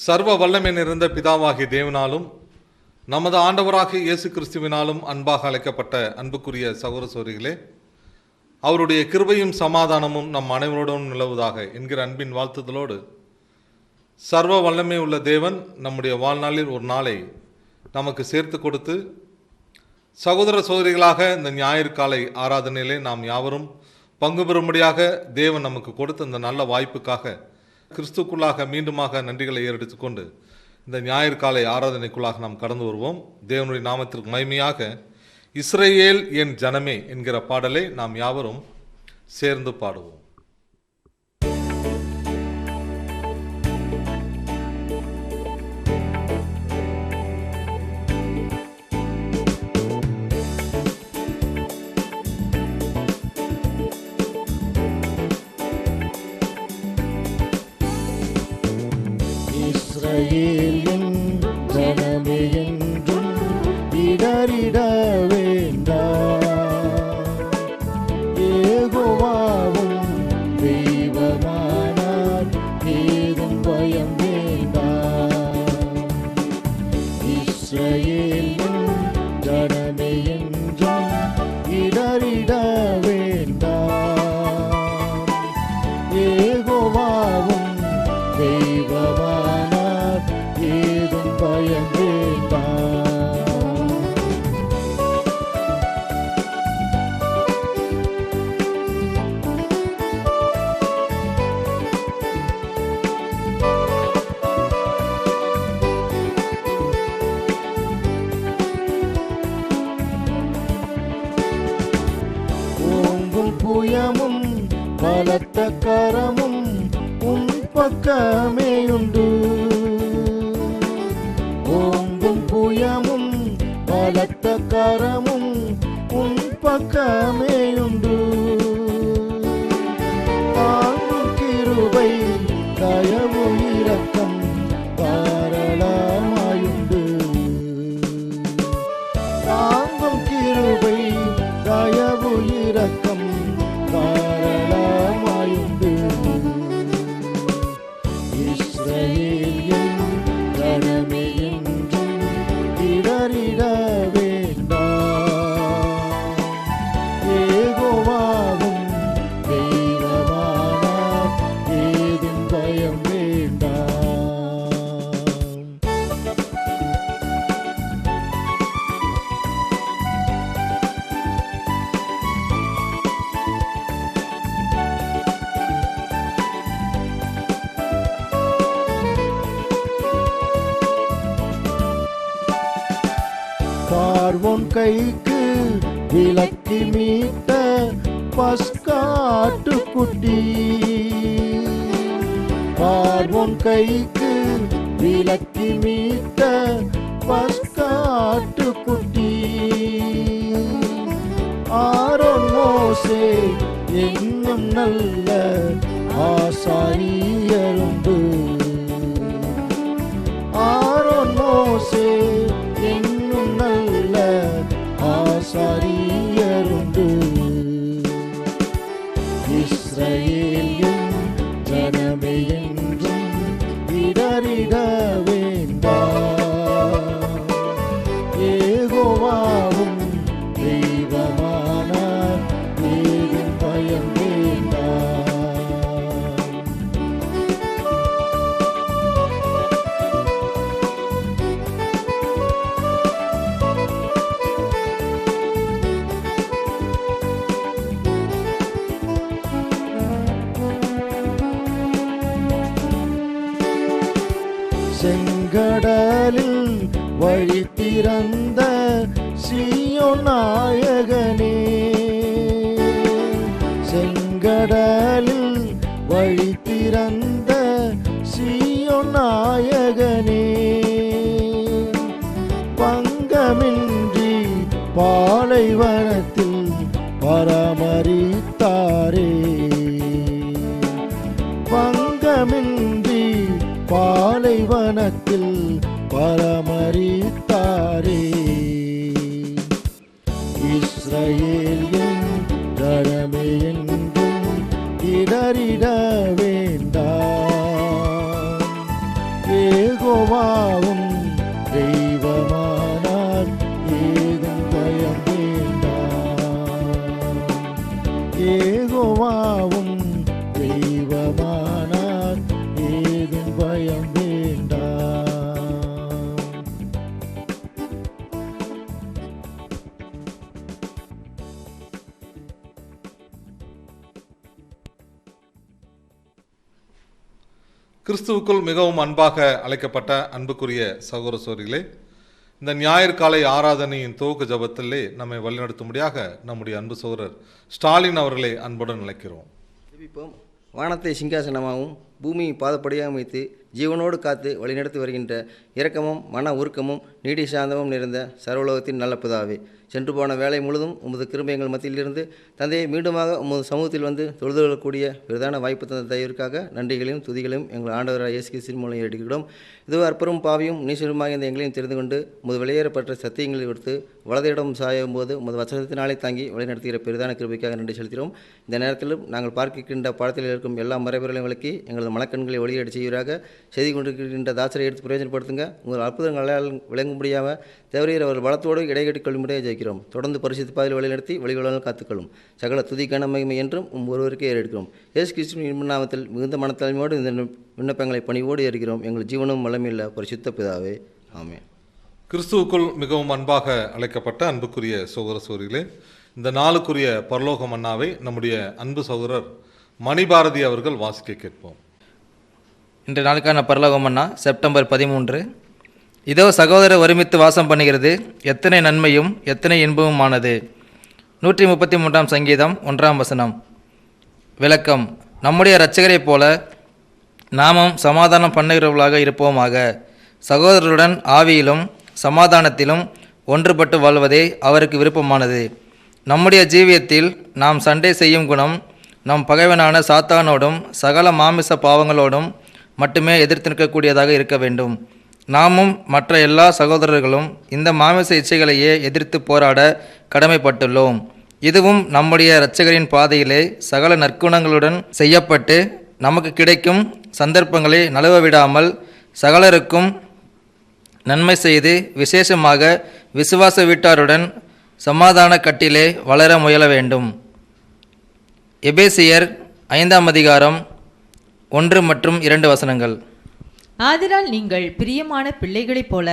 சர்வ வல்லமை நிறைந்த பிதாவாகிய தேவனாலும் நமது ஆண்டவராகிய இயேசு கிறிஸ்துவினாலும் அன்பாக அழைக்கப்பட்ட அன்புக்குரிய சகோதர சகோதரிகளே, அவருடைய கிருபையும் சமாதானமும் நம் அனைவரோடும் நிலவுவதாக என்கிற அன்பின் வாழ்த்துதலோடு, சர்வ வல்லமை உள்ள தேவன் நம்முடைய வாழ்நாளில் ஒரு நாளை நமக்கு சேர்த்து கொடுத்து சகோதர சகோதரிகளாக இந்த ஞாயிறு காலை ஆராதனையிலே நாம் யாவரும் பங்கு பெறும்படியாக தேவன் நமக்கு கொடுத்த இந்த நல்ல வாய்ப்புக்காக கிறிஸ்துக்குள்ளாக மீண்டுமாக நன்றிகளை ஏறெடுத்துக்கொண்டு இந்த ஞாயிறு காலை ஆராதனைக்குள்ளாக நாம் கடந்து வருவோம். தேவனுடைய நாமத்திற்கு மகிமையாக இஸ்ரவேல் என் ஜனமே என்கிற பாடலை நாம் யாவரும் சேர்ந்து பாடுவோம். இஸ்ரவேல் என் ஜனமே என்றும் இடறிட வேண்டாம், யெகோவாவும் தெய்வமானார், ஏதும் பயம் வேண்டாம். இஸ்ரவேல் என் ஜனமே என்றும் இடறிட வேண்டாம், யெகோவாவும் தெய்வமானார், ஏதும் பயம் வேண்டாம். ஓங்கும் புயமும் பலத்த கரமும் உன் பக்கமேயுண்டு, ஓங்கும் புயமும் பலத்த கரமும் உன் பக்கமேயுண்டு. தாங்கும் கிருபை தயவு இரக்கம் தாராளமாயுண்டு, தாங்கும் கிருபை தயவு இரக்கம் தாராளமாயுண்டு. இஸ்ரவேல் என் ஜனமே என்றும் இடறிட வேண்டாம், யெகோவாவும் தெய்வமானார், ஏதும் பயம் வேண்டாம். பார்வோன் கைக்கு விலக்கி மீட்ட பஸ்காட்டுக்குட்டி, பார்வோன் கைக்கு விலக்கி மீட்ட பஸ்காட்டுக்குட்டி. ஆரோன் மோசே என்னும் நல்ல ஆசாரியருண்டு, ஆரோன் மோசே என்னும் நல்ல ஆசாரியருண்டு. இஸ்ரவேல் என் ஜனமே என்றும் இடறிட வேண்டாம், யெகோவாவும் தெய்வமானார், ஏதும் பயம் வேண்டாம். செங்கடலில் வழி திறந்த சீயோன் நாயகனே, செங்கடலில் வழி திறந்த சீயோன் நாயகனே, பங்கமின்றி பாலைவனத்தில் பராமரித்தாரே, பங்கமின்றி பாலைவனத்தில் பராமரித்தாரே. இஸ்ரவேல் என் ஜனமே என்றும் இடறிட வேண்டாம், யெகோவாவும் தெய்வமானார், ஏதும் பயம் வேண்டாம். கிறிஸ்துவுக்குள் மிகவும் அன்பாக அழைக்கப்பட்ட அன்புக்குரிய சகோதர சகோதரிகளே, இந்த ஞாயிறு காலை ஆராதனையின் துவக்க ஜபத்திலே நம்மை வழிநடத்தும்படியாக நம்முடைய அன்பு சகோதரர் ஸ்டாலின் அவர்களை அன்புடன் அழைக்கிறோம். ஜெபிப்போம். வானத்தை சிங்காசனமாகவும் பூமி பாதப்படியாக வைத்து ஜீவனோடு காத்து வழிநடத்தி வருகின்ற இரக்கமும் மன உருக்கமும் நீடி சாந்தமும் நிறைந்த சர்வலோகத்தின் நல்ல பிதாவே, சென்று போன வேலை முழுதும் உமது கிருபை எங்கள் மத்தியிலிருந்து தந்தையை மீண்டுமாக உமது சமூகத்தில் வந்து தொழுது கொள்ளக்கூடிய விருதான வாய்ப்பு தந்த தயவிற்காக நன்றிகளையும் துதிகளையும் எங்கள் ஆண்டவராக இயேசு கிறிஸ்துவின் மூலம் எடுக்கிறோம். இதுவோ அற்பரும் பாவியும் நீசருமாக இந்த எங்களையும் தெரிந்து கொண்டு உமது வெளியேறப்பட்ட சத்தியங்களை கொடுத்து வலதையிடம் சாயும் போது உமது வசனத்தினாலே தாங்கி வழிநடத்துகிற பெரிதான கிருபைக்காக நன்றி செலுத்துகிறோம். இந்த நேரத்திலும் நாங்கள் பார்க்கின்ற பாடத்தில் இருக்கும் எல்லா மறைபொருளையும் விளக்கி எங்களது மனக்கண்களை ஒளியடி செய்வீராக. செய்தி கொண்டிருக்கின்ற தாசரை எடுத்து பிரயோஜனப்படுத்துங்க. உங்கள் அற்புதங்களால் விளங்கும்படியாக தேவரீர் அவர் பலத்தோடு இடைகட்டிக் கொள்ளும்படியாக ஜெயிக்கிறோம். தொடர்ந்து பரிசுத்த பாதையில் வழிநடத்தி வழிகளால் காத்துக்கொள்ளும். சகல துதிக்கான மகிமை என்றும் ஒருவருக்கே ஏறெடுக்கிறோம். இயேசு கிறிஸ்துவின் நாமத்தில் மிகுந்த மனத்தலைமையோடு இந்த விண்ணப்பங்களை பணிவோடு ஏற்கிறோம். எங்கள் ஜீவனும் வளமில்ல பரிசுத்த பிதாவே, ஆமென். கிறிஸ்துவுக்குள் மிகவும் அன்பாக அழைக்கப்பட்ட அன்புக்குரிய சகோதர சகோதரிகளே, இந்த நாளுக்குரிய பரலோக மன்னாவை நம்முடைய அன்பு சகோதரர் மணிபாரதி அவர்கள் வாசிக்க கேட்போம். இன்று நாளுக்கான பரலோக மன்னா செப்டம்பர் 13. இதோ சகோதரர் ஒருமித்து வாசம் பண்ணுகிறது, எத்தனை நன்மையும் எத்தனை இன்பமுமானது. 133 சங்கீதம் 1 வசனம். விளக்கம். நம்முடைய இரட்சகரைப் போல நாமும் சமாதானம் பண்ணுகிறவர்களாக இருப்போமாக. சகோதரருடன் ஆவியிலும் சமாதானத்திலும் ஒன்றுபட்டு வாழ்வதே அவருக்கு விருப்பமானது. நம்முடைய ஜீவியத்தில் நாம் சண்டை செய்யும் குணம் நம் பகைவனான சாத்தானோடும் சகல மாமிச பாவங்களோடும் மட்டுமே எதிர்த்து நிற்கக்கூடியதாக இருக்க வேண்டும். நாமும் மற்ற எல்லா சகோதரர்களும் இந்த மாமிச இச்சைகளையே எதிர்த்து போராட கடமைப்பட்டுள்ளோம். இதுவும் நம்முடைய இரட்சகரின் பாதையிலே சகல நற்குணங்களுடன் செய்யப்பட்டு நமக்கு கிடைக்கும் சந்தர்ப்பங்களை நழுவ விடாமல் சகலருக்கும் நன்மை செய்து விசேஷமாக விசுவாச வீட்டாருடன் சமாதான கட்டிலே வளர முயல வேண்டும். எபேசியர் 5 அதிகாரம் 1 மற்றும் 2 வசனங்கள். ஆதலால் நீங்கள் பிரியமான பிள்ளைகளைப் போல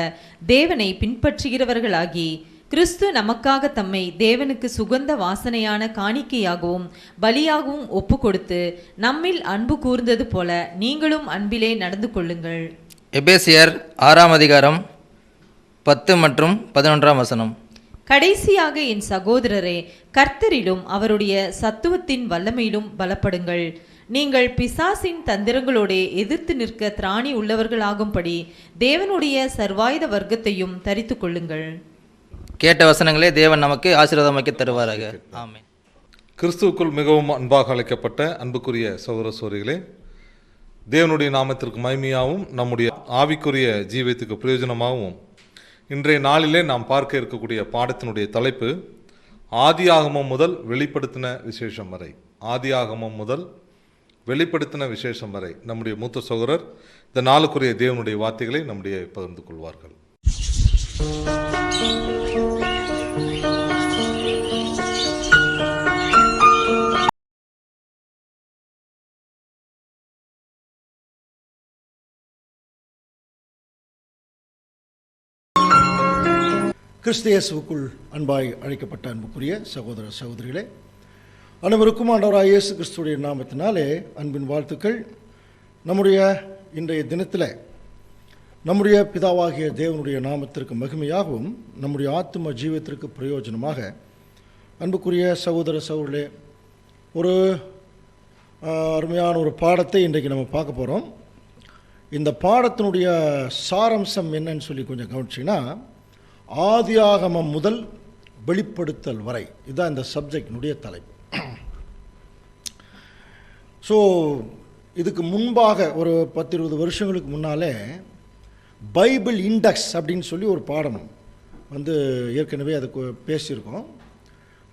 தேவனை பின்பற்றுகிறவர்களாகி, கிறிஸ்து நமக்காக தம்மை தேவனுக்கு சுகந்த வாசனையான காணிக்கையாகவும் பலியாகவும் ஒப்பு கொடுத்து நம்மில் அன்பு கூர்ந்தது போல நீங்களும் அன்பிலே நடந்து கொள்ளுங்கள். எபேசியர் 6 அதிகாரம் 10 மற்றும் 11 வசனம். கடைசியாக என் சகோதரரே, கர்த்தரிலும் அவருடைய சத்துவத்தின் வல்லமையிலும் பலப்படுங்கள். நீங்கள் பிசாசின் தந்திரங்களோடே எதிர்த்து நிற்க திராணி உள்ளவர்களாகும்படி தேவனுடைய சர்வாயுத வர்க்கத்தையும் தரித்து கொள்ளுங்கள். கேட்ட வசனங்களே தேவன் நமக்கு ஆசீர்வாதமாக்கி தருவாராக. ஆமென். கிறிஸ்துவுக்குள் மிகவும் அன்பாக அழைக்கப்பட்ட அன்புக்குரிய சகோதர சகோதரிகளே, தேவனுடைய நாமத்திற்கு மகிமையாகவும் நம்முடைய ஆவிக்குரிய ஜீவியத்துக்கு பிரயோஜனமாகவும் இன்றைய நாளிலே நாம் பார்க்க இருக்கக்கூடிய பாடத்தினுடைய தலைப்பு ஆதியாகமம் முதல் வெளிப்படுத்தின விசேஷம் வரை. ஆதியாகமம் முதல் வெளிப்படுத்தின விசேஷம் வரை நம்முடைய மூத்த சகோதரர் இந்த நாளுக்குரிய தேவனுடைய வார்த்தைகளை நம்முடைய பகிர்ந்து கொள்வார்கள். கிறிஸ்து இயேசுவுக்குள் அன்பாய் அழைக்கப்பட்ட அன்புக்குரிய சகோதர சகோதரிகளே, அனைவருக்கும் ஆண்டவராகிய இயேசு கிறிஸ்துடைய நாமத்தினாலே அன்பின் வாழ்த்துக்கள். நம்முடைய இன்றைய தினத்தில் நம்முடைய பிதாவாகிய தேவனுடைய நாமத்திற்கு மகிமையாகவும் நம்முடைய ஆத்தும ஜீவத்திற்கு பிரயோஜனமாக அன்புக்குரிய சகோதர சகோதரிகளே, ஒரு அருமையான ஒரு பாடத்தை இன்றைக்கு நம்ம பார்க்க போகிறோம். இந்த பாடத்தினுடைய சாரம்சம் என்னன்னு சொல்லி கொஞ்சம் கவனிச்சிங்கன்னா, ஆதியாகமம் முதல் வெளிப்படுத்தல் வரை, இதுதான் இந்த சப்ஜெக்டினுடைய தலைப்பு. ஸோ இதுக்கு முன்பாக ஒரு 10-20 வருஷங்களுக்கு முன்னாலே பைபிள் இண்டெக்ஸ் அப்படின்னு சொல்லி ஒரு பாடம் வந்து ஏற்கனவே அதுக்கு பேசியிருக்கோம்.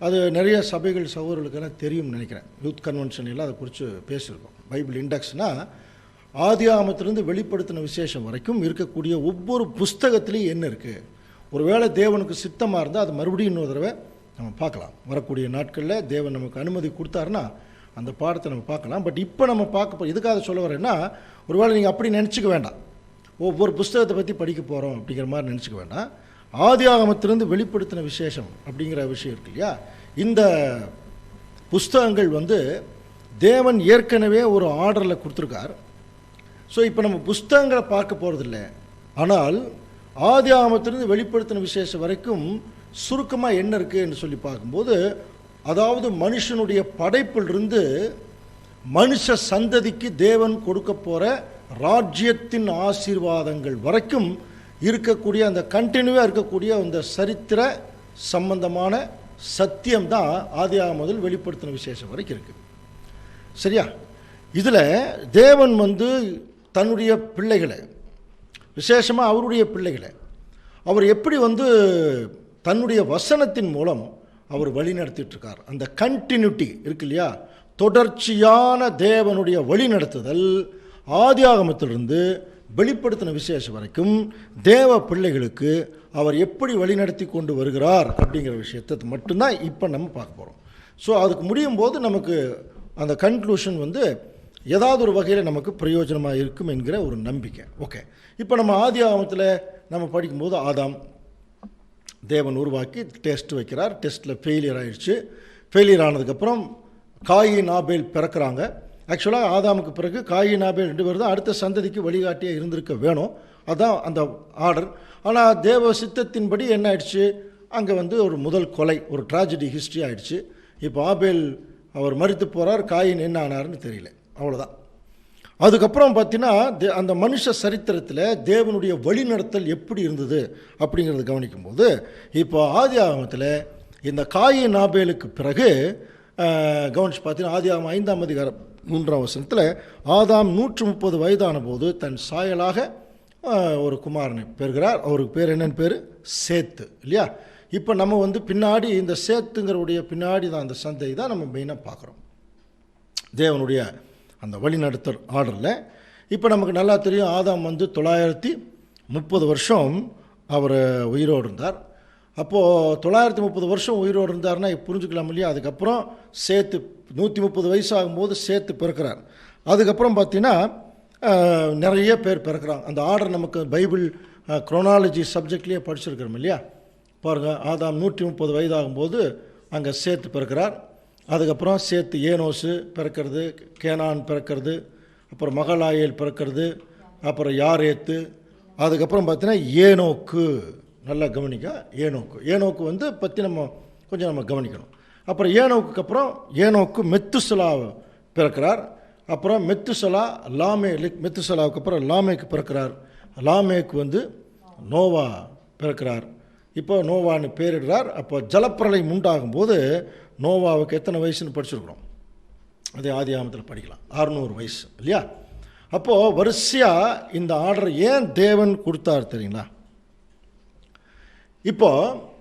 அது நிறைய சபைகள் சகோதரர்களுக்கெல்லாம் தெரியும்னு நினைக்கிறேன். யூத் கன்வென்ஷன் எல்லாம் அதை குறித்து பேசியிருக்கோம். பைபிள் இண்டெக்ஸ்னால் ஆதியாகமத்திலிருந்து வெளிப்படுத்தின விசேஷம் வரைக்கும் இருக்கக்கூடிய ஒவ்வொரு புஸ்தகத்துலேயும் என்ன இருக்குது, ஒருவேளை தேவனுக்கு சித்தமாக இருந்தால் அது மறுபடியும் இன்னொரு தடவை நம்ம பார்க்கலாம். வரக்கூடிய நாட்களில் தேவன் நமக்கு அனுமதி கொடுத்தாருன்னா அந்த பாடத்தை நம்ம பார்க்கலாம். பட் இப்போ நம்ம பார்க்க எதுக்காக சொல்ல வரேன்னா, ஒருவேளை நீங்கள் அப்படி நினச்சிக்க வேண்டாம், ஒவ்வொரு புஸ்தகத்தை பற்றி படிக்க போகிறோம் அப்படிங்கிற மாதிரி நினச்சிக்க வேண்டாம். ஆதியாகமத்திலிருந்து வெளிப்படுத்தின விசேஷம் அப்படிங்கிற விஷயம் இருக்கு இல்லையா, இந்த புஸ்தகங்கள் வந்து தேவன் ஏற்கனவே ஒரு ஆர்டரில் கொடுத்துருக்கார். ஸோ இப்போ நம்ம புஸ்தகங்களை பார்க்க போகிறதில்ல, ஆனால் ஆதியாகமத்திலிருந்து வெளிப்படுத்தின விசேஷம் வரைக்கும் சுருக்கமாக என்ன இருக்குது என்று சொல்லி பார்க்கும்போது, அதாவது மனுஷனுடைய படைப்பிலிருந்து மனுஷ சந்ததிக்கு தேவன் கொடுக்க போகிற ராஜ்யத்தின் ஆசீர்வாதங்கள் வரைக்கும் இருக்கக்கூடிய அந்த கண்டினியூவாக இருக்கக்கூடிய அந்த சரித்திர சம்பந்தமான சத்தியம் தான் ஆதியாகமம் முதல் வெளிப்படுத்தின விசேஷம் வரைக்கும் இருக்குது. சரியா? இதில் தேவன் வந்து தன்னுடைய பிள்ளைகளை, விசேஷமாக அவருடைய பிள்ளைகளை அவர் எப்படி வந்து தன்னுடைய வசனத்தின் மூலம் அவர் வழி நடத்திட்டுருக்கார். அந்த கண்டினியூட்டி இருக்கு இல்லையா, தொடர்ச்சியான தேவனுடைய வழி நடத்துதல் ஆதியாகமத்திலிருந்து வெளிப்படுத்தின விசேஷம் வரைக்கும் தேவ பிள்ளைகளுக்கு அவர் எப்படி வழிநடத்தி கொண்டு வருகிறார் அப்படிங்கிற விஷயத்தை மட்டும்தான் இப்போ நம்ம பார்க்க போகிறோம். ஸோ அதுக்கு முடியும் போது நமக்கு அந்த கன்க்ளூஷன் வந்து ஏதாவது ஒரு வகையில் நமக்கு பிரயோஜனமாக இருக்கும் என்கிற ஒரு நம்பிக்கை. ஓகே, இப்போ நம்ம ஆதியாகமத்தில் நம்ம படிக்கும்போது ஆதாம் தேவன் உருவாக்கி டெஸ்ட் வைக்கிறார். டெஸ்ட்டில் ஃபெயிலியர் ஆகிடுச்சு. ஃபெயிலியர் ஆனதுக்கப்புறம் காயின் ஆபேல் பிறக்கிறாங்க. ஆக்சுவலாக ஆதாமுக்கு பிறகு காயின் ஆபேல் 2 பேர் தான் அடுத்த சந்ததிக்கு வழிகாட்டியாக இருந்திருக்க வேணும், அதுதான் அந்த ஆர்டர். ஆனால் தேவ சித்தத்தின்படி என்ன ஆயிடுச்சு, அங்கே வந்து ஒரு முதல் கொலை, ஒரு ட்ராஜடி ஹிஸ்ட்ரி ஆகிடுச்சு. இப்போ ஆபேல் அவர் மரித்து போகிறார், காயின் என்ன ஆனார்னு தெரியல, அவ்வளோதான். அதுக்கப்புறம் பார்த்தீங்கன்னா அந்த மனுஷ சரித்திரத்தில் தேவனுடைய வழிநடத்தல் எப்படி இருந்தது அப்படிங்கிறத கவனிக்கும்போது, இப்போ ஆதியாகமத்தில் இந்த காயின் ஆபேலுக்கு பிறகு கவனிச்சு பார்த்தீங்கன்னா ஆதியாகமம் 5ஆம் அதிகாரம் 3ஆம் வசனத்தில் ஆதாம் 130 வயதான போது தன் சாயலாக ஒரு குமாரனை பெறுகிறார். அவருக்கு பேர் என்னன்னு பேர் சேத்து இல்லையா. இப்போ நம்ம வந்து பின்னாடி இந்த சேத்துங்கிறவுடைய பின்னாடி தான் அந்த சந்தை தான் நம்ம மெயினாக பார்க்குறோம் தேவனுடைய அந்த வழிநடத்தல் ஆர்டரில். இப்போ நமக்கு நல்லா தெரியும், ஆதாம் வந்து 930 வருஷம் அவர் உயிரோடு இருந்தார். அப்போது 930 வருஷம் உயிரோடு இருந்தார்னா புரிஞ்சுக்கலாம் இல்லையா. அதுக்கப்புறம் சேத்து 130 வயசு ஆகும்போது சேத்து பிறக்கிறார். அதுக்கப்புறம் பார்த்தீங்கன்னா நிறைய பேர் பிறக்கிறாங்க. அந்த ஆர்டர் நமக்கு பைபிள் குரோனாலஜி சப்ஜெக்ட்லேயே படிச்சிருக்கிறோம் இல்லையா. பாருங்கள், ஆதாம் 130 வயதாகும்போது அங்கே சேத்து பிறக்கிறார். அதுக்கப்புறம் சேத்து ஏனோசு பிறக்கிறது, கேனான் பிறக்கிறது, அப்புறம் மகளாயேல் பிறக்கிறது, அப்புறம் யாரேத்து, அதுக்கப்புறம் பார்த்தீங்கன்னா ஏனோக்கு. நல்லா கவனிக்க, ஏனோக்கு வந்து பற்றி நம்ம கொஞ்சம் கவனிக்கணும். அப்புறம் ஏனோக்கு அப்புறம் ஏனோக்கு மெத்துசலா பிறக்கிறார். அப்புறம் மெத்துசலா மெத்துசலாவுக்கு அப்புறம் லாமேக்கு பிறக்கிறார். லாமேக்கு வந்து நோவா பிறக்கிறார். இப்போ நோவான்னு பேரிடுறார். அப்போ ஜலப்பிரளயம் உண்டாகும்போது நோவாவுக்கு எத்தனை வயசுன்னு படிச்சிருக்கிறோம், அதே ஆதியாகமத்தில் படிக்கலாம், 600 வயசு இல்லையா. அப்போது வரிசையாக இந்த ஆர்டர் ஏன் தேவன் கொடுத்தார் தெரியுங்களா. இப்போது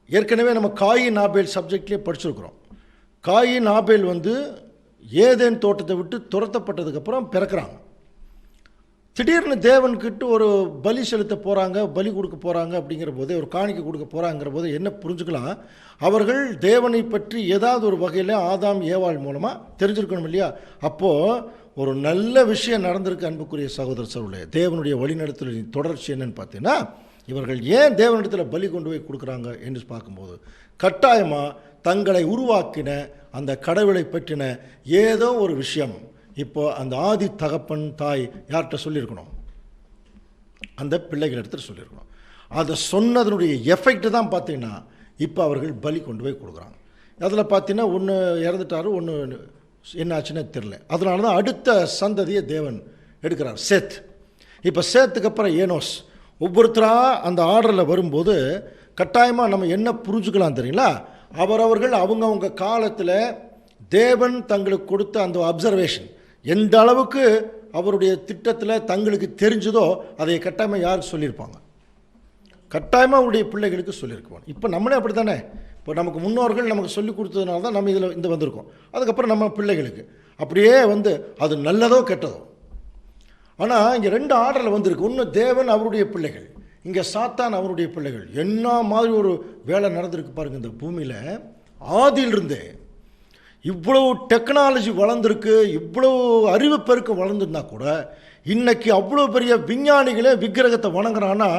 ஏற்கனவே நம்ம காயின் ஆபேல் சப்ஜெக்ட்லேயே படிச்சிருக்கிறோம். காயின் ஆபேல் வந்து ஏதேன் தோட்டத்தை விட்டு துரத்தப்பட்டதுக்கப்புறம் பிறக்கிறாங்க. திடீர்னு தேவன்கிட்ட ஒரு பலி செலுத்த போகிறாங்க, பலி கொடுக்க போகிறாங்க அப்படிங்கிற போதே, ஒரு காணிக்கை கொடுக்க போகிறாங்கிற போது என்ன புரிஞ்சுக்கலாம், அவர்கள் தேவனை பற்றி ஏதாவது ஒரு வகையில் ஆதாம் ஏவாள் மூலமாக தெரிஞ்சிருக்கணும் இல்லையா. அப்போது ஒரு நல்ல விஷயம் நடந்திருக்கு அன்புக்குரிய சகோதர சகோதரர்களே. தேவனுடைய வழிநடத்தலின் தொடர்ச்சி என்னன்னு பார்த்தீங்கன்னா, இவர்கள் ஏன் தேவனிடத்தில் பலி கொண்டு போய் கொடுக்குறாங்க என்று பார்க்கும்போது, கட்டாயமாக தங்களை உருவாக்கின அந்த கடவுளை பற்றின ஏதோ ஒரு விஷயம் இப்போ அந்த ஆதி தகப்பன் தாய் யார்கிட்ட சொல்லியிருக்கணும், அந்த பிள்ளைகள் இடத்துல சொல்லியிருக்கணும். அதை சொன்னதனுடைய எஃபெக்ட் தான் பார்த்தீங்கன்னா இப்போ அவர்கள் பலி கொண்டு போய் கொடுக்குறாங்க. அதில் பார்த்தீங்கன்னா ஒன்று இறந்துட்டாரு, ஒன்று என்னாச்சுன்னு தெரில. அதனால தான் அடுத்த சந்ததியை தேவன் எடுக்கிறார், சேத். இப்போ சேத்துக்கு அப்புறம் ஏனோஸ். ஒவ்வொருத்தராக அந்த ஆர்டரில் வரும்போது கட்டாயமாக நம்ம என்ன புரிஞ்சுக்கலாம் தெரியுங்களா, அவரவர்கள் அவங்கவுங்க காலத்தில் தேவன் தங்களுக்கு கொடுத்த அந்த அப்சர்வேஷன் எந்த அளவுக்கு அவருடைய திட்டத்தில் தங்களுக்கு தெரிஞ்சதோ அதை கட்டாயமாக யாருக்கு சொல்லியிருப்பாங்க, கட்டாயமாக அவருடைய பிள்ளைகளுக்கு சொல்லியிருக்குவாங்க. இப்போ நம்மளே அப்படி தானே, இப்போ நமக்கு முன்னோர்கள் நமக்கு சொல்லி கொடுத்ததுனால தான் நம்ம இதில் இந்த வந்திருக்கோம். அதுக்கப்புறம் நம்ம பிள்ளைகளுக்கு அப்படியே வந்து அது நல்லதோ கெட்டதோ. ஆனால் இங்கே 2 ஆர்டரில் வந்திருக்கு. ஒன்று தேவன் அவருடைய பிள்ளைகள், இங்கே சாத்தான் அவருடைய பிள்ளைகள். என்ன மாதிரி ஒரு வேலை நடந்திருக்கு பாருங்கள் இந்த பூமியில். ஆதியிலிருந்தே இவ்வளவு டெக்னாலஜி வளர்ந்துருக்கு, இவ்வளவு அறிவு பெருக்கம் வளர்ந்துருந்தா கூட இன்னைக்கு அவ்வளோ பெரிய விஞ்ஞானிகளே விக்கிரகத்தை வணங்குறான்னா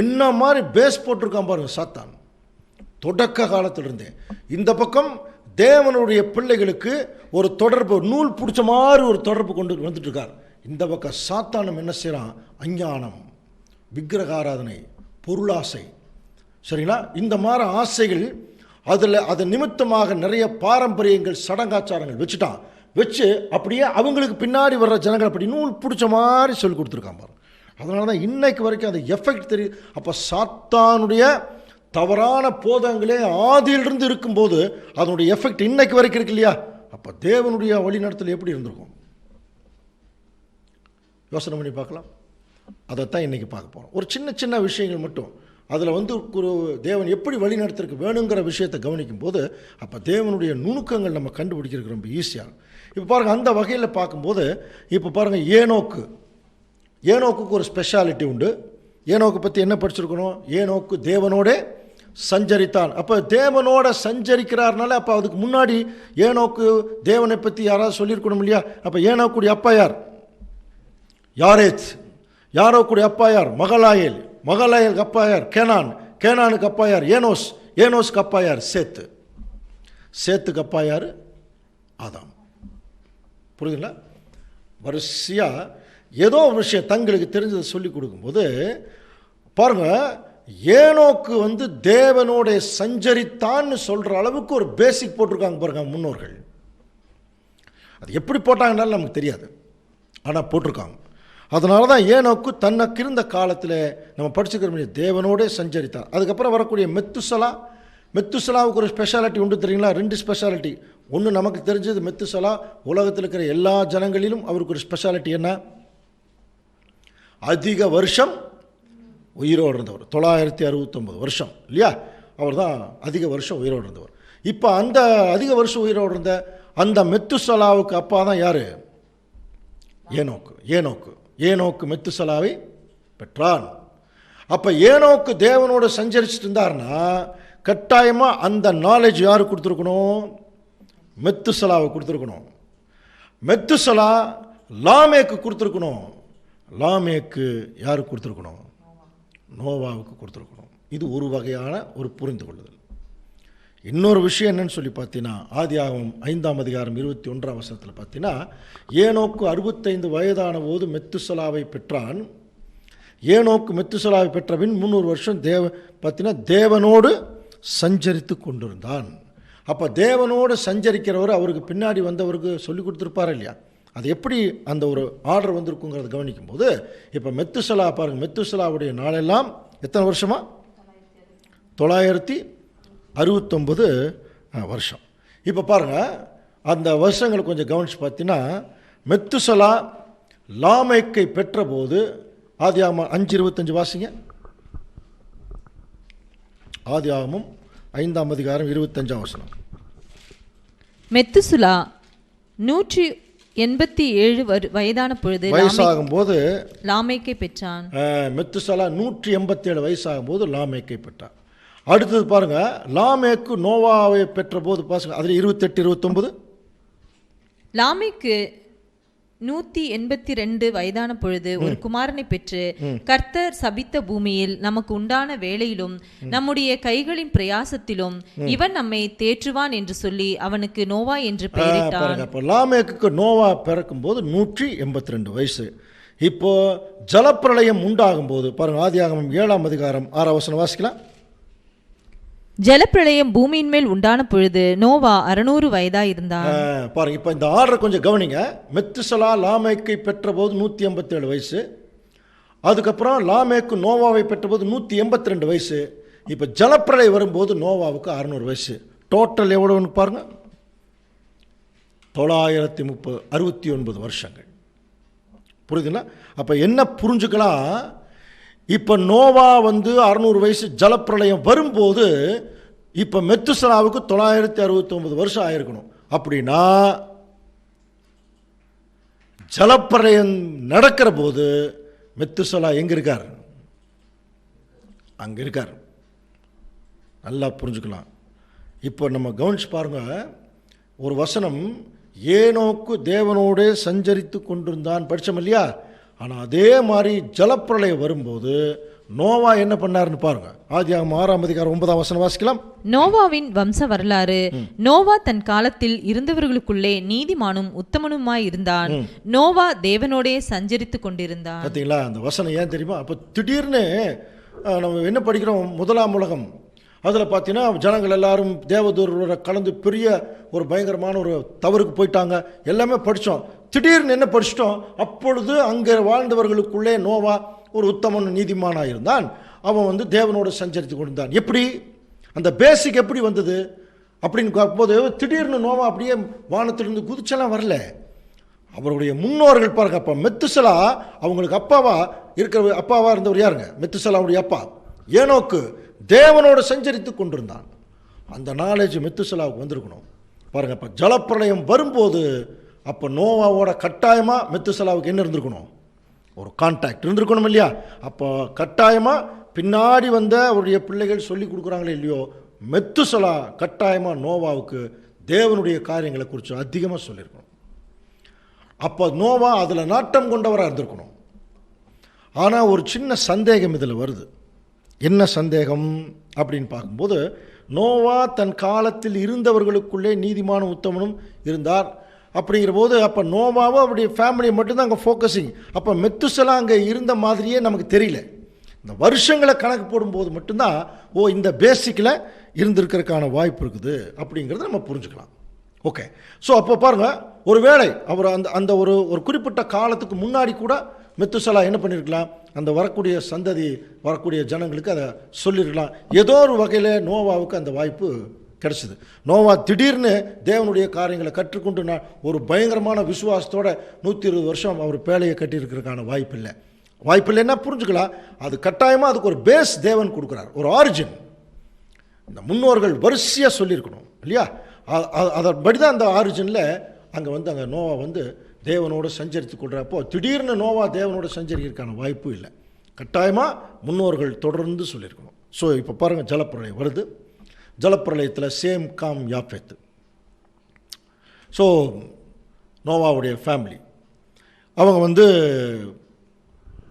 என்ன மாதிரி பேஸ் போட்டிருக்கான் பாருங்க சாத்தான். தொடக்க காலத்திலிருந்தே இந்த பக்கம் தேவனுடைய பிள்ளைகளுக்கு ஒரு தொடர்பு, நூல் பிடிச்ச மாதிரி ஒரு தொடர்பு கொண்டு வந்துட்டு இருக்கார். இந்த பக்கம் சாத்தானும் என்ன செய்கிறான்? அஞ்ஞானம், விக்கிரக ஆராதனை, பொருளாசை, சரிங்களா? இந்த மாதிரி ஆசைகள், அதில் அது நிமித்தமாக நிறைய பாரம்பரியங்கள், சடங்காச்சாரங்கள் வச்சு அப்படியே அவங்களுக்கு பின்னாடி வர்ற ஜனங்கள் அப்படி நூல் பிடிச்ச மாதிரி சொல்லி கொடுத்துருக்கான் பாருங்க. அதனால தான் இன்னைக்கு வரைக்கும் அது எஃபெக்ட் தெரியுது. அப்போ சாத்தானுடைய தவறான போதங்களே ஆதியிலிருந்து இருக்கும்போது அதனுடைய எஃபெக்ட் இன்னைக்கு வரைக்கும் இருக்கு இல்லையா? அப்போ தேவனுடைய வழிநடத்தல் எப்படி இருந்திருக்கும்? யோசனை பண்ணி பார்க்கலாம். அதைத்தான் இன்றைக்கி பார்க்க போகிறோம். ஒரு சின்ன சின்ன விஷயங்கள் மட்டும் அதில் ஒரு தேவன் எப்படி வழி நடத்திருக்கு வேணுங்கிற விஷயத்தை கவனிக்கும் போது அப்போ தேவனுடைய நுணுக்கங்கள் நம்ம கண்டுபிடிக்கிறதுக்கு ரொம்ப ஈஸியாக. இப்போ பாருங்கள், அந்த வகையில் பார்க்கும்போது இப்போ பாருங்கள், ஏனோக்குக்கு ஒரு ஸ்பெஷாலிட்டி உண்டு. ஏனோக்கு பற்றி என்ன படிச்சிருக்கணும்? ஏனோக்கு தேவனோடே சஞ்சரித்தான். அப்போ தேவனோட சஞ்சரிக்கிறார்னால அப்போ அதுக்கு முன்னாடி ஏனோக்கு தேவனை பற்றி யாராவது சொல்லியிருக்கணும் இல்லையா? அப்போ ஏனோக்குடைய அப்பா யார்? யாரேத். யாரோக்குடைய அப்பா யார்? மகலாயேல். மகலாயலுக்கு அப்பா யார்? கேனானுக்கு அப்பா யார்? ஏனோஸ்க்கு அப்பா யார்? சேத்துக்கு அப்பா யார்? ஆதாம். புரியுதுங்களா? வரிசையாக ஏதோ ஒரு விஷயம் தங்களுக்கு தெரிஞ்சதை சொல்லி கொடுக்கும்போது பாருங்க, ஏனோக்கு தேவனோட சஞ்சரித்தான்னு சொல்கிற அளவுக்கு ஒரு பேசிக் போட்டிருக்காங்க பாருங்க முன்னோர்கள். அது எப்படி போட்டாங்கன்னாலும் நமக்கு தெரியாது, ஆனால் போட்டிருக்காங்க. அதனால தான் ஏனோக்கு தனக்கு இருந்த காலத்தில் நம்ம படிச்சுக்கிற தேவனோடே சஞ்சரித்தார். அதுக்கப்புறம் வரக்கூடிய மெத்துசலாவுக்கு ஒரு ஸ்பெஷாலிட்டி உண்டு தெரியுங்களா? 2 ஸ்பெஷாலிட்டி. ஒன்று நமக்கு தெரிஞ்சது, மெத்துசலா உலகத்தில் இருக்கிற எல்லா ஜனங்களிலும் அவருக்கு ஒரு ஸ்பெஷாலிட்டி என்ன? அதிக வருஷம் உயிரோடு இருந்தவர். 969 வருஷம் இல்லையா? அவர் தான் அதிக வருஷம் உயிரோடு இருந்தவர். இப்போ அந்த அதிக வருஷம் உயிரோடு இருந்த அந்த மெத்துசலாவுக்கு அப்பா தான் யார்? ஏனோக்கு மெத்துசலாவை பெற்றான். அப்போ ஏனோக்கு தேவனோடு சஞ்சரிச்சுட்டு இருந்தார்னா கட்டாயமாக அந்த நாலேஜ் யாரு கொடுத்துருக்கணும்? மெத்துசலாவை கொடுத்துருக்கணும். மெத்துசலா லாமேக்கு கொடுத்துருக்கணும். லாமேக்கு யாருக்கு கொடுத்துருக்கணும்? நோவாவுக்கு கொடுத்துருக்கணும். இது ஒரு வகையான ஒரு புரிந்து கொள்ளுதல். இன்னொரு விஷயம் என்னன்னு சொல்லி பார்த்தீங்கன்னா, ஆதியாகமம் 5ஆம் அதிகாரம் 21ஆம் வசனத்தில் பார்த்தீங்கன்னா, ஏனோக்கு 65 வயதான போது மெத்துசலாவை பெற்றான். ஏனோக்கு மெத்துசலாவை பெற்றபின் 300 வருஷம் பார்த்தீங்கன்னா தேவனோடு சஞ்சரித்து கொண்டிருந்தான். அப்போ தேவனோடு சஞ்சரிக்கிறவர் அவருக்கு பின்னாடி வந்தவருக்கு சொல்லி கொடுத்துருப்பார் இல்லையா? அது எப்படி அந்த ஒரு ஆர்டர் வந்திருக்குங்கிறத கவனிக்கும் போது இப்போ மெத்துசலா பாருங்கள், மெத்துசலாவுடைய நாளெல்லாம் எத்தனை வருஷமா? 969 வருஷம். இப்போ பாருங்கள், அந்த வருஷங்களை கொஞ்சம் கவனித்து பார்த்தீங்கன்னா, மெத்துசலா லாமேக்கை பெற்ற போது ஆதியாகமம் 5:25 வாசிங்க. ஆதியாகமம் 5ஆம் அதிகாரம் 25ஆம் வசனம். மெத்துசலா 187 வயதான பொழுது வயசாகும் போது லாமேக்கை பெற்றான். மெத்துசலா 187 வயசாகும் போது லாமேக்கை பெற்றான். அடுத்தது பாருங்க, லாமேக்கு நோவாவை பெற்ற போது பாருங்க, அதில் 28-29. லாமேக்கு 182 வயதான பொழுது ஒரு குமாரனை பெற்று, கர்த்தர் சபித்த பூமியில் நமக்கு உண்டான வேளையிலும் நம்முடைய கைகளின் பிரயாசத்திலும் இவன் நம்மை தேற்றுவான் என்று சொல்லி அவனுக்கு நோவா என்று பெயரிட்டான். லாமேக்கு நோவா பிறக்கும் போது 182 வயசு. இப்போ ஜலப்பிரளயம் உண்டாகும் போது பாருங்க, ஆதியாகமம் 7ஆம் அதிகாரம் 6ஆம் வசனம் வாசிக்கலாம். ஜலப்பிரளயம் பூமியின் மேல் உண்டான பொழுது நோவா 600 வயதா இருந்தான். பாருங்க, இப்போ இந்த ஆர்டர் கொஞ்சம் கவனிங்க. மெத்துசலா லாமேக்கை பெற்ற போது 187 வயசு. அதுக்கப்புறம் லாமேக்கு நோவாவை பெற்ற போது 182 வயசு. இப்போ ஜலப்பிரளயம் வரும்போது நோவாவுக்கு 600 வயசு. டோட்டல் எவ்வளோன்னு பாருங்க, 969 வருஷங்கள். புரியுதுங்களா? அப்போ என்ன புரிஞ்சுக்கலாம்? இப்போ நோவா 600 வயசு ஜலப்பிரளயம் வரும்போது இப்போ மெத்துசலாவுக்கு 969 வருஷம் ஆயிருக்கணும். அப்படின்னா ஜலப்பிரளயம் நடக்கிற போது மெத்துசலா எங்கே இருக்கார்? அங்கே இருக்கார். நல்லா புரிஞ்சுக்கலாம். இப்போ நம்ம கவனிச்சு பாருங்க, ஒரு வசனம், ஏனோக்கு தேவனோடே சஞ்சரித்து கொண்டிருந்தான் படித்தோம் இல்லையா? ஆனால் அதே மாதிரி ஜலப்பிரளயம் வரும்போது நோவா என்ன பண்ணாருன்னு பாருங்க. ஆதியாகமம் 6:9 வாசிக்கலாம். நோவாவின் வம்ச வரலாறு. நோவா தன் காலத்தில் இருந்தவர்களுக்குள்ளே நீதிமானும் உத்தமனுமாய் இருந்தான். நோவா தேவனோடே சஞ்சரித்து கொண்டிருந்தான். பார்த்தீங்களா அந்த வசனம் ஏன் தெரியுமா? அப்போ திடீர்னு நம்ம என்ன படிக்கிறோம், முதலாம் உலகம், அதில் பார்த்தீங்கன்னா ஜனங்கள் எல்லாரும் தேவதூரோட கலந்து பெரிய ஒரு பயங்கரமான ஒரு தவறுக்கு போயிட்டாங்க, எல்லாமே படித்தோம். திடீர்னு என்ன படிச்சிட்டோம், அப்பொழுது அங்கே வாழ்ந்தவர்களுக்குள்ளே நோவா ஒரு உத்தமன் நீதிமானாக இருந்தான், அவன் வந்து தேவனோடு சஞ்சரித்து கொண்டிருந்தான். எப்படி அந்த பேசிக் எப்படி வந்தது அப்படின்னு பார்க்கும்போது, திடீர்னு நோவா அப்படியே வானத்திலிருந்து குதிச்செல்லாம் வரல. அவருடைய முன்னோர்கள் பாருங்க, அப்போ மெத்துசலா அவங்களுக்கு அப்பாவா இருந்தவர் யாருங்க? மெத்துசலாவுடைய அப்பா ஏனோக்கு தேவனோடு சஞ்சரித்து கொண்டிருந்தான். அந்த நாலேஜ் மெத்துசலாவுக்கு வந்திருக்கணும் பாருங்க. அப்போ ஜலப்பிரளயம் வரும்போது அப்போ நோவாவோட கட்டாயமாக மெத்துசலாவுக்கு என்ன இருந்திருக்கணும்? ஒரு கான்டாக்ட் இருந்திருக்கணும் இல்லையா? அப்போ கட்டாயமாக பின்னாடி வந்த அவருடைய பிள்ளைகள் சொல்லி கொடுக்குறாங்களே இல்லையோ, மெத்துசலா கட்டாயமாக நோவாவுக்கு தேவனுடைய காரியங்களை குறித்து அதிகமாக சொல்லியிருக்கணும். அப்போ நோவா அதில் நாட்டம் கொண்டவராக இருந்திருக்கணும். ஆனால் ஒரு சின்ன சந்தேகம் இதில் வருது. என்ன சந்தேகம் அப்படின்னு பார்க்கும்போது, நோவா தன் காலத்தில் இருந்தவர்களுக்குள்ளே நீதிமானும் உத்தமனும் இருந்தார் அப்படிங்கிற போது, அப்போ நோவாவும் அவருடைய ஃபேமிலியை மட்டும்தான் அங்கே ஃபோக்கஸிங். அப்போ மெத்துசலா அங்கே இருந்த மாதிரியே நமக்கு தெரியல. இந்த வருஷங்களை கணக்கு போடும்போது மட்டும்தான் இந்த பேசிக்கில் இருந்திருக்கிறதுக்கான வாய்ப்பு இருக்குது அப்படிங்கிறத நம்ம புரிஞ்சுக்கலாம். ஓகே. ஸோ அப்போ பாருங்கள், ஒருவேளை அவர் அந்த ஒரு குறிப்பிட்ட காலத்துக்கு முன்னாடி கூட மெத்துசலா என்ன பண்ணியிருக்கலாம், அந்த வரக்கூடிய சந்ததி வரக்கூடிய ஜனங்களுக்கு அதை சொல்லியிருக்கலாம். ஏதோ ஒரு வகையில் நோவாவுக்கு அந்த வாய்ப்பு கிடச்சிது. நோவா திடீர்னு தேவனுடைய காரியங்களை கற்றுக்கொண்டு ஒரு பயங்கரமான விசுவாசத்தோட 120 வருஷம் அவர் பேழையை கட்டியிருக்கிறதுக்கான வாய்ப்பு இல்லைன்னா புரிஞ்சுக்கலாம். அது கட்டாயமாக அதுக்கு ஒரு பேஸ் தேவன் கொடுக்குறார், ஒரு ஆரிஜின். இந்த முன்னோர்கள் வரிசையாக சொல்லியிருக்கணும் இல்லையா? அதன்படி தான் அந்த ஆரிஜினில் அங்கே நோவா தேவனோடு சஞ்சரித்து கொள்கிறப்போ திடீர்னு நோவா தேவனோடு சஞ்சரிக்கிறதுக்கான வாய்ப்பு இல்லை. கட்டாயமாக முன்னோர்கள் தொடர்ந்து சொல்லியிருக்கணும். ஸோ இப்போ பாருங்கள், ஜலப்பிரளயம் வருது. ஜலப்பிரளயத்தில் சேம், காம், யாப்பேத்து. ஸோ நோவாவுடைய ஃபேமிலி அவங்க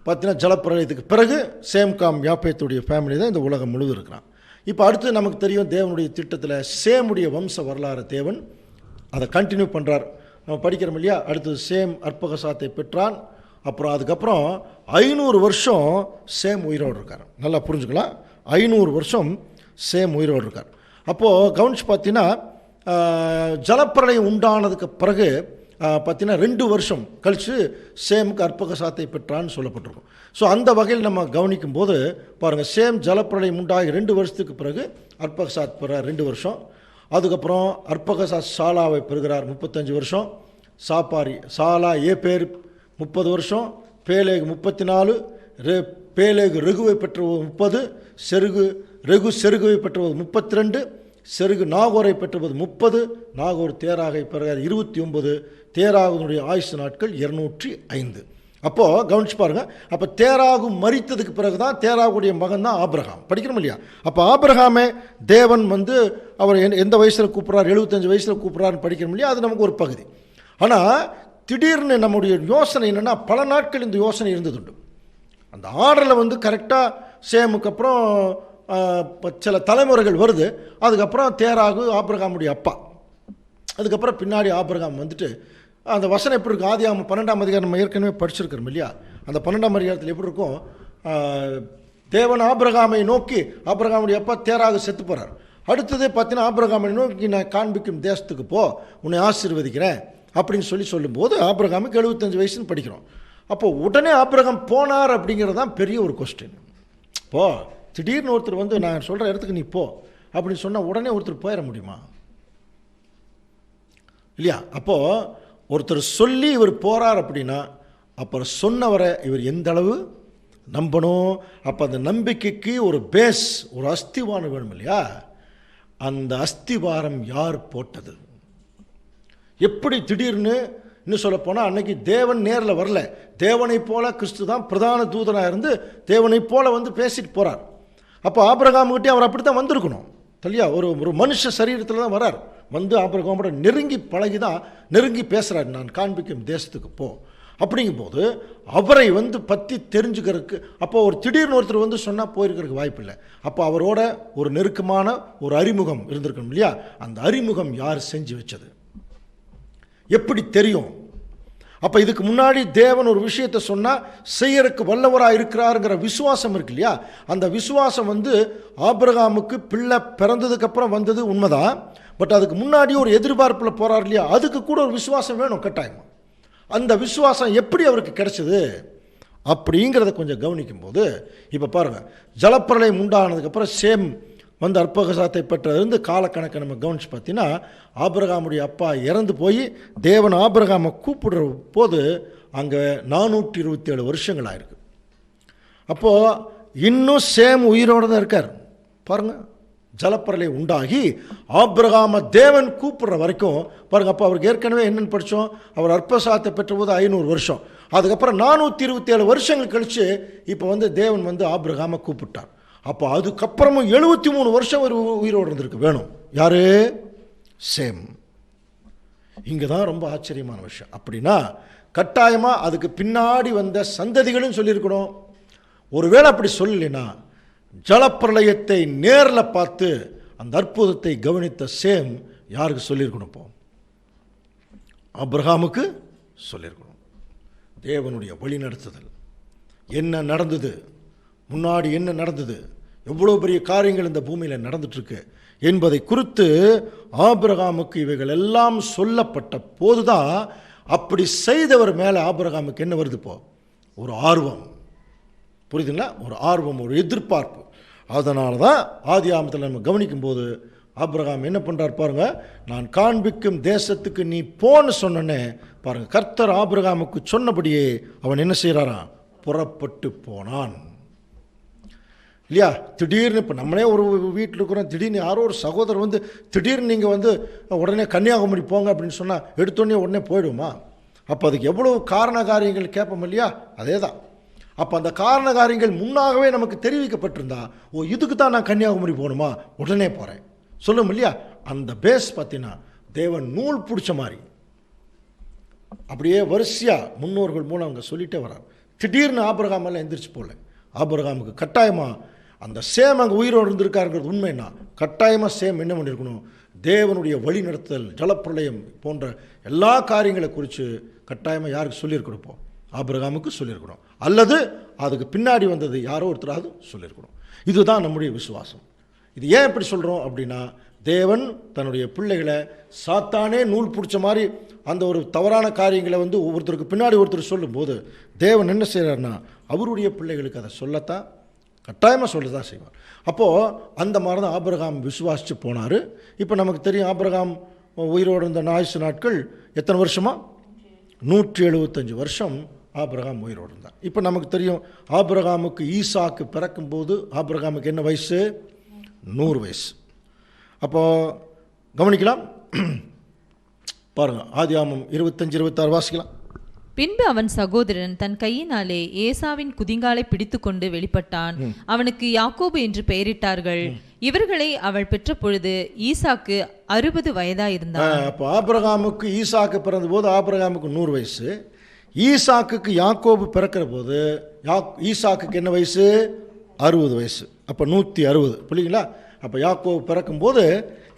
பார்த்தீங்கன்னா ஜலப்பிரளயத்துக்கு பிறகு சேம், காம், யாப்பேத்துடைய ஃபேமிலி தான் இந்த உலகம் முழுவதும் இருக்கிறான். இப்போ அடுத்து நமக்கு தெரியும், தேவனுடைய திட்டத்தில் சேமுடைய வம்ச வரலாறு தேவன் அதை கண்டினியூ பண்ணுறார். நம்ம படிக்கிறோம் இல்லையா? அடுத்தது சேம் அற்பகசாத்தை பெற்றான். அதுக்கப்புறம் 500 வருஷம் சேம் உயிரோடு இருக்கார். நல்லா புரிஞ்சுக்கலாம், 500 வருஷம் சேம் உயிரோடு இருக்கார். அப்போது கவனிச்சு பார்த்தீங்கன்னா, ஜலப்பிரளயம் உண்டானதுக்கு பிறகு பார்த்தீங்கன்னா 2 வருஷம் கழித்து சேமுக்கு அற்பகசாத்தை பெற்றான்னு சொல்லப்பட்டிருக்கும். ஸோ அந்த வகையில் நம்ம கவனிக்கும் போது பாருங்கள், சேம் ஜலப்பிரளயம் உண்டாகி 2 வருஷத்துக்கு பிறகு அற்பகசாத் பெறார் 2 வருஷம். அதுக்கப்புறம் அற்பகசாத் சாலாவை பெறுகிறார் 35 வருஷம். சாலா ஏபேர் 30 வருஷம். பேலேகு 34. பேலேகு ரெகுவை பெற்றுவது 30. செருகுவை பெற்றுவது 32. செருகு நாகோரை பெற்றுவது 30. நாகோர் தேராகை பெறுகிறார் 29. தேராகுனுடைய ஆயுசு நாட்கள் 205. அப்போது கவனிச்சு பாருங்கள், அப்போ தேராகு மரித்ததுக்கு பிறகு தான் தேராகுடைய மகன் தான் ஆபிரகாம். படிக்கிறோம் இல்லையா? அப்போ ஆபிரகாமே தேவன் அவர் எந்த வயசில் கூப்பிட்றார், 75 வயசில் கூப்பிட்றாருன்னு படிக்கிறோம் இல்லையா? அது நமக்கு ஒரு பகுதி. ஆனால் திடீர்னு நம்முடைய யோசனை என்னென்னா, பல நாட்கள் இந்த யோசனை இருந்ததுண்டு. அந்த ஆர்டரில் கரெக்டாக சேமுக்கு அப்புறம் சில தலைமுறைகள் வருது. அதுக்கப்புறம் தேராகு ஆபிரகாமுடைய அப்பா. அதுக்கப்புறம் பின்னாடி ஆபிரகாம் அந்த வசனம் எப்படி இருக்கும்? ஆதியாகமம் 12ஆம் அதிகாரம் நம்ம ஏற்கனவே படிச்சிருக்கிறோம் இல்லையா? அந்த 12ஆம் அதிகாரத்தில் எப்படி இருக்கும்? தேவன் ஆபிரகாமை நோக்கி, ஆபிரகாமுடைய அப்பா தேராகு செத்து போகிறார். அடுத்தது பார்த்தீங்கன்னா, ஆபிரகாமை நோக்கி நான் காண்பிக்கும் தேசத்துக்கு போ, உன்னை ஆசீர்வதிக்கிறேன் அப்படின்னு சொல்லும்போது ஆபிரகாமுக்கு 75 வயசுன்னு படிக்கிறோம். அப்போது உடனே ஆபிரகாம் போனார் அப்படிங்கிறது தான் பெரிய ஒரு கொஸ்டின். திடீர்னு ஒருத்தர் நான் சொல்கிற இடத்துக்கு நீ போ அப்படின்னு சொன்னால் உடனே ஒருத்தர் போயிட முடியுமா இல்லையா? அப்போது ஒருத்தர் சொல்லி இவர் போகிறார் அப்படின்னா, அப்புறம் சொன்னவரை இவர் எந்த அளவு நம்பணும். அப்போ அந்த நம்பிக்கைக்கு ஒரு பேஸ், ஒரு அஸ்திவாரம் வேணும் இல்லையா? அந்த அஸ்திவாரம் யார் போட்டது? எப்படி திடீர்னு இன்னும் சொல்லப்போனால், அன்னைக்கு தேவன் நேரில் வரல. தேவனை போல கிறிஸ்து தான் பிரதான தூதனாக இருந்து தேவனை போல பேசிட்டு போகிறார். அப்போ ஆபிரகாமுக்கிட்டே அவர் அப்படி தான் வந்திருக்கணும். இல்லையா? ஒரு மனுஷ சரீரத்தில் தான் வரார். வந்து ஆபிரகாமோட நெருங்கி பழகி தான் நெருங்கி பேசுகிறார். நான் காண்பிக்கும் தேசத்துக்கு போ அப்படிங்கும்போது அவரை வந்து பற்றி தெரிஞ்சுக்கிறதுக்கு, அப்போ ஒரு திடீர்னு ஒருத்தர் வந்து சொன்னால் போயிருக்கிறதுக்கு வாய்ப்பு இல்லை. அப்போ அவரோட ஒரு நெருக்கமான ஒரு அறிமுகம் இருந்திருக்கணும் இல்லையா? அந்த அறிமுகம் யார் செஞ்சு வச்சது, எப்படி தெரியும்? அப்போ இதுக்கு முன்னாடி தேவன் ஒரு விஷயத்தை சொன்னால் செய்யறதுக்கு வல்லவராக இருக்கிறாருங்கிற விசுவாசம் இருக்கு இல்லையா? அந்த விசுவாசம் வந்து ஆபிரகாமுக்கு பிள்ளை பிறந்ததுக்கப்புறம் வந்தது உண்மைதான். பட் அதுக்கு முன்னாடி ஒரு எதிர்பார்ப்பில் போகிறார் இல்லையா? அதுக்கு கூட ஒரு விசுவாசம் வேணும் கட்டாயமாக. அந்த விசுவாசம் எப்படி அவருக்கு கிடைச்சது அப்படிங்கிறத கொஞ்சம் கவனிக்கும்போது, இப்போ பாருங்கள், ஜலப்பிரளயம் உண்டானதுக்கப்புறம் சேம் வந்து அற்பகசாத்தை பெற்றதிலிருந்து காலக்கணக்கை நம்ம கவனித்து பார்த்தீங்கன்னா, ஆபிரகாமுடைய அப்பா இறந்து போய் தேவன் ஆபிரகாமை கூப்பிடுற போது அங்கே 427 வருஷங்கள் ஆயிருக்கு. அப்போது இன்னும் சேம் உயிரோடு தான் இருக்கார். பாருங்கள், ஜலப்பிரளயம் உண்டாகி ஆபிரகாமை தேவன் கூப்பிடுற வரைக்கும் பாருங்கள். அப்போ அவருக்கு ஏற்கனவே என்னென்னு படித்தோம், அவர் அற்பசாத்தை பெற்றபோது 500 வருஷம், அதுக்கப்புறம் 427 வருஷங்கள் கழித்து இப்போ வந்து தேவன் வந்து ஆபிரகாமை கூப்பிட்டார். அப்போ அதுக்கப்புறமும் 73 வருஷம் ஒரு உயிரோடு இருந்திருக்கு வேணும். யாரு? சேம். இங்கே தான் ரொம்ப ஆச்சரியமான விஷயம். அப்படின்னா கட்டாயமாக அதுக்கு பின்னாடி வந்த சந்ததிகளும் சொல்லியிருக்கணும். ஒருவேளை அப்படி சொல்லலைன்னா ஜலப்பிரளயத்தை நேரில் பார்த்து அந்த அற்புதத்தை கவனித்த சேம் யாருக்கு சொல்லியிருக்கணும்? இப்போ ஆபிரகாமுக்கு சொல்லியிருக்கணும். தேவனுடைய வழிநடத்துதல் என்ன நடந்தது, முன்னாடி என்ன நடந்தது, எவ்வளோ பெரிய காரியங்கள் இந்த பூமியில் நடந்துட்டுருக்கு என்பதை குறித்து ஆபிரகாமுக்கு இவைகள் எல்லாம் சொல்லப்பட்ட போதுதான் அப்படி செய்தவர் மேலே ஆபிரகாமுக்கு என்ன வருது? இப்போ ஒரு ஆர்வம், புரியுதுங்களா? ஒரு ஆர்வம், ஒரு எதிர்பார்ப்பு. அதனால தான் ஆதி ஆமத்தில் நம்ம கவனிக்கும்போது ஆபிரகாம் என்ன பண்ணுறார் பாருங்க, நான் காண்பிக்கும் தேசத்துக்கு நீ போன்னு சொன்னனே பாருங்க, கர்த்தர் ஆபிரகாமுக்கு சொன்னபடியே அவன் என்ன செய்கிறாராம்? புறப்பட்டு போனான் இல்லையா? திடீர்னு இப்போ நம்மளே ஒரு வீட்டில் இருக்கிறோம், திடீர்னு யாரோ ஒரு சகோதரர் வந்து திடீர்னு நீங்கள் வந்து உடனே கன்னியாகுமரி போங்க அப்படின்னு சொன்னால் எடுத்தோடனே உடனே போயிடுமா? அப்போ அதுக்கு எவ்வளோ காரண காரியங்கள் கேட்போம் இல்லையா? அதே தான். அப்போ அந்த காரண காரியங்கள் முன்னாகவே நமக்கு தெரிவிக்கப்பட்டிருந்தா, ஓ இதுக்கு தான் நான் கன்னியாகுமரி போகணுமா, உடனே போகிறேன் சொல்லும் இல்லையா? அந்த பேஸ் பார்த்தீங்கன்னா தேவன் நூல் பிடிச்ச மாதிரி அப்படியே வரிசையாக முன்னோர்கள் மூலம் அவங்க சொல்லிகிட்டே வரார். திடீர்னு ஆபிரகாமெல்லாம் எந்திரிச்சு போகல. ஆபிரகாமுக்கு கட்டாயமாக அந்த சேம் அங்கே உயிரோடு இருந்திருக்காருங்கிறது உண்மைன்னா கட்டாயமாக சேம் என்ன பண்ணியிருக்கணும்? தேவனுடைய வழிநடத்தல், ஜலப்பிரளயம் போன்ற எல்லா காரியங்களை குறித்து கட்டாயமாக யாருக்கு சொல்லியிருக்கணும்? ஆபிரகாமுக்கு சொல்லியிருக்கணும், அல்லது அதுக்கு பின்னாடி வந்தது யாரோ ஒருத்தராவது சொல்லியிருக்கணும். இதுதான் நம்முடைய விசுவாசம். இது ஏன் இப்படி சொல்கிறோம் அப்படின்னா, தேவன் தன்னுடைய பிள்ளைகளை சாத்தானே நூல் பிடிச்ச மாதிரி அந்த ஒரு தவறான காரியங்களை வந்து ஒவ்வொருத்தருக்கு பின்னாடி ஒருத்தர் சொல்லும்போது தேவன் என்ன செய்கிறார்னா அவருடைய பிள்ளைகளுக்கு அதை சொல்லத்தான் கட்டாயமாக சொல்லத்தான் செய்வார். அப்போது அந்த மாதிரி தான் ஆபிரகாம் விசுவாசித்து போனார். இப்போ நமக்கு தெரியும் ஆபிரகாம் உயிரோடு இருந்த ஆயுசு நாட்கள் எத்தனை வருஷமா? 175 வருஷம் ஆபிரகாம் உயிரோடு இருந்தார். இப்போ நமக்கு தெரியும் ஆபிரகாமுக்கு ஈசாக்கு பிறக்கும்போது ஆபிரகாமுக்கு என்ன வயசு? 100 வயசு. அப்போது கவனிக்கலாம் பாருங்கள், ஆதியாகமம் 25-26 வாசிக்கலாம். பின்பு அவன் சகோதரன் தன் கையினாலே ஏசாவின் குதிங்காலை பிடித்துக்கொண்டு வெளிப்பட்டான். அவனுக்கு யாக்கோபு என்று பெயரிட்டார்கள். இவர்களை அவள் பெற்ற பொழுது ஈசாக்கு 60 வயதாயிருந்தான். அப்போ ஆபிரகாமுக்கு ஈசாக்கு பிறந்த போது ஆபிரகாமுக்கு 100 வயசு. ஈசாக்குக்கு யாக்கோபு பிறக்கிற போது ஈசாக்குக்கு என்ன வயசு? 60 வயசு. அப்போ 160, புரியுங்களா? அப்போ யாக்கோபு பிறக்கும்போது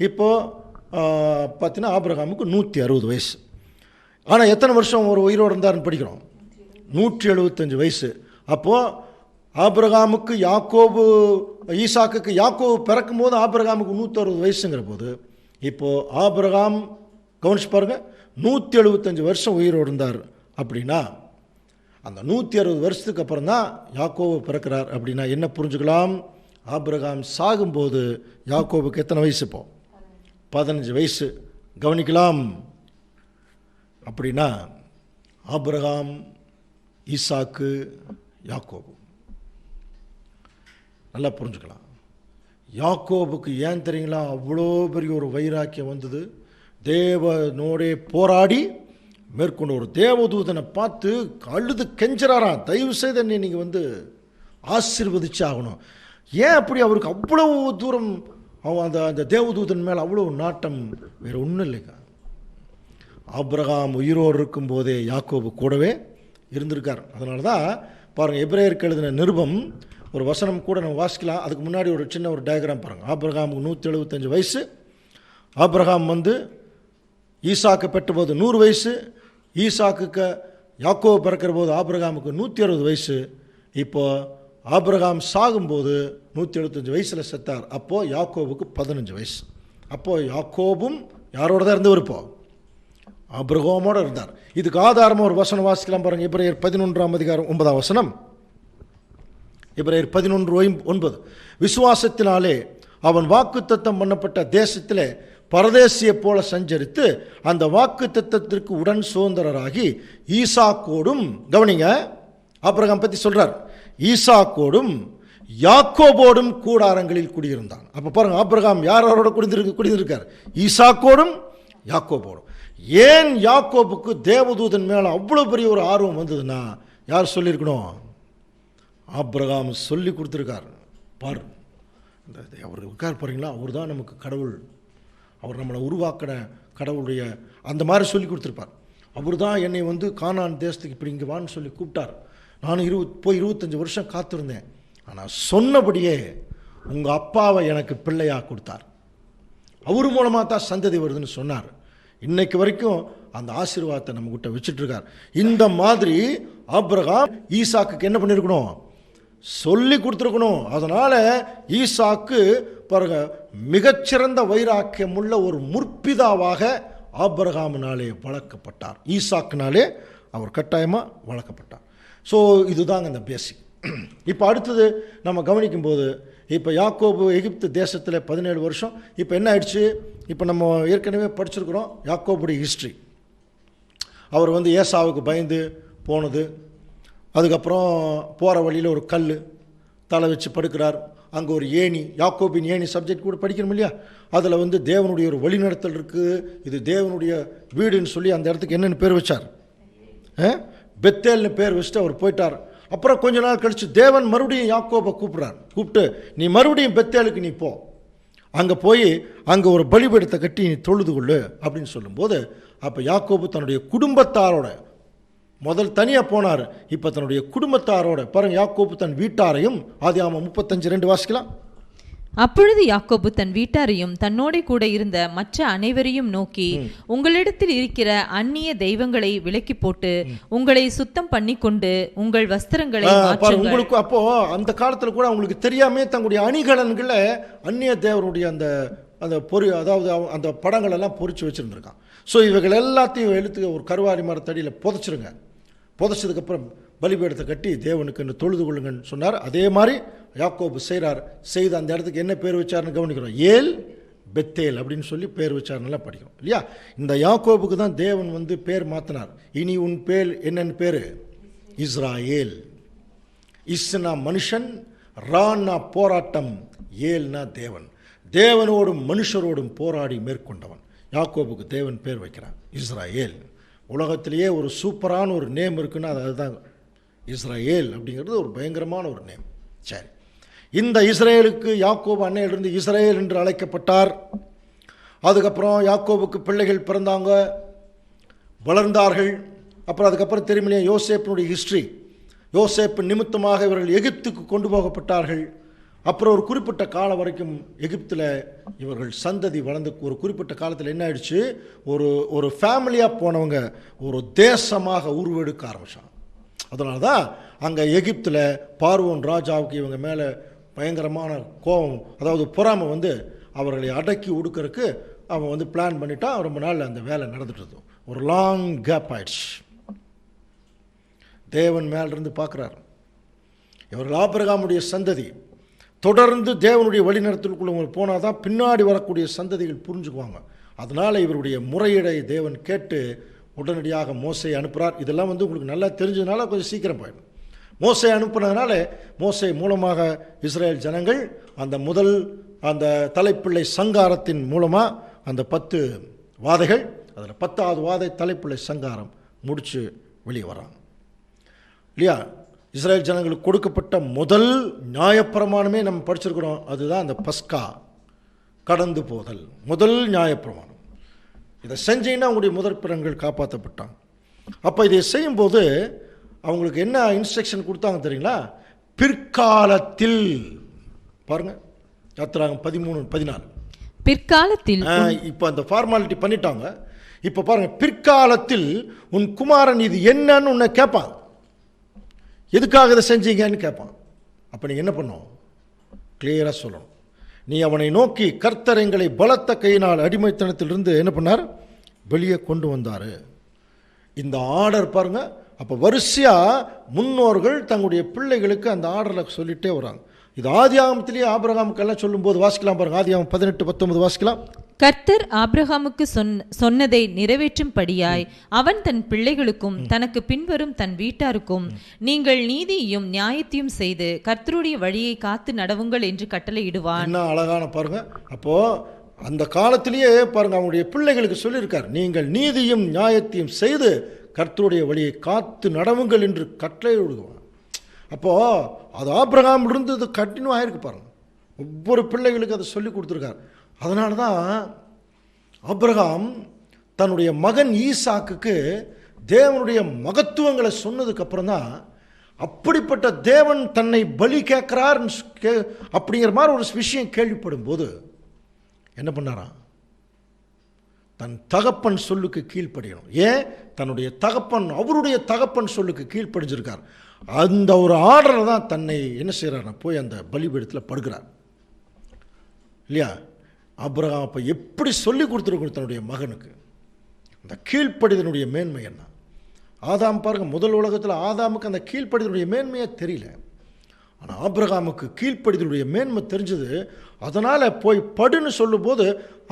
இப்போது பார்த்தீங்கன்னா ஆபிரகாமுக்கு 160 வயசு. ஆனால் எத்தனை வருஷம் ஒரு உயிரோடு இருந்தார்னு படிக்கிறோம்? 175 வயசு. அப்போது ஆபிரகாமுக்கு ஈசாக்குக்கு யாக்கோபு பிறக்கும் போது ஆபிரகாமுக்கு 160 வயசுங்கிற போது இப்போது ஆபிரகாம் கவனிச்சு பாருங்கள் 175 வருஷம் உயிரோடு இருந்தார். அப்படின்னா அந்த 160 வருஷத்துக்கு அப்புறம் தான் யாக்கோபு பிறக்கிறார். அப்படின்னா என்ன புரிஞ்சுக்கலாம்? ஆபிரகாம் சாகும்போது யாக்கோபுக்கு எத்தனை வயசு? இப்போ 15 வயசு. கவனிக்கலாம். அப்படின்னா ஆபிரகாம், ஈசாக்கு, யாக்கோபு நல்லா புரிஞ்சுக்கலாம். யாக்கோபுக்கு ஏன் தெரியுங்களா அவ்வளோ பெரிய ஒரு வைராக்கியம் வந்தது? தேவனோடே போராடி மேற்கொண்டு ஒரு தேவதூதனை பார்த்து அழுது கெஞ்சுறாராம், தயவு செய்து என்னை நீங்கள் வந்து ஆசீர்வதிச்சு ஆகணும். ஏன் அப்படி அவருக்கு அவ்வளவு தூரம் அவன் அந்த தேவதூதன் மேலே அவ்வளோ நாட்டம், வேறு ஒன்றும் இல்லைங்க. ஆபிரகாம் உயிரோடு இருக்கும்போதே யாக்கோபு கூடவே இருந்திருக்கார். அதனால தான் பாருங்கள், எபிரேயருக்கு எழுதின நிருபம் ஒரு வசனம் கூட நம்ம வாசிக்கலாம். அதுக்கு முன்னாடி ஒரு சின்ன ஒரு டயக்ராம் பாருங்கள். ஆபிரகாமுக்கு 175 வயசு. ஆபிரகாம் ஈசாக்கு பெற்றபோது 100 வயசு. ஈசாக்குக்கு யாக்கோபு பிறக்கிற போது ஆபிரகாமுக்கு 160 வயசு. இப்போ ஆபிரகாம் சாகும்போது 175 வயசில் செத்தார். அப்போது யாக்கோபுக்கு 15 வயசு. அப்போது யாக்கோபும் யாரோட தான் இருந்தவர்? இப்போ ஆபிரகாமோடு இருந்தார். இதுக்கு ஆதாரமாக ஒரு வசனம் வாசிக்கலாம் பாருங்கள். எபிரேயர் 11ஆம் அதிகாரம் 9ஆம் வசனம். எபிரேயர் 11:9. விசுவாசத்தினாலே அவன் வாக்குத்தத்தம் பண்ணப்பட்ட தேசத்திலே பரதேசியை போல சஞ்சரித்து அந்த வாக்குத்தத்தத்திற்கு உடன் சுதந்திரராகி ஈசாக்கோடும், கவனிங்க, ஆபிரகாம் பற்றி சொல்றார், ஈசாக்கோடும் யாக்கோபோடும் கூடாரங்களில் குடியிருந்தான். அப்போ பாருங்க, ஆபிரகாம் யாரோட குடியிருக்கார்? ஈசாக்கோடும் யாக்கோபோடும். ஏன் யாக்கோபுக்கு தேவதூதன் மேலே அவ்வளோ பெரிய ஒரு ஆர்வம் வந்ததுன்னா யார் சொல்லியிருக்கணும்? ஆபிரகாம் சொல்லி கொடுத்துருக்கார். பாரு, அவர் இருக்கார் பாருங்களா, அவர் தான் நமக்கு கடவுள், அவர் நம்மளை உருவாக்கின கடவுளுடைய அந்த மாதிரி சொல்லி கொடுத்துருப்பார். அவர் தான் என்னை கானான் தேசத்துக்கு இப்படி இங்கே வான்னு சொல்லி கூப்பிட்டார். நானும் 25 வருஷம் காத்திருந்தேன். ஆனால் சொன்னபடியே உங்கள் அப்பாவை எனக்கு பிள்ளையாக கொடுத்தார். அவர் மூலமாக தான் சந்ததி வருதுன்னு சொன்னார். இன்னைக்கு வரைக்கும் அந்த ஆசீர்வாதத்தை நம்மகிட்ட வச்சுட்ருக்கார். இந்த மாதிரி ஆபிரகாம் ஈசாக்குக்கு என்ன பண்ணியிருக்கணும்? சொல்லி கொடுத்துருக்கணும். அதனால் ஈசாக்கு பாருங்க, மிகச்சிறந்த வைராக்கியமுள்ள ஒரு முற்பிதாவாக ஆபிரகாமினாலே வளர்க்கப்பட்டார். ஈசாக்குனாலே அவர் கட்டாயமாக வளர்க்கப்பட்டார். ஸோ இதுதாங்க இந்த பேசிக். இப்போ அடுத்தது நம்ம கவனிக்கும்போது, இப்போ யாக்கோபு எகிப்து தேசத்தில் 17 வருஷம். இப்போ என்ன ஆயிடுச்சு? இப்போ நம்ம ஏற்கனவே படிச்சிருக்கிறோம் யாக்கோபுடைய ஹிஸ்ட்ரி. அவர் ஏசாவுக்கு பயந்து போனது, அதுக்கப்புறம் போகிற வழியில் ஒரு கல் தலை வச்சு படுக்கிறார். அங்கே ஒரு ஏணி, யாக்கோபின் ஏணி சப்ஜெக்ட் கூட படிக்கணும் இல்லையா? அதில் தேவனுடைய ஒரு வழிநடத்தல் இருக்குது. இது தேவனுடைய வீடுன்னு சொல்லி அந்த இடத்துக்கு என்னென்னு பேர் வச்சார்? பெத்தேல்னு பேர் வச்சுட்டு அவர் போயிட்டார். அப்புறம் கொஞ்ச நாள் கழித்து தேவன் மறுபடியும் யாக்கோபை கூப்பிட்டு நீ மறுபடியும் பெத்தேலுக்கு நீ போ, அங்கே போய் அங்கே ஒரு பலிபீடத்தை கட்டி நீ தொழுது கொள்ளு அப்படின்னு சொல்லும்போது, அப்போ யாக்கோபு தன்னுடைய குடும்பத்தாரோட முதல் தனியாக போனார். இப்போ தன்னுடைய குடும்பத்தாரோட பாருங்கள், யாக்கோபு தன் வீட்டாரையும், ஆதியாகமம் 35:2 வாசிக்கலாம். அப்பொழுது யாக்கோபு தன் வீட்டாரையும் தன்னோட கூட இருந்த மற்ற அனைவரையும் நோக்கி, உங்களிடத்தில் இருக்கிற அந்நிய தெய்வங்களை விலக்கி போட்டு உங்களை சுத்தம் பண்ணி கொண்டு உங்கள் வஸ்திரங்களை உங்களுக்கு. அப்போ அந்த காலத்தில் கூட அவங்களுக்கு தெரியாமே தங்களுடைய அணிகலன்களை அந்நிய தேவனுடைய அந்த அதாவது அந்த படங்கள் எல்லாம் பொறிச்சு வச்சுருந்துருக்கான். ஸோ இவைகள் எல்லாத்தையும் எழுத்து ஒரு கருவாரி மரத்தடியில் புதைச்சிருங்க. புதைச்சதுக்கப்புறம் பலிபீடத்தை கட்டி தேவனுக்கு தொழுது கொள்ளுங்கன்னு சொன்னார். அதே மாதிரி யாக்கோபு செய்து அந்த இடத்துக்கு என்ன பேர் வச்சார்னு கவனிக்கிறோம். ஏல் பெத்தேல் அப்படின்னு சொல்லி பேர் வச்சார். நல்லா படிக்கிறோம் இல்லையா? இந்த யாக்கோபுக்கு தான் தேவன் பேர் மாற்றினார். இனி உன் பேர் என்னன்னு பேர்? இஸ்ராயேல். இஸ்னா மனுஷன், ரான்னா போராட்டம், ஏல்னா தேவன். தேவனோடும் மனுஷரோடும் போராடி மேற்கொண்டவன். யாக்கோபுக்கு தேவன் பேர் வைக்கிறான் இஸ்ராயேல். உலகத்திலேயே ஒரு சூப்பரான ஒரு நேம் இருக்குன்னா அதுதான் இஸ்ராயேல் அப்படிங்கிறது. ஒரு பயங்கரமான ஒரு நேம். சரி, இந்த இஸ்ரேலுக்கு யாக்கோபு அன்னையிலிருந்து இஸ்ரேல் என்று அழைக்கப்பட்டார். அதுக்கப்புறம் யாக்கோபுக்கு பிள்ளைகள் பிறந்தாங்க, வளர்ந்தார்கள். அப்புறம் அதுக்கப்புறம் தெரியுமில்லையா யோசேப்பினுடைய ஹிஸ்ட்ரி. யோசேப்பு நிமித்தமாக இவர்கள் எகிப்துக்கு கொண்டு போகப்பட்டார்கள். அப்புறம் ஒரு குறிப்பிட்ட காலம் வரைக்கும் எகிப்தில் இவர்கள் சந்ததி வளர்ந்து ஒரு குறிப்பிட்ட காலத்தில் என்ன ஆயிடுச்சு, ஒரு ஃபேமிலியாக போனவங்க ஒரு தேசமாக உருவெடுக்க ஆரம்பிச்சாங்க. அதனால தான் அங்கே எகிப்தில் பார்வோன் ராஜாவுக்கு இவங்க மேலே பயங்கரமான கோபம், அதாவது பொறாமை அவர்களை அடக்கி ஒடுக்கிறதுக்கு அவன் பிளான் பண்ணிட்டா. ரொம்ப நாள் அந்த வேலை நடந்துட்டு ஒரு லாங் கேப் ஆயிடுச்சு. தேவன் மேலிருந்து பார்க்குறாரு, இவர்கள் ஆபிரகாமுடைய சந்ததி தொடர்ந்து தேவனுடைய வழிநடத்தலுக்குள்ள போனால் தான் பின்னாடி வரக்கூடிய சந்ததிகள் புரிஞ்சுக்குவாங்க. அதனால் இவருடைய முறையீடை தேவன் கேட்டு உடனடியாக மோசையை அனுப்புகிறார். இதெல்லாம் உங்களுக்கு நல்லா தெரிஞ்சதுனால கொஞ்சம் சீக்கிரம் போயிடும். மோசையை அனுப்புனதுனால மோசை மூலமாக இஸ்ரேல் ஜனங்கள் அந்த தலைப்பிள்ளை சங்காரத்தின் மூலமாக அந்த 10 வாதைகள், அதில் 10வது வாதை தலைப்பிள்ளை சங்காரம் முடித்து வெளியே வராங்க இல்லையா? இஸ்ரேல் ஜனங்களுக்கு கொடுக்கப்பட்ட முதல் நியாயப்பிரமாணமே நம்ம படிச்சிருக்கிறோம். அதுதான் அந்த பஸ்கா கடந்து போதல் முதல் நியாயப்பிரமாணம். இதை செஞ்சீங்கன்னா அவங்களுடைய முதற் பிறங்கள் காப்பாற்றப்பட்டாங்க. அப்போ இதை செய்யும்போது அவங்களுக்கு என்ன இன்ஸ்ட்ரக்ஷன் கொடுத்தாங்க தெரியுங்களா? பிற்காலத்தில் பாருங்கள், யாத்திராகமம் 13:14. பிற்காலத்தில் இப்போ அந்த ஃபார்மாலிட்டி பண்ணிட்டாங்க. இப்போ பாருங்க, பிற்காலத்தில் உன் குமாரன் இது என்னன்னு உன்னை கேட்பான். எதுக்காக இதை செஞ்சீங்கன்னு கேட்பான். அப்போ நீங்கள் என்ன பண்ணணும்? கிளியராக சொல்லணும். நீ அவனை நோக்கி, கர்த்தர் எங்களை பலத்த கையினால் அடிமைத்தனத்திலிருந்து என்ன பண்ணார்? வெளியே கொண்டு வந்தார். இந்த ஆர்டர் பாருங்க. அப்போ வரிசையாக முன்னோர்கள் தங்களுடைய பிள்ளைகளுக்கு அந்த ஆர்டரில் சொல்லிகிட்டே வராங்க. இது ஆதியாகமத்திலேயே ஆபிரகாமுக்கெல்லாம் சொல்லும்போது வாசிக்கலாம் பாருங்க. ஆதியாகமம் 18:19 வாசிக்கலாம். கர்த்தர் ஆபிரகாமுக்கு சொன்னதை நிறைவேற்றும்படியாய் அவன் தன் பிள்ளைகளுக்கும் தனக்கு பின்வரும் தன் வீட்டாருக்கும் நீங்கள் நீதியையும் நியாயத்தையும் செய்து கர்த்தருடைய வழியை காத்து நடவுங்கள் என்று கட்டளையிடுவான். என்ன அழகான பாருங்க. அப்போ அந்த காலத்திலேயே பாருங்க அவங்களுடைய பிள்ளைகளுக்கு சொல்லியிருக்கார், நீங்கள் நீதியும் நியாயத்தையும் செய்து கர்த்தருடைய வழியை காத்து நடவுங்கள் என்று கட்டளையிடுவான். அப்போது அது ஆபிரகாம் இருந்தது கண்டினியூ ஆகிருக்கு பாருங்க. ஒவ்வொரு பிள்ளைகளுக்கு அதை சொல்லி கொடுத்துருக்கார். அதனால தான் ஆபிரகாம் தன்னுடைய மகன் ஈசாக்குக்கு தேவனுடைய மகத்துவங்களை சொன்னதுக்கப்புறம் தான், அப்படிப்பட்ட தேவன் தன்னை பலி கேட்குறார் அப்படிங்கிற மாதிரி ஒரு விஷயம் கேள்விப்படும் போது என்ன பண்ணாராம்? தன் தகப்பன் சொல்லுக்கு கீழ்ப்படியணும். ஏன்? தன்னுடைய தகப்பன், அவருடைய தகப்பன் சொல்லுக்கு கீழ்ப்படிஞ்சிருக்கார். அந்த ஒரு ஆர்டரில் தான் தன்னை என்ன செய்கிறார்? போய் அந்த பலிபீடத்தில் படுகிறார் இல்லையா? ஆபிரகாம் அப்போ எப்படி சொல்லி கொடுத்துருக்கணும் தன்னுடைய மகனுக்கு? அந்த கீழ்ப்படிதனுடைய மேன்மை என்ன? ஆதாம் பாருங்க, முதல் உலகத்தில் ஆதாமுக்கு அந்த கீழ்ப்படிதனுடைய மேன்மையே தெரியல. ஆனால் ஆபிரகாமுக்கு கீழ்ப்படிதனுடைய மேன்மை தெரிஞ்சது. அதனால் போய் படுன்னு சொல்லும்போது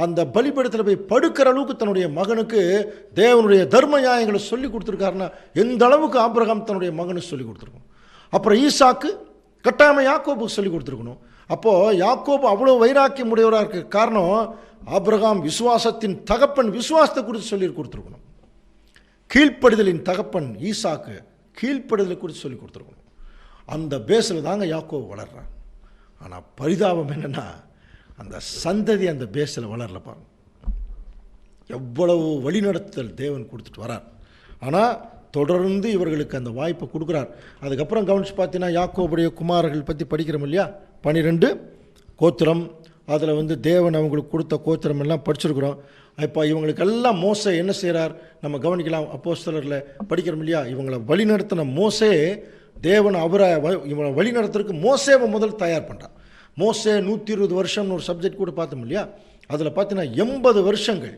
அந்த பலிபீடத்தில் போய் படுக்கிற அளவுக்கு தன்னுடைய மகனுக்கு தேவனுடைய தர்ம நியாயங்களை சொல்லி கொடுத்துருக்காருன்னா எந்த அளவுக்கு ஆபிரகாம் தன்னுடைய மகனுக்கு சொல்லி கொடுத்துருக்கணும். அப்புறம் ஈசாக்கு கட்டாயமாக யாக்கோபுக்கு சொல்லி கொடுத்துருக்கணும். அப்போது யாக்கோபு அவ்வளோ வைராக்கியம் உடையவராக இருக்க காரணம், ஆபிரகாம் விசுவாசத்தின் தகப்பன், விசுவாசத்தை குறித்து சொல்லி கொடுத்துருக்கணும். கீழ்ப்படுதலின் தகப்பன் ஈசாக்கு கீழ்ப்படுதலை குறித்து சொல்லி கொடுத்துருக்கணும். அந்த பேஸில் தாங்க யாக்கோபு வளர்றான். ஆனால் பரிதாபம் என்னென்னா, அந்த சந்ததி அந்த பேஸில் வளரல பாருங்க. எவ்வளவு வழிநடத்தல் தேவன் கொடுத்துட்டு வரார். ஆனால் தொடர்ந்து இவர்களுக்கு அந்த வாய்ப்பை கொடுக்குறார். அதுக்கப்புறம் கவனித்து பார்த்தீங்கன்னா யாக்கோபுடைய குமாரர்கள் பற்றி படிக்கிறோம் இல்லையா? 12 கோத்திரம். அதில் தேவன் அவங்களுக்கு கொடுத்த கோத்திரம் எல்லாம் படிச்சிருக்கிறோம். இப்போ இவங்களுக்கெல்லாம் மோசே என்ன செய்கிறார் நம்ம கவனிக்கலாம். அப்போஸ்தலரில் படிக்கிறோம் இல்லையா? இவங்களை வழிநடத்தின மோசே, தேவன் அவரை இவனை வழிநடத்துறதுக்கு மோசேவை முதல் தயார் பண்ணுறான். மோசே 120 வருஷம்னு ஒரு சப்ஜெக்ட் கூட பார்த்தோம் இல்லையா? அதில் பார்த்தீங்கன்னா 80 வருஷங்கள்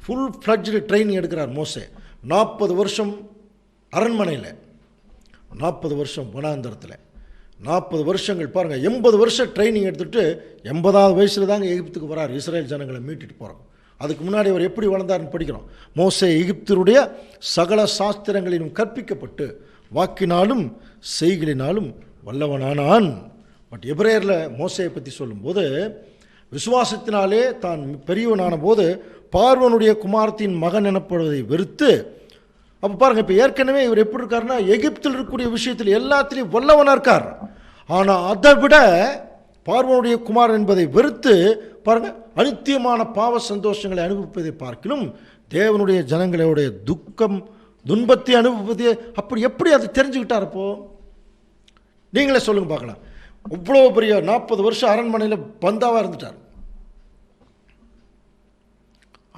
ஃபுல் ஃப்ளட்ஜ்டு ட்ரைனிங் எடுக்கிறார் மோசே. 40 வருஷம் அரண்மனையில், 40 வருஷம் வனாந்தரத்தில், 40 வருஷங்கள் பாருங்கள். 80 வருஷம் ட்ரைனிங் எடுத்துகிட்டு 80வது வயசில் தாங்க எகிப்துக்கு வரார், இஸ்ரேல் ஜனங்களை மீட்டுட்டு போகிறோம். அதுக்கு முன்னாடி அவர் எப்படி வளர்ந்தார்னு படிக்கிறோம். மோசே எகிப்தருடைய சகல சாஸ்திரங்களிலும் கற்பிக்கப்பட்டு வாக்கினாலும் செய்களினாலும் வல்லவனானான். பட் எபிரேயரில் மோசையை பற்றி சொல்லும்போது, விசுவாசத்தினாலே தான் பெரியவனான போது பார்வனுடைய குமாரத்தின் மகன் எனப்படுவதை வெறுத்து, அப்போ பாருங்கள், இப்போ ஏற்கனவே இவர் எப்படி இருக்காருன்னா எகிப்தில் இருக்கக்கூடிய விஷயத்தில் எல்லாத்திலையும் வல்லவனாக இருக்கார். ஆனால் அதை விட பார்வனுடைய குமாரன் என்பதை வெறுத்து பாருங்கள், அனித்தியமான பாவ சந்தோஷங்களை அனுபவிப்பதை பார்க்கிலும் தேவனுடைய ஜனங்களுடைய துன்பத்தை அனுபவிப்பதே அப்படி எப்படி அதை தெரிஞ்சுக்கிட்டார்? அப்போ நீங்களே சொல்லுங்க பார்க்கலாம். இவ்வளோ பெரிய 40 வருஷம் அரண்மனையில் பந்தாவாக இருந்துட்டார்.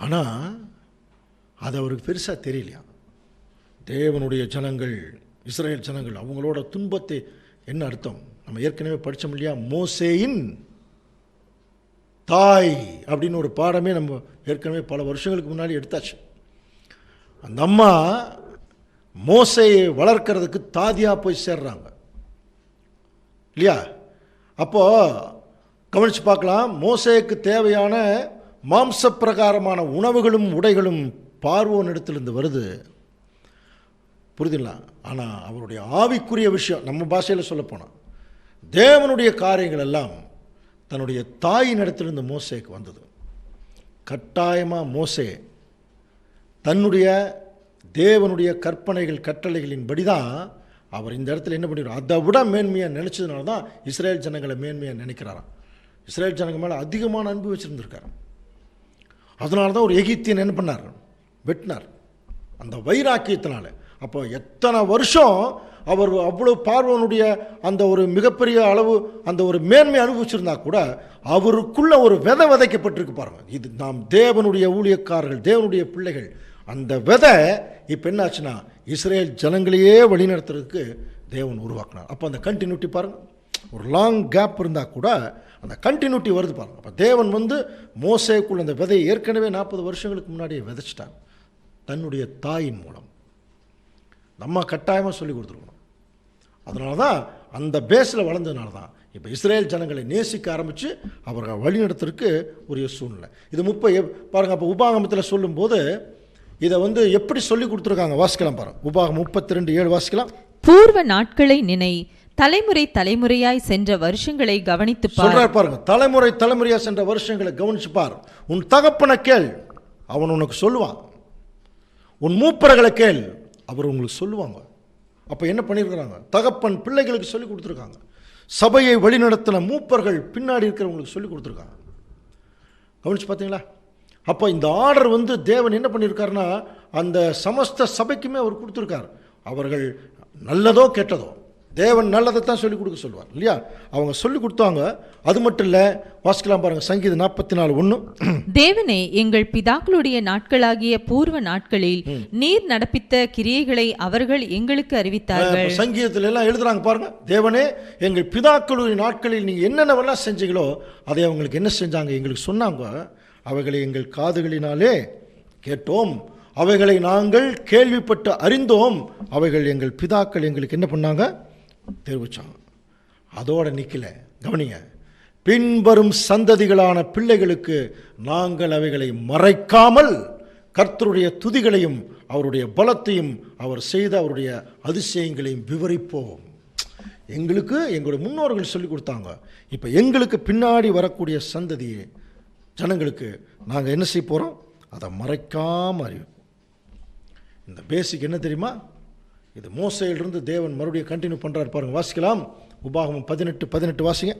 ஆனால் அது அவருக்கு பெருசாக தெரியலையா? தேவனுடைய ஜனங்கள், இஸ்ரேல் ஜனங்கள், அவங்களோட துன்பத்தை என்ன அர்த்தம் நம்ம ஏற்கனவே படித்தோம் இல்லையா? மோசேயின் தாய் அப்படின்னு ஒரு பாடமே நம்ம ஏற்கனவே பல வருஷங்களுக்கு முன்னாடி எடுத்தாச்சு. அந்த அம்மா மோசையை வளர்க்கறதுக்கு தாதியாக போய் சேர்றாங்க இல்லையா? அப்போது கவனித்து பார்க்கலாம். மோசேக்கு தேவையான மாம்ச பிரகாரமான உணவுகளும் உடைகளும் பார்வோன் இடத்துலேருந்து வருது, புரியுதுங்களா? ஆனால் அவருடைய ஆவிக்குரிய விஷயம், நம்ம பாஷையில் சொல்லப்போனால் தேவனுடைய காரியங்கள் எல்லாம் தன்னுடைய தாயின் இடத்திலிருந்து மோசேக்கு வந்தது. கட்டாயமாக மோசே தன்னுடைய தேவனுடைய கற்பனைகள் கட்டளைகளின் படி தான் அவர் இந்த இடத்துல என்ன பண்ணிடுறார்? அதை விட மேன்மையாக நினச்சதுனால தான் இஸ்ரேல் ஜனங்களை மேன்மையாக நினைக்கிறாராம். இஸ்ரேல் ஜனங்க மேலே அதிகமான அன்பு வச்சுருந்துருக்கார். அதனால தான் ஒரு எகிப்தியன் என்ன பண்ணார், வெட்டினார் அந்த வைராக்கியத்தினால. அப்போ எத்தனை வருஷம் அவர் அவ்வளோ பார்வோனுடைய அந்த ஒரு மிகப்பெரிய அளவு அந்த ஒரு மேன்மை அனுபவிச்சிருந்தா கூட அவருக்குள்ள ஒரு விதை விதைக்கப்பட்டிருக்கு பாருங்க. இது நாம் தேவனுடைய ஊழியக்காரர்கள், தேவனுடைய பிள்ளைகள். அந்த விதை இப்போ என்னாச்சுன்னா இஸ்ரேல் ஜனங்களையே வழிநடத்துறதுக்கு தேவன் உருவாக்கினார். அப்போ அந்த கண்டினியூட்டி பாருங்கள், ஒரு லாங் கேப் இருந்தால் கூட அந்த கண்டினியூட்டி வருது பாருங்கள். அப்போ தேவன் மோசேக்குள்ள அந்த விதையை ஏற்கனவே 40 வருஷங்களுக்கு முன்னாடியே விதைச்சிட்டார் தன்னுடைய தாயின் மூலம். நம்ம கட்டாயமாக சொல்லி கொடுத்துருக்கணும். அதனால தான் அந்த பேஸில் வளர்ந்ததுனால தான் இப்போ இஸ்ரேல் ஜனங்களை நேசிக்க ஆரம்பித்து அவர்கள் வழிநடத்துறதுக்கு உரிய சூழ்நிலை. இது பாருங்கள். அப்போ உபாகமத்தில் சொல்லும்போது இதை எப்படி சொல்லி கொடுத்துருக்காங்க, வாசிக்கலாம் பாருங்கள். உபாகம் 32:7 வாசிக்கலாம். பூர்வ நாட்களை நினை, தலைமுறை தலைமுறையாய் சென்ற வருஷங்களை கவனித்து சொல்றார் பாருங்க. தலைமுறை தலைமுறையா சென்ற வருஷங்களை கவனிச்சு பார். உன் தகப்பனை கேள், அவன் உனக்கு சொல்லுவான். உன் மூப்பர்களை கேள், அவர் உங்களுக்கு சொல்லுவாங்க. அப்போ என்ன பண்ணியிருக்கிறாங்க, தகப்பன் பிள்ளைகளுக்கு சொல்லி கொடுத்துருக்காங்க. சபையை வழிநடத்தின மூப்பர்கள் பின்னாடி இருக்கிறவங்களுக்கு சொல்லி கொடுத்துருக்காங்க. கவனிச்சு பார்த்தீங்களா? அப்போ இந்த ஆர்டர் தேவன் என்ன பண்ணியிருக்காருன்னா அந்த சமஸ்த சபைக்குமே அவர் கொடுத்துருக்கார். அவர்கள் நல்லதோ கெட்டதோ தேவன் நல்லதை தான் சொல்லிக் கொடுக்க சொல்லுவார் இல்லையா? அவங்க சொல்லி கொடுத்தாங்க. அது மட்டும் இல்லை, வாசிக்கலாம் பாருங்க. சங்கீதம் 44:1. தேவனே, எங்கள் பிதாக்களுடைய நாட்களாகிய பூர்வ நாட்களில் நீர் நடப்பித்த கிரியைகளை அவர்கள் எங்களுக்கு அறிவித்தார்கள். சங்கீதத்தில் எல்லாம் எழுதுறாங்க பாருங்க. தேவனே, எங்கள் பிதாக்களுடைய நாட்களில் நீங்க என்னென்னவெல்லாம் செஞ்சீங்களோ அதை அவங்களுக்கு என்ன செஞ்சாங்க எங்களுக்கு சொன்னாங்க. அவைகளை எங்கள் காதுகளினாலே கேட்டோம், அவைகளை நாங்கள் கேள்விப்பட்டு அறிந்தோம், அவைகள் எங்கள் பிதாக்கள் எங்களுக்கு என்ன பண்ணாங்க தெரிவிச்சாங்க. அதோட நிக்கல. கவனிங்க, பின்வரும் சந்ததிகளான பிள்ளைகளுக்கு நாங்கள் அவைகளை மறைக்காமல் கர்த்தருடைய துதிகளையும் அவருடைய பலத்தையும் அவர் செய்த அவருடைய அதிசயங்களையும் விவரிப்போம். எங்களுக்கு எங்களுடைய முன்னோர்கள் சொல்லி கொடுத்தாங்க. இப்போ எங்களுக்கு பின்னாடி வரக்கூடிய சந்ததியை ஜனங்களுக்கு நாங்கள் என்ன செய்ய போகிறோம், அதை மறைக்காமல் அறிவோம். இந்த பேசிக் என்ன தெரியுமா? இது மோசேயிலிருந்து தேவன் மறுபடியும் கண்டினியூ பண்ணுறாரு பாருங்க. வாசிக்கலாம். உபாகமம் 18:18 வாசிங்க.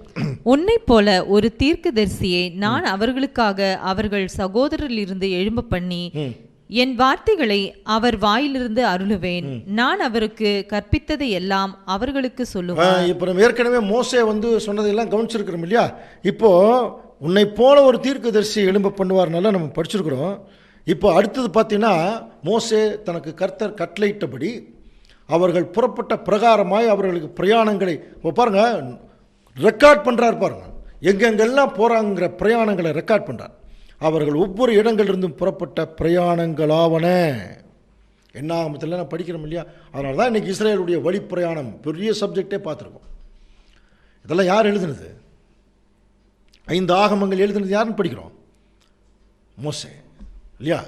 உன்னை போல ஒரு தீர்க்கதரிசியை நான் அவர்களுக்காக அவர்கள் சகோதரரிலிருந்து எழும்ப பண்ணி என் வார்த்தைகளை அவர் வாயிலிருந்து அருளுவேன். நான் அவருக்கு கற்பித்ததை எல்லாம் அவர்களுக்கு சொல்லுவேன். இப்போ நம்ம ஏற்கனவே மோசே சொன்னதெல்லாம் கவனிச்சிருக்கிறோம் இல்லையா? இப்போ உன்னை போல ஒரு தீர்க்கதரிசி எழும்ப பண்ணுவார்னால நம்ம படிச்சிருக்கிறோம். இப்போ அடுத்தது பார்த்தீங்கன்னா மோசே தனக்கு கர்த்தர் கட்டளையிட்டபடி அவர்கள் புறப்பட்ட பிரகாரமாய் அவர்களுக்கு பிரயாணங்களை பாருங்க ரெக்கார்ட் பண்ணுறார் பாருங்க. எங்கெங்கெல்லாம் போகிறாங்கிற பிரயாணங்களை ரெக்கார்ட் பண்ணுறார். அவர்கள் ஒவ்வொரு இடங்களிலிருந்தும் புறப்பட்ட பிரயாணங்களாவன. என்னாகமத்தில் நான் படிக்கிறோம் இல்லையா? அதனால தான் இன்றைக்கி இஸ்ரேலுடைய வழி பிரயாணம் பெரிய சப்ஜெக்டே பார்த்துருக்கோம். இதெல்லாம் யார் எழுதுனது? 5 ஆகமங்கள் எழுதுனது யாருன்னு படிக்கிறோம்? மோசே இல்லையா?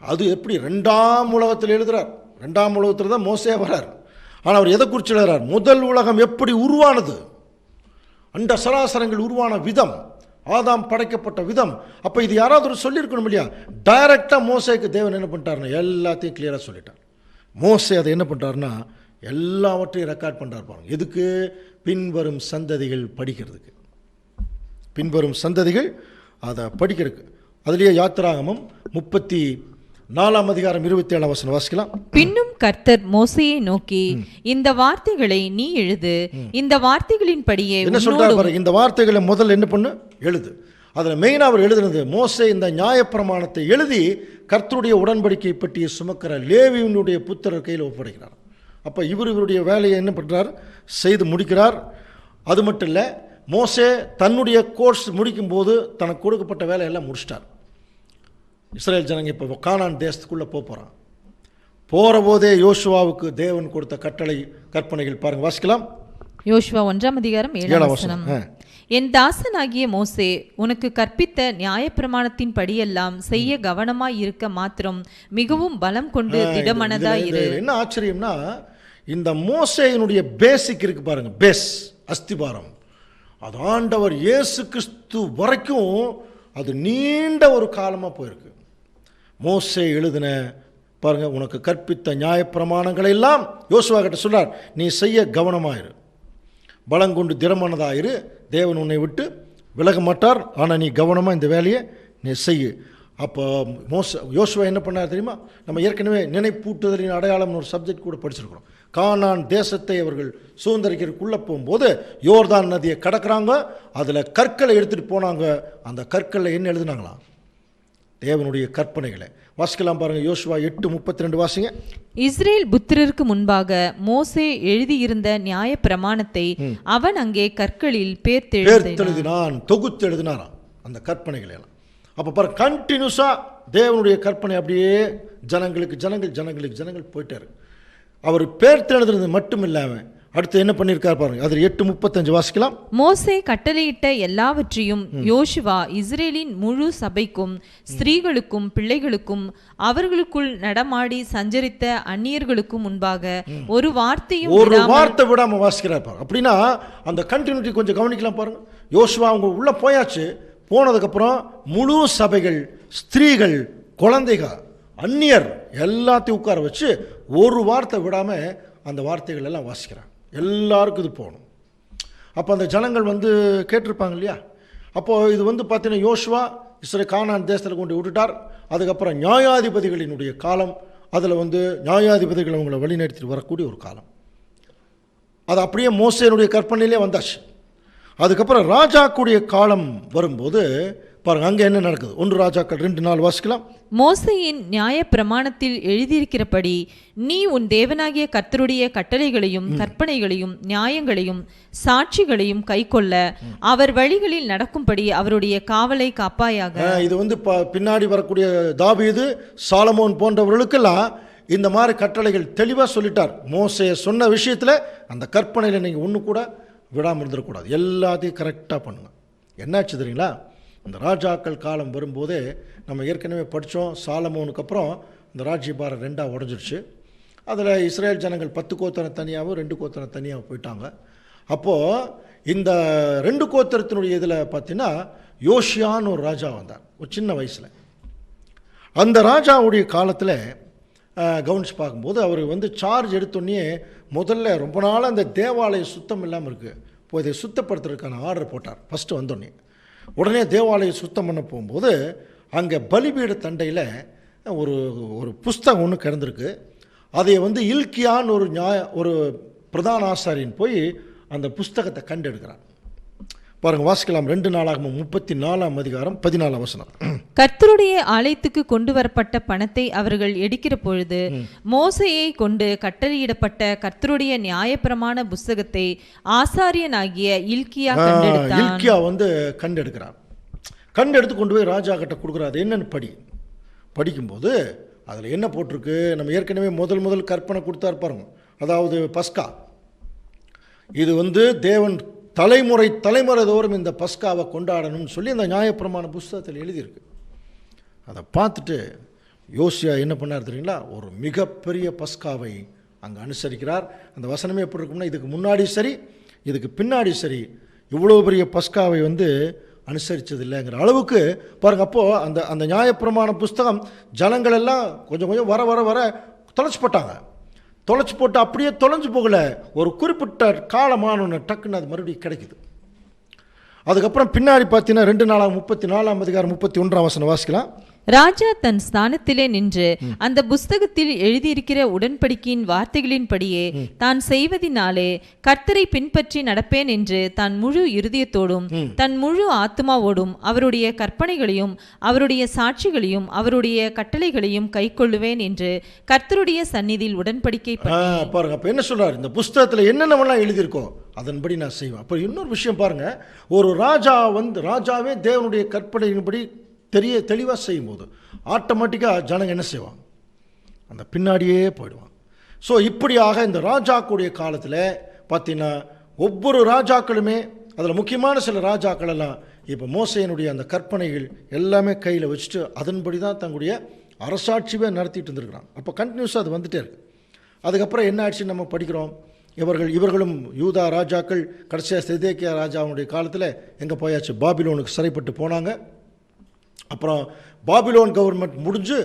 அது எப்படி 2ஆம் உலகத்தில் எழுதுகிறார். 2ஆம் உலகத்தில் தான் மோசே வரார். ஆனால் அவர் எதை குறித்து எழுதுறார்? முதல் உலகம் எப்படி உருவானது, அண்ட சராசரங்கள் உருவான விதம், ஆதாம் படைக்கப்பட்ட விதம். அப்போ இது யாராவது ஒரு சொல்லியிருக்கணும் இல்லையா? டைரக்டாக மோசேக்கு தேவன் என்ன பண்ணிட்டாருன்னா எல்லாத்தையும் கிளியராக சொல்லிட்டார். மோசே அதை என்ன பண்ணுறாருன்னா எல்லாவற்றையும் ரெக்கார்ட் பண்ணுறாரு பாருங்க. எதுக்கு? பின்வரும் சந்ததிகள் படிக்கிறதுக்கு. பின்வரும் சந்ததிகள் அதை படிக்கிறதுக்கு. அதுலேயே யாத்திராகமம் 34:27 வாசிக்கலாம். பின்னும் கர்த்தர் மோசேயை நோக்கி, இந்த வார்த்தைகளை நீ எழுது, இந்த வார்த்தைகளின்படியே என்ன சொல்றாரு பாருங்க. இந்த வார்த்தைகளை முதல்ல என்ன பண்ணு, எழுது. அதில் மெயினாக அவர் எழுதுனது, மோசே இந்த நியாயப்பிரமாணத்தை எழுதி கர்த்தருடைய உடன்படிக்கை பற்றிய சுமக்கிற லேவியினுடைய புத்திரர் கையில் ஒப்படைக்கிறார். அப்போ இவருடைய வேலையை என்ன பண்ணுறார், செய்து முடிக்கிறார். அது மட்டும் இல்லை, மோசே தன்னுடைய கோர்ஸ் முடிக்கும் போது தனக்கு கொடுக்கப்பட்ட வேலையெல்லாம் முடிச்சிட்டார். இஸ்ரேல் ஜனங்க இப்போ கானான் தேசத்துக்குள்ளே போகிறான். போகிற போதே யோசுவாவுக்கு தேவன் கொடுத்த கற்பனைகள் பாருங்க. வாசிக்கலாம். யோசுவா 1:7 என் தாசனாகிய மோசே உனக்கு கற்பித்த நியாயப்பிரமாணத்தின் படியெல்லாம் செய்ய கவனமாய் இருக்க மாத்திரம் மிகவும் பலம் கொண்டு திடமனதாயிரு. என்ன ஆச்சரியம்னா, இந்த மோசேயினுடைய பேசிக் இருக்கு பாருங்க, பேஸ் அஸ்திபாரம், அது ஆண்டவர் இயேசு கிறிஸ்து வரைக்கும் அது நீண்ட ஒரு காலமாக போயிருக்கு. மோசே எழுதின பாருங்க, உனக்கு கற்பித்த நியாயப்பிரமாணங்களை எல்லாம் யோசுவா கிட்ட சொல்றார், நீ செய்ய கவனமாயிரு, பலங்கொண்டு திடமனதாயிரு, தேவன் உன்னை விட்டு விலக மாட்டார். ஆனால் நீ கவனமாக இந்த வேலையை நீ செய்யு. அப்போ யோசுவா என்ன பண்ணார் தெரியுமா? நம்ம ஏற்கனவே நினைப்பூட்டுதலின் அடையாளம்னு ஒரு சப்ஜெக்ட் கூட படிச்சிருக்கிறோம். கானான் தேசத்தை அவர்கள் சுதந்திரிக்கிறதுக்குள்ளே போகும்போது யோர்தான் நதியை கடக்கிறாங்க. அதில் கற்களை எடுத்துகிட்டு போனாங்க. அந்த கற்களில் என்ன எழுதுனாங்களாம்? தேவனுடைய கற்பனைகளை. வாசிக்கலாம் பாருங்கள், யோசுவா 8:32 வாசிங்க. இஸ்ரேல் புத்திரருக்கு முன்பாக மோசே எழுதியிருந்த நியாய பிரமாணத்தை அவன் அங்கே கற்களில் பேர்த்தெழுதினான், தொகுத்து எழுதினாராம் அந்த கற்பனைகளை எல்லாம். அப்போ பாரு, கண்டினியூஸாக தேவனுடைய கற்பனை அப்படியே ஜனங்கள் போயிட்டாரு. அவர் பேர்த்தெழுதுறது மட்டும் இல்லாமல் அடுத்து என்ன பண்ணியிருக்கார் பாருங்க. அதில் 8:35 வாசிக்கலாம். மோசே கட்டளையிட்ட எல்லாவற்றையும் யோசுவா இஸ்ரேலின் முழு சபைக்கும் ஸ்திரீகளுக்கும் பிள்ளைகளுக்கும் அவர்களுக்குள் நடமாடி சஞ்சரித்த அந்நியர்களுக்கும் முன்பாக ஒரு வார்த்தை விடாம வாசிக்கிறார் பாருங்க. அப்படின்னா அந்த கண்டினியூட்டி கொஞ்சம் கவனிக்கலாம் பாருங்க. யோசுவா அவங்க உள்ள போயாச்சு. போனதுக்கப்புறம் முழு சபைகள், ஸ்திரீகள், குழந்தைகள், அந்நியர் எல்லாத்தையும் உட்கார வச்சு ஒரு வார்த்தை விடாம அந்த வார்த்தைகள் எல்லாம் வாசிக்கிறாங்க. எல்லாருக்கும் இது போகணும். அப்போ அந்த ஜனங்கள் கேட்டிருப்பாங்க இல்லையா? அப்போது இது பார்த்தீங்கன்னா யோசுவா இஸ்ரேல் கானான் தேசத்தில் கொண்டு விட்டுட்டார். அதுக்கப்புறம் நியாயாதிபதிகளினுடைய காலம். அதில் நியாயாதிபதிகள் அவங்களை வழிநடத்திட்டு வரக்கூடிய ஒரு காலம். அது அப்படியே மோசேனுடைய கற்பனையிலே வந்தாச்சு. அதுக்கப்புறம் ராஜாக்குடைய காலம் வரும்போது பாருங்க, அங்கே என்ன நடக்குது. 1 ராஜாக்கள் 2:4 வாசிக்கலாம். மோசேயின் நியாய பிரமாணத்தில் எழுதியிருக்கிறபடி நீ உன் தேவனாகிய கர்த்தருடைய கட்டளைகளையும் கற்பனைகளையும் நியாயங்களையும் சாட்சிகளையும் கைக்கொள்ள அவர் வழிகளில் நடக்கும்படி அவருடைய காவலை காப்பாயாக. இது பின்னாடி வரக்கூடிய தாவீது, சாலமோன் போன்றவர்களுக்கெல்லாம் இந்த மாதிரி கட்டளைகள் தெளிவாக சொல்லிட்டார். மோசே சொன்ன விஷயத்தில் அந்த கற்பனையில் நீங்கள் ஒன்று கூட விடாமல் இருந்துடக்கூடாது. எல்லாத்தையும் கரெக்டாக பண்ணுங்க. என்னாச்சு தெரியுங்களா? இந்த ராஜாக்கள் காலம் வரும்போதே நம்ம ஏற்கனவே படித்தோம். சாலமோனுக்கு அப்புறம் இந்த ராஜ்யபாரம் 2ஆக உடஞ்சிருச்சு. அதில் இஸ்ரேல் ஜனங்கள் 10 கோத்திரம் தனியாகவும் 2 கோத்திரம் தனியாக போயிட்டாங்க. அப்போது இந்த 2 கோத்திரத்தினுடைய இதில் பார்த்தீங்கன்னா யோசியான்னு ஒரு ராஜா வந்தார், ஒரு சின்ன வயசில். அந்த ராஜாவுடைய காலத்தில் கவனித்து பார்க்கும்போது அவர் சார்ஜ் எடுத்தோடனே முதல்ல ரொம்ப நாள் அந்த தேவாலயம் சுத்தம் இல்லாமல் இருக்குது, இப்போ இதை சுத்தப்படுத்துறதுக்கான ஆர்டர் போட்டார். ஃபஸ்ட்டு வந்தோடனே உடனே தேவாலயம் சுத்தம் பண்ண போகும்போது அங்கே பலிபீட தண்டையில் ஒரு புஸ்தகம் ஒன்று கிடந்திருக்கு. அதை இல்கியான்னு ஒரு பிரதான ஆசாரியன் போய் அந்த புஸ்தகத்தை கண்டெடுக்கிறார். பாருங்க, வாசிக்கலாம். 2 நாளாகமம் 34:14. கர்த்தருடைய ஆலயத்துக்கு கொண்டு வரப்பட்ட பணத்தை அவர்கள் எடுக்கிற பொழுது மோசேயை கொண்டு கட்டளையிடப்பட்ட கர்த்தருடைய நியாயப்பிரமாண புஸ்தகத்தை ஆசாரியனாகிய இல்கியா கண்டெடுத்தான். இல்கியா கண்டெடுக்கிறார். கண்டெடுத்து கொண்டு போய் ராஜா கிட்ட கொடுக்குறாரு. என்னன்னு படிக்கும்போது அதில் என்ன போட்டிருக்கு? நம்ம ஏற்கனவே முதல் கற்பனை கொடுத்தார் பாருங்க. அதாவது பஸ்கா, இது தேவன் தலைமுறை தோறும் இந்த பஸ்காவை கொண்டாடணும்னு சொல்லி அந்த நியாயப்பிரமாண புஸ்தகத்தில் எழுதியிருக்கு. அதை பார்த்துட்டு யோசியா என்ன பண்ணார் தெரியுங்களா? ஒரு மிகப்பெரிய பஸ்காவை அங்கே அனுசரிக்கிறார். அந்த வசனமே எப்படி இருக்கும்னா, இதுக்கு முன்னாடி சரி இதுக்கு பின்னாடி சரி இவ்வளோ பெரிய பஸ்காவை அனுசரித்தது இல்லைங்கிற அளவுக்கு பாருங்கள். அப்போது அந்த நியாயப்பிரமாண புஸ்தகம் ஜனங்கள் எல்லாம் கொஞ்சம் வர தொலைச்சி போட்டு அப்படியே தொலைஞ்சு போகல. ஒரு குறிப்பிட்ட காலமான டக்குன்னு அது மறுபடியும் கிடைக்குது. அதுக்கப்புறம் பின்னாடி பார்த்தீங்கன்னா 2 நாளாகமம் 34:31 வாசிக்கலாம். ராஜா தன் ஸ்தானத்திலே நின்று அந்த புஸ்தகத்தில் எழுதியிருக்கிற உடன்படிக்கையின் வார்த்தைகளின்படியே தான் செய்வதினாலே கர்த்தரை பின்பற்றி நடப்பேன் என்று தான் முழு இருதயத்தோடும் தன் முழு ஆத்மாவோடும் அவருடைய கற்பனைகளையும் அவருடைய சாட்சிகளையும் அவருடைய கட்டளைகளையும் கைக்கொள்ளுவேன் என்று கர்த்தருடைய சந்நிதியில் உடன்படிக்கை பாருங்க. அப்ப என்ன சொல்றாரு? இந்த புஸ்தகத்தில் என்னென்னலாம் எழுதியிருக்கோ அதன்படி நான் செய்வேன். அப்போ இன்னொரு விஷயம் பாருங்க, ஒரு ராஜாவே தேவனுடைய கற்பனையின்படி தெளிவாக செய்யும்போது ஆட்டோமேட்டிக்காக ஜனங்க என்ன செய்வாங்க? அந்த பின்னாடியே போயிடுவாங்க. ஸோ இப்படியாக இந்த ராஜாக்களுடைய காலத்தில் பார்த்தீங்கன்னா ஒவ்வொரு ராஜாக்களுமே, அதில் முக்கியமான சில ராஜாக்கள் எல்லாம் இப்போ மோசேயினுடைய அந்த கற்பனைகள் எல்லாமே கையில் வச்சுட்டு அதன்படி தான் தங்களுடைய அரசாட்சியே நடத்திட்டு இருந்திருக்கிறாங்க. அப்போ கண்டினியூஸாக அது வந்துட்டே இருக்கு. அதுக்கப்புறம் என்ன ஆச்சுன்னு நம்ம படிக்கிறோம். இவர்களும் யூதா ராஜாக்கள் கடைசியாக செதேக்கியா ராஜாவுடைய காலத்தில் எங்கே போயாச்சு? பாபிலோனுக்கு சிறைப்பட்டு போனாங்க. அப்புறம் பாபிலோன் கவர்மெண்ட் முடிஞ்சு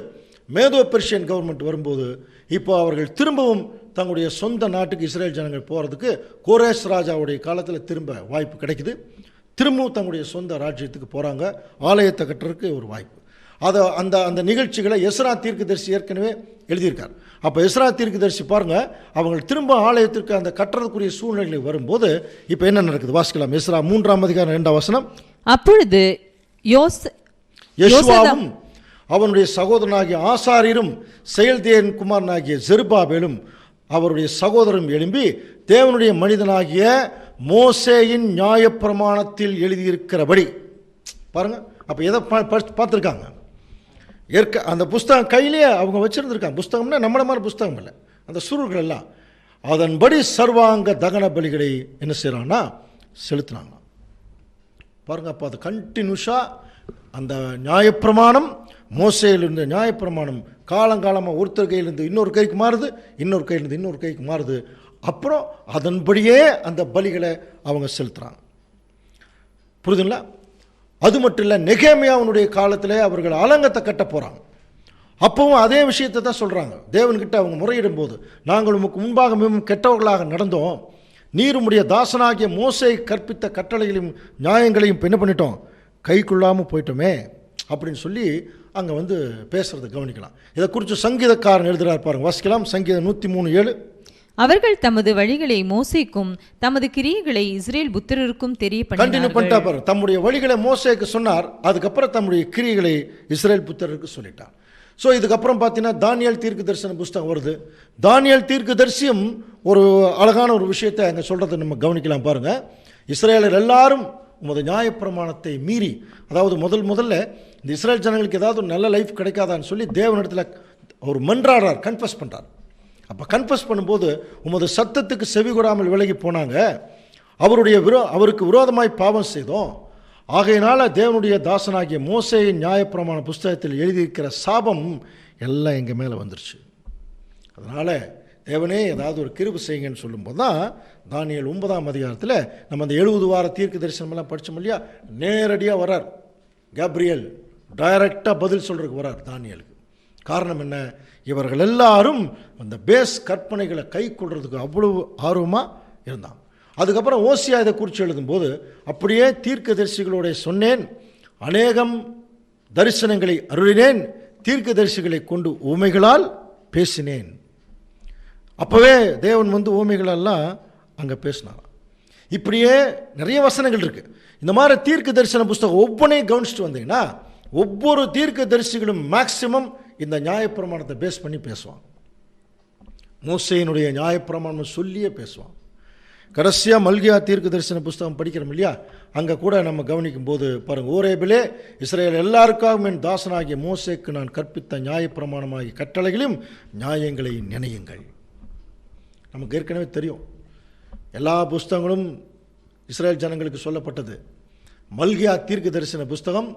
மேதோ பெர்ஷியன் கவர்மெண்ட் வரும்போது இப்போ அவர்கள் திரும்பவும் தங்களுடைய சொந்த நாட்டுக்கு இஸ்ரேல் ஜனங்கள் போகிறதுக்கு கோரேஸ் ராஜாவுடைய காலத்தில் திரும்ப வாய்ப்பு கிடைக்குது. திரும்பவும் தங்களுடைய சொந்த ராஜ்யத்துக்கு போகிறாங்க. ஆலயத்தை கட்டுறதுக்கு ஒரு வாய்ப்பு. அதை அந்த நிகழ்ச்சிகளை எஸ்ரா தீர்க்கதரிசி ஏற்கனவே எழுதியிருக்கார். அப்போ எஸ்ரா தீர்க்கதரிசி பாருங்கள், அவங்க திரும்ப ஆலயத்திற்கு அந்த கட்டுறதுக்குரிய சூழ்நிலை வரும்போது இப்போ என்ன நடக்குது வாசிக்கலாம். எஸ்ரா 3:2 அப்பொழுது யோசுவாவும் அவனுடைய சகோதரனாகிய ஆசாரியரும் செயல்தேன் குமாரனாகிய செருபாபேலும் அவருடைய சகோதரரும் எழும்பி தேவனுடைய மனிதனாகிய மோசேயின் நியாயப்பிரமாணத்தில் எழுதியிருக்கிறபடி பாருங்க. அப்போ எதை பார்த்துருக்காங்க? அந்த புஸ்தகம் கையிலேயே அவங்க வச்சுருந்துருக்காங்க. புஸ்தகம்னா நம்மள மாதிரி புஸ்தகம் இல்லை, அந்த சுருள்கள் எல்லாம். அதன்படி சர்வாங்க தகன பலிகளை என்ன செய்கிறாங்கன்னா செலுத்தினாங்க பாருங்க. அப்போ அது கண்டினியூஸாக அந்த நியாயப்பிரமாணம், மோசேயிலிருந்து நியாயப்பிரமாணம் காலங்காலமாக ஒருத்தர் கையிலிருந்து இன்னொரு கைக்கு மாறுது, இன்னொரு கையிலிருந்து இன்னொரு கைக்கு மாறுது. அப்புறம் அதன்படியே அந்த பலிகளை அவங்க செலுத்துகிறாங்க. புரியுதுங்களா? அது மட்டும் இல்லை, நெகேமியாவுடைய காலத்தில் அவர்கள் ஆலங்கத்தை கட்ட போகிறாங்க. அப்பவும் அதே விஷயத்தை தான் சொல்கிறாங்க. தேவன்கிட்ட அவங்க முறையிடும் போது, நாங்கள் உமக்கு முன்பாக மிகவும் கெட்டவர்களாக நடந்தோம், நீர் உம்முடைய தாசனாகிய மோசே கற்பித்த கட்டளைகளையும் நியாயங்களையும் என்ன பண்ணிட்டோம், கை கொள்ளாமல் போயிட்டோமே அப்படின்னு சொல்லி அங்கே வந்து பேசுகிறத கவனிக்கலாம். இதை குறித்து சங்கீதக்காரன் எழுதுகிறார் பாருங்க, வாசிக்கலாம். சங்கீதம் 103:7. அவர்கள் தமது வழிகளை மோசேக்கும் தமது கிரியைகளை இஸ்ரேல் புத்திரருக்கும் தெரியப்பட்டார். தம்முடைய வழிகளை மோசேக்கு சொன்னார், அதுக்கப்புறம் தம்முடைய கிரியைகளை இஸ்ரேல் புத்திரருக்கு சொல்லிட்டார். ஸோ இதுக்கப்புறம் பார்த்தீங்கன்னா தானியேல் தீர்க்க தரிசன புஸ்தகம் வருது. தானியேல் தீர்க்க தரிசியும் ஒரு அழகான ஒரு விஷயத்தை அங்கே சொல்கிறத நம்ம கவனிக்கலாம் பாருங்கள். இஸ்ரேலர் எல்லாரும் உமது நியாயப்பிரமாணத்தை மீறி, அதாவது முதல்ல இந்த இஸ்ரேல் ஜனங்களுக்கு ஏதாவது ஒரு நல்ல லைஃப் கிடைக்காதான்னு சொல்லி தேவனிடத்தில் ஒரு மன்றாடுறார், கன்ஃபஸ் பண்ணுறார். அப்போ கன்ஃபஸ் பண்ணும்போது உமது சத்தத்துக்கு செவி கொடாமல் விலகி போனாங்க, அவருக்கு விரோதமாய் பாவம் செய்தோம், ஆகையினால தேவனுடைய தாசனாகிய மோசேயின் நியாயப்பிரமாண புஸ்தகத்தில் எழுதியிருக்கிற சாபம் எல்லாம் எங்கள் மேலே வந்துருச்சு. அதனால் தேவனே ஏதாவது ஒரு கிருபை செய்யுங்கன்னு சொல்லும்போது தான் தானியேல் 9 நம்ம அந்த 70 வார தீர்க்க தரிசனமெல்லாம் படித்தோம் இல்லையா, நேரடியாக வரார் கேப்ரியல், டைரக்டாக பதில் சொல்கிறதுக்கு வரார் தானியேலுக்கு. காரணம் என்ன? இவர்கள் எல்லாரும் அந்த பேஸ் கற்பனைகளை கை கொள்றதுக்கு அவ்வளவு ஆர்வமாக இருந்தாங்க. அதுக்கப்புறம் ஓசியா இதை குறித்து எழுதும்போது, அப்படியே தீர்க்க தரிசிகளோட சொன்னேன், அநேகம் தரிசனங்களை அருளினேன், தீர்க்க தரிசிகளை கொண்டு ஊமைகளால் பேசினேன். அப்போவே தேவன் வந்து ஊமைகளெல்லாம் அங்கே பேசினார். இப்படியே நிறைய வசனங்கள் இருக்குது. இந்த மாதிரி தீர்க்க தரிசன புஸ்தகம் ஒவ்வொன்றையும் கவனிச்சுட்டு வந்தீங்கன்னா, ஒவ்வொரு தீர்க்க தரிசிகளும் மேக்சிமம் இந்த நியாயப்பிரமாணத்தை பேஸ் பண்ணி பேசுவாங்க. மோசேயினுடைய நியாயப்பிரமாணம் சொல்லியே பேசுவாங்க. கடைசியாக மல்கியா தீர்க்க தரிசன புஸ்தகம் படிக்கிறோம் இல்லையா, அங்கே கூட நம்ம கவனிக்கும் போது பாருங்கள், ஓரேபிலே இஸ்ரேல் எல்லாருக்காகவும் என் தாசனாகிய மோசேக்கு நான் கற்பித்த நியாயப்பிரமாணமாகிய கட்டளைகளையும் நியாயங்களை நினையுங்கள். நமக்கு ஏற்கனவே தெரியும், எல்லா புஸ்தகங்களும் இஸ்ரேல் ஜனங்களுக்கு சொல்லப்பட்டது. மல்கியா தீர்க்க தரிசன புஸ்தகம்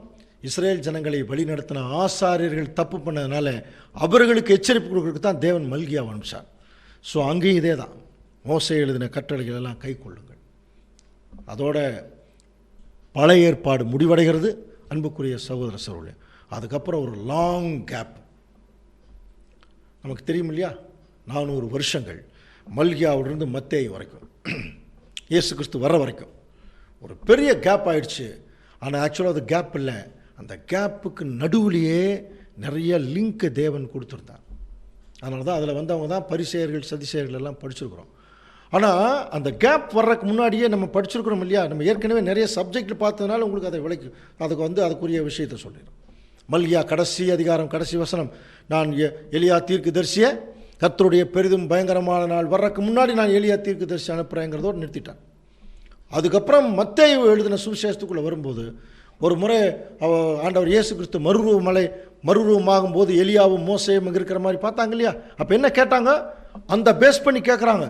இஸ்ரேல் ஜனங்களை வழிநடத்தின ஆசாரியர்கள் தப்பு பண்ணதுனால அவர்களுக்கு எச்சரிப்பு கொடுக்கறதுக்கு தான் தேவன் மல்கியாவை அனுப்பிச்சார். ஸோ அங்கேயும் இதே தான், மோசே எழுதின கட்டளைகள் எல்லாம் கை கொள்ளுங்கள். அதோட பழைய ஏற்பாடு முடிவடைகிறது. அன்புக்குரிய சகோதர சகோதரர்களே, அதுக்கப்புறம் ஒரு லாங் கேப் நமக்கு தெரியும் இல்லையா, 400 வருஷங்கள் மல்கியாவிலிருந்து மத்தேயு வரைக்கும், இயேசு கிறிஸ்து வர வரைக்கும் ஒரு பெரிய கேப் ஆயிடுச்சு. ஆனால் ஆக்சுவலாக அது கேப் இல்லை, அந்த கேப்புக்கு நடுவுலையே நிறைய லிங்க் தேவன் கொடுத்துருந்தார். அதனால தான் அதில் வந்தவங்க தான் பரிசேயர்கள் சதிசேயர்கள் எல்லாம் படிச்சிருக்கிறோம். ஆனால் அந்த கேப் வர்றதுக்கு முன்னாடியே நம்ம படிச்சிருக்கிறோம் இல்லையா, நம்ம ஏற்கனவே நிறைய சப்ஜெக்ட் பார்த்ததுனால உங்களுக்கு அதை விளக்கி அதுக்கு வந்து அதுக்குரிய விஷயத்தை சொல்லிடும். மல்கியா கடைசி அதிகாரம் கடைசி வசனம், நான் எலியா தீர்க்க தரிசியை கர்த்தருடைய பெரிதும் பயங்கரமான நாள் வர்றதுக்கு முன்னாடி நான் எலியா தீர்க்க தரிசி அனுப்புகிறேங்கிறதோடு நிறுத்திட்டான். அதுக்கப்புறம் மத்தேயு எழுதின சுவிசேஷத்துக்குள்ளே வரும்போது ஒரு முறை ஆண்டவர் இயேசு கிறிஸ்து மறுரூபமாகும் போது எலியாவும் மோசேயும் இங்கே இருக்கிற மாதிரி பார்த்தாங்க இல்லையா. அப்போ என்ன கேட்டாங்க, அந்த பேஸ் பண்ணி கேட்குறாங்க,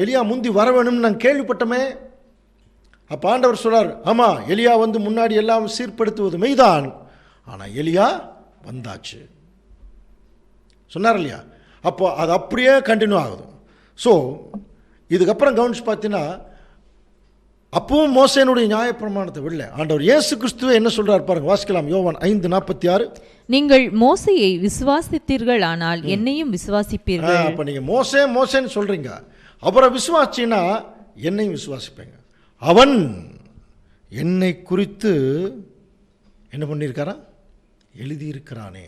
எலியா முந்தி வர வேணும்னு நாங்கள் கேள்விப்பட்டோமே. அப்போ ஆண்டவர் சொல்றார், ஆமாம் எலியா வந்து முன்னாடி எல்லாம் சீர்படுத்துவது மெய்தான், ஆனால் எலியா வந்தாச்சு சொன்னார் இல்லையா. அப்போ அது அப்படியே கண்டினியூ ஆகுது. ஸோ இதுக்கப்புறம் கவனிச்சு பார்த்தீங்கன்னா, அப்பவும் மோசேனுடைய நியாயப்பிரமாணத்தை விடல. ஆண்டவர் இயேசு கிறிஸ்துவே என்ன சொல்றார் பாருங்க, வாசிக்கலாம். யோவான் 5:46. நீங்கள் மோசேயை விசுவாசித்தீர்கள், ஆனால் என்னையும் விசுவாசிப்பீர்கள். அப்போ நீங்கள் மோசேன்னு சொல்றீங்க, அவரை விசுவாசினா என்னையும் விசுவாசிப்பீங்க. அவன் என்னை குறித்து என்ன பண்ணியிருக்காரா? எழுதியிருக்கிறானே.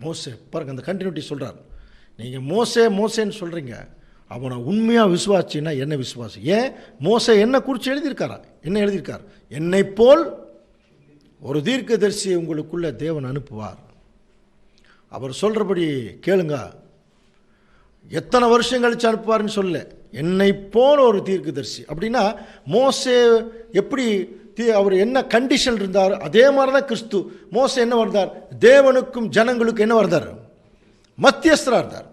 மோசே பாருங்க, அந்த கண்டினியூட்டி சொல்கிறார். நீங்கள் மோசேன்னு சொல்கிறீங்க, அவனை உண்மையாக விசுவாசின்னா என்ன விசுவாசி? ஏன் மோசே என்ன குறித்து எழுதியிருக்காரா? என்ன எழுதியிருக்கார்? என்னை போல் ஒரு தீர்க்கதரிசியை உங்களுக்குள்ள தேவன் அனுப்புவார், அவர் சொல்கிறபடி கேளுங்க. எத்தனை வருஷம் கழிச்சு அனுப்புவார்னு சொல்ல, என்னை போல் ஒரு தீர்க்கதரிசி. அப்படின்னா மோசே எப்படி அவர் என்ன கண்டிஷன் இருந்தார், அதே மாதிரி தான் கிறிஸ்து. மோசே என்ன வந்தார்? தேவனுக்கும் ஜனங்களுக்கும் என்ன வந்தார்? மத்தியஸ்தராக இருந்தார்.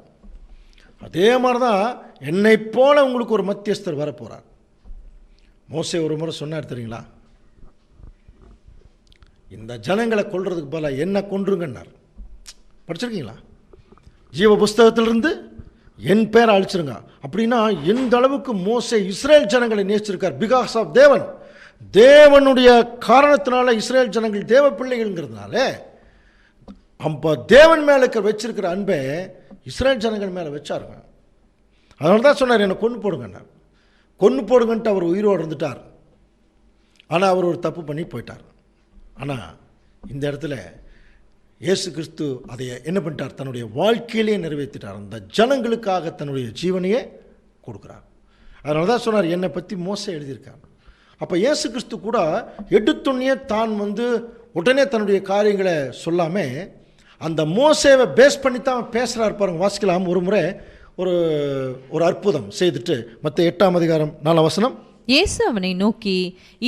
அதே மாதிரி தான் என்னை போல உங்களுக்கு ஒரு மத்தியஸ்தர் வரப்போகிறார். மோசே ஒரு முறை சொன்னார் தெரியுங்களா, இந்த ஜனங்களை கொல்றதுக்கு போல என்ன கொன்றுங்கன்னார். படிச்சிருக்கீங்களா? ஜீவ புஸ்தகத்திலிருந்து என் பேரை அழிச்சிருங்க. அப்படின்னா எந்த அளவுக்கு மோசே இஸ்ரேல் ஜனங்களை நேசிச்சிருக்கார். பிகாஸ் ஆஃப் தேவனுடைய காரணத்தினால இஸ்ரேல் ஜனங்கள் தேவ பிள்ளைகள்ங்கிறதுனால அப்போ தேவன் மேலே வச்சிருக்கிற அன்பை இஸ்ரேல் ஜனங்கள் மேலே வச்சாருங்க. அதனால தான் சொன்னார், என்னை கொன்று போடுங்கன்னார். கொன்று போடுங்கன்ட்டு அவர் உயிரோடு இருந்துட்டார். ஆனால் அவர் ஒரு தப்பு பண்ணி போயிட்டார். ஆனால் இந்த இடத்துல இயேசு கிறிஸ்து அதை என்ன பண்ணிட்டார்? தன்னுடைய வாழ்க்கையிலே நிறைவேற்றிட்டார். அந்த ஜனங்களுக்காக தன்னுடைய ஜீவனையே கொடுக்குறார். அதனால தான் சொன்னார், என்னை பற்றி மோசே எழுதியிருக்கார். அப்போ இயேசு கிறிஸ்து கூட எடுத்துன்னே தான் உடனே தன்னுடைய காரியங்களை சொல்லாமல் அந்த மோசேவை பேஸ் பண்ணி தான் பேசுகிறார். பாருங்க, வாசிக்கலாம். ஒரு முறை ஒரு அற்புதம் செய்துட்டு மத்த 8ஆம் அதிகாரம் 4ஆம் வசனம். இயேசு அவனை நோக்கி,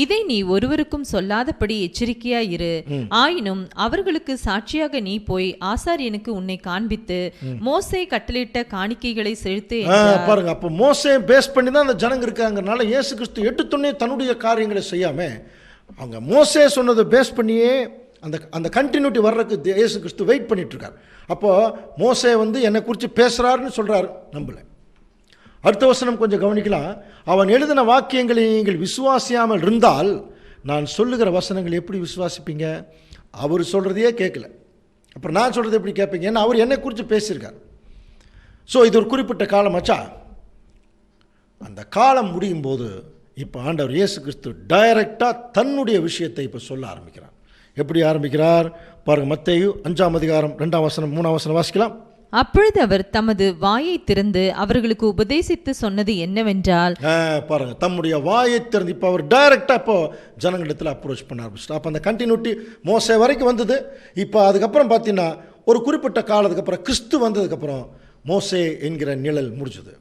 இதை நீ ஒருவருக்கும் சொல்லாதபடி எச்சரிக்கையாயிரு. ஆயினும் அவர்களுக்கு சாட்சியாக நீ போய் ஆசாரியனுக்கு உன்னை காண்பித்து மோசே கட்டளையிட்ட காணிக்கைகளை செலுத்து. பாருங்க, அப்போ மோசே பேஸ் பண்ணி தான் அந்த ஜனங்க இருக்காங்கனால இயேசு கிறிஸ்து எடுத்துன்னே தன்னுடைய காரியங்களை செய்யாம அவங்க மோசே சொன்னதை பேஸ் பண்ணியே அந்த கண்டினியூட்டி வர்றதுக்கு இயேசு கிறிஸ்து வெயிட் பண்ணிட்டு இருக்கார். அப்போ மோசே என்னை குறித்து பேசுறாருன்னு சொல்றாரு, நம்பல. அடுத்த வசனம் கொஞ்சம் கவனிக்கலாம். அவன் எழுதின வாக்கியங்களை நீங்கள் விசுவாசியாமல் இருந்தால் நான் சொல்லுகிற வசனங்கள் எப்படி விசுவாசிப்பீங்க? அவர் சொல்றதையே கேட்கல, அப்புறம் நான் சொல்றதை எப்படி கேட்பீங்க? ஏன்னா அவர் என்னை குறித்து பேசியிருக்கார். ஸோ இது ஒரு குறிப்பிட்ட காலமாச்சா. அந்த காலம் முடியும் போது இப்போ ஆண்டவர் இயேசு கிறிஸ்து டைரக்டாக தன்னுடைய விஷயத்தை இப்போ சொல்ல ஆரம்பிக்கிறார். எப்படி ஆரம்பிக்கிறார் பாருங்க, மத்தேயு 5ஆம் அதிகாரம் 2ஆம் வசனம் 3ஆம் வசனம் வாசிக்கலாம். அப்பொழுது அவர் தமது வாயை திறந்து அவர்களுக்கு உபதேசித்து சொன்னது என்னவென்றால், பாருங்க, தம்முடைய வாயை திறந்து இப்போ அவர் டைரக்டா இப்போ ஜனங்களிடத்தில் அப்ரோச் பண்ண ஆரம்பிச்சிட்டார். அப்போ அந்த கண்டினியூட்டி மோசே வரைக்கும் வந்தது. இப்போ அதுக்கப்புறம் பார்த்தீங்கன்னா ஒரு குறிப்பிட்ட காலத்துக்கு அப்புறம் கிறிஸ்து வந்ததுக்கப்புறம் மோசே என்கிற நிழல் முடிஞ்சது.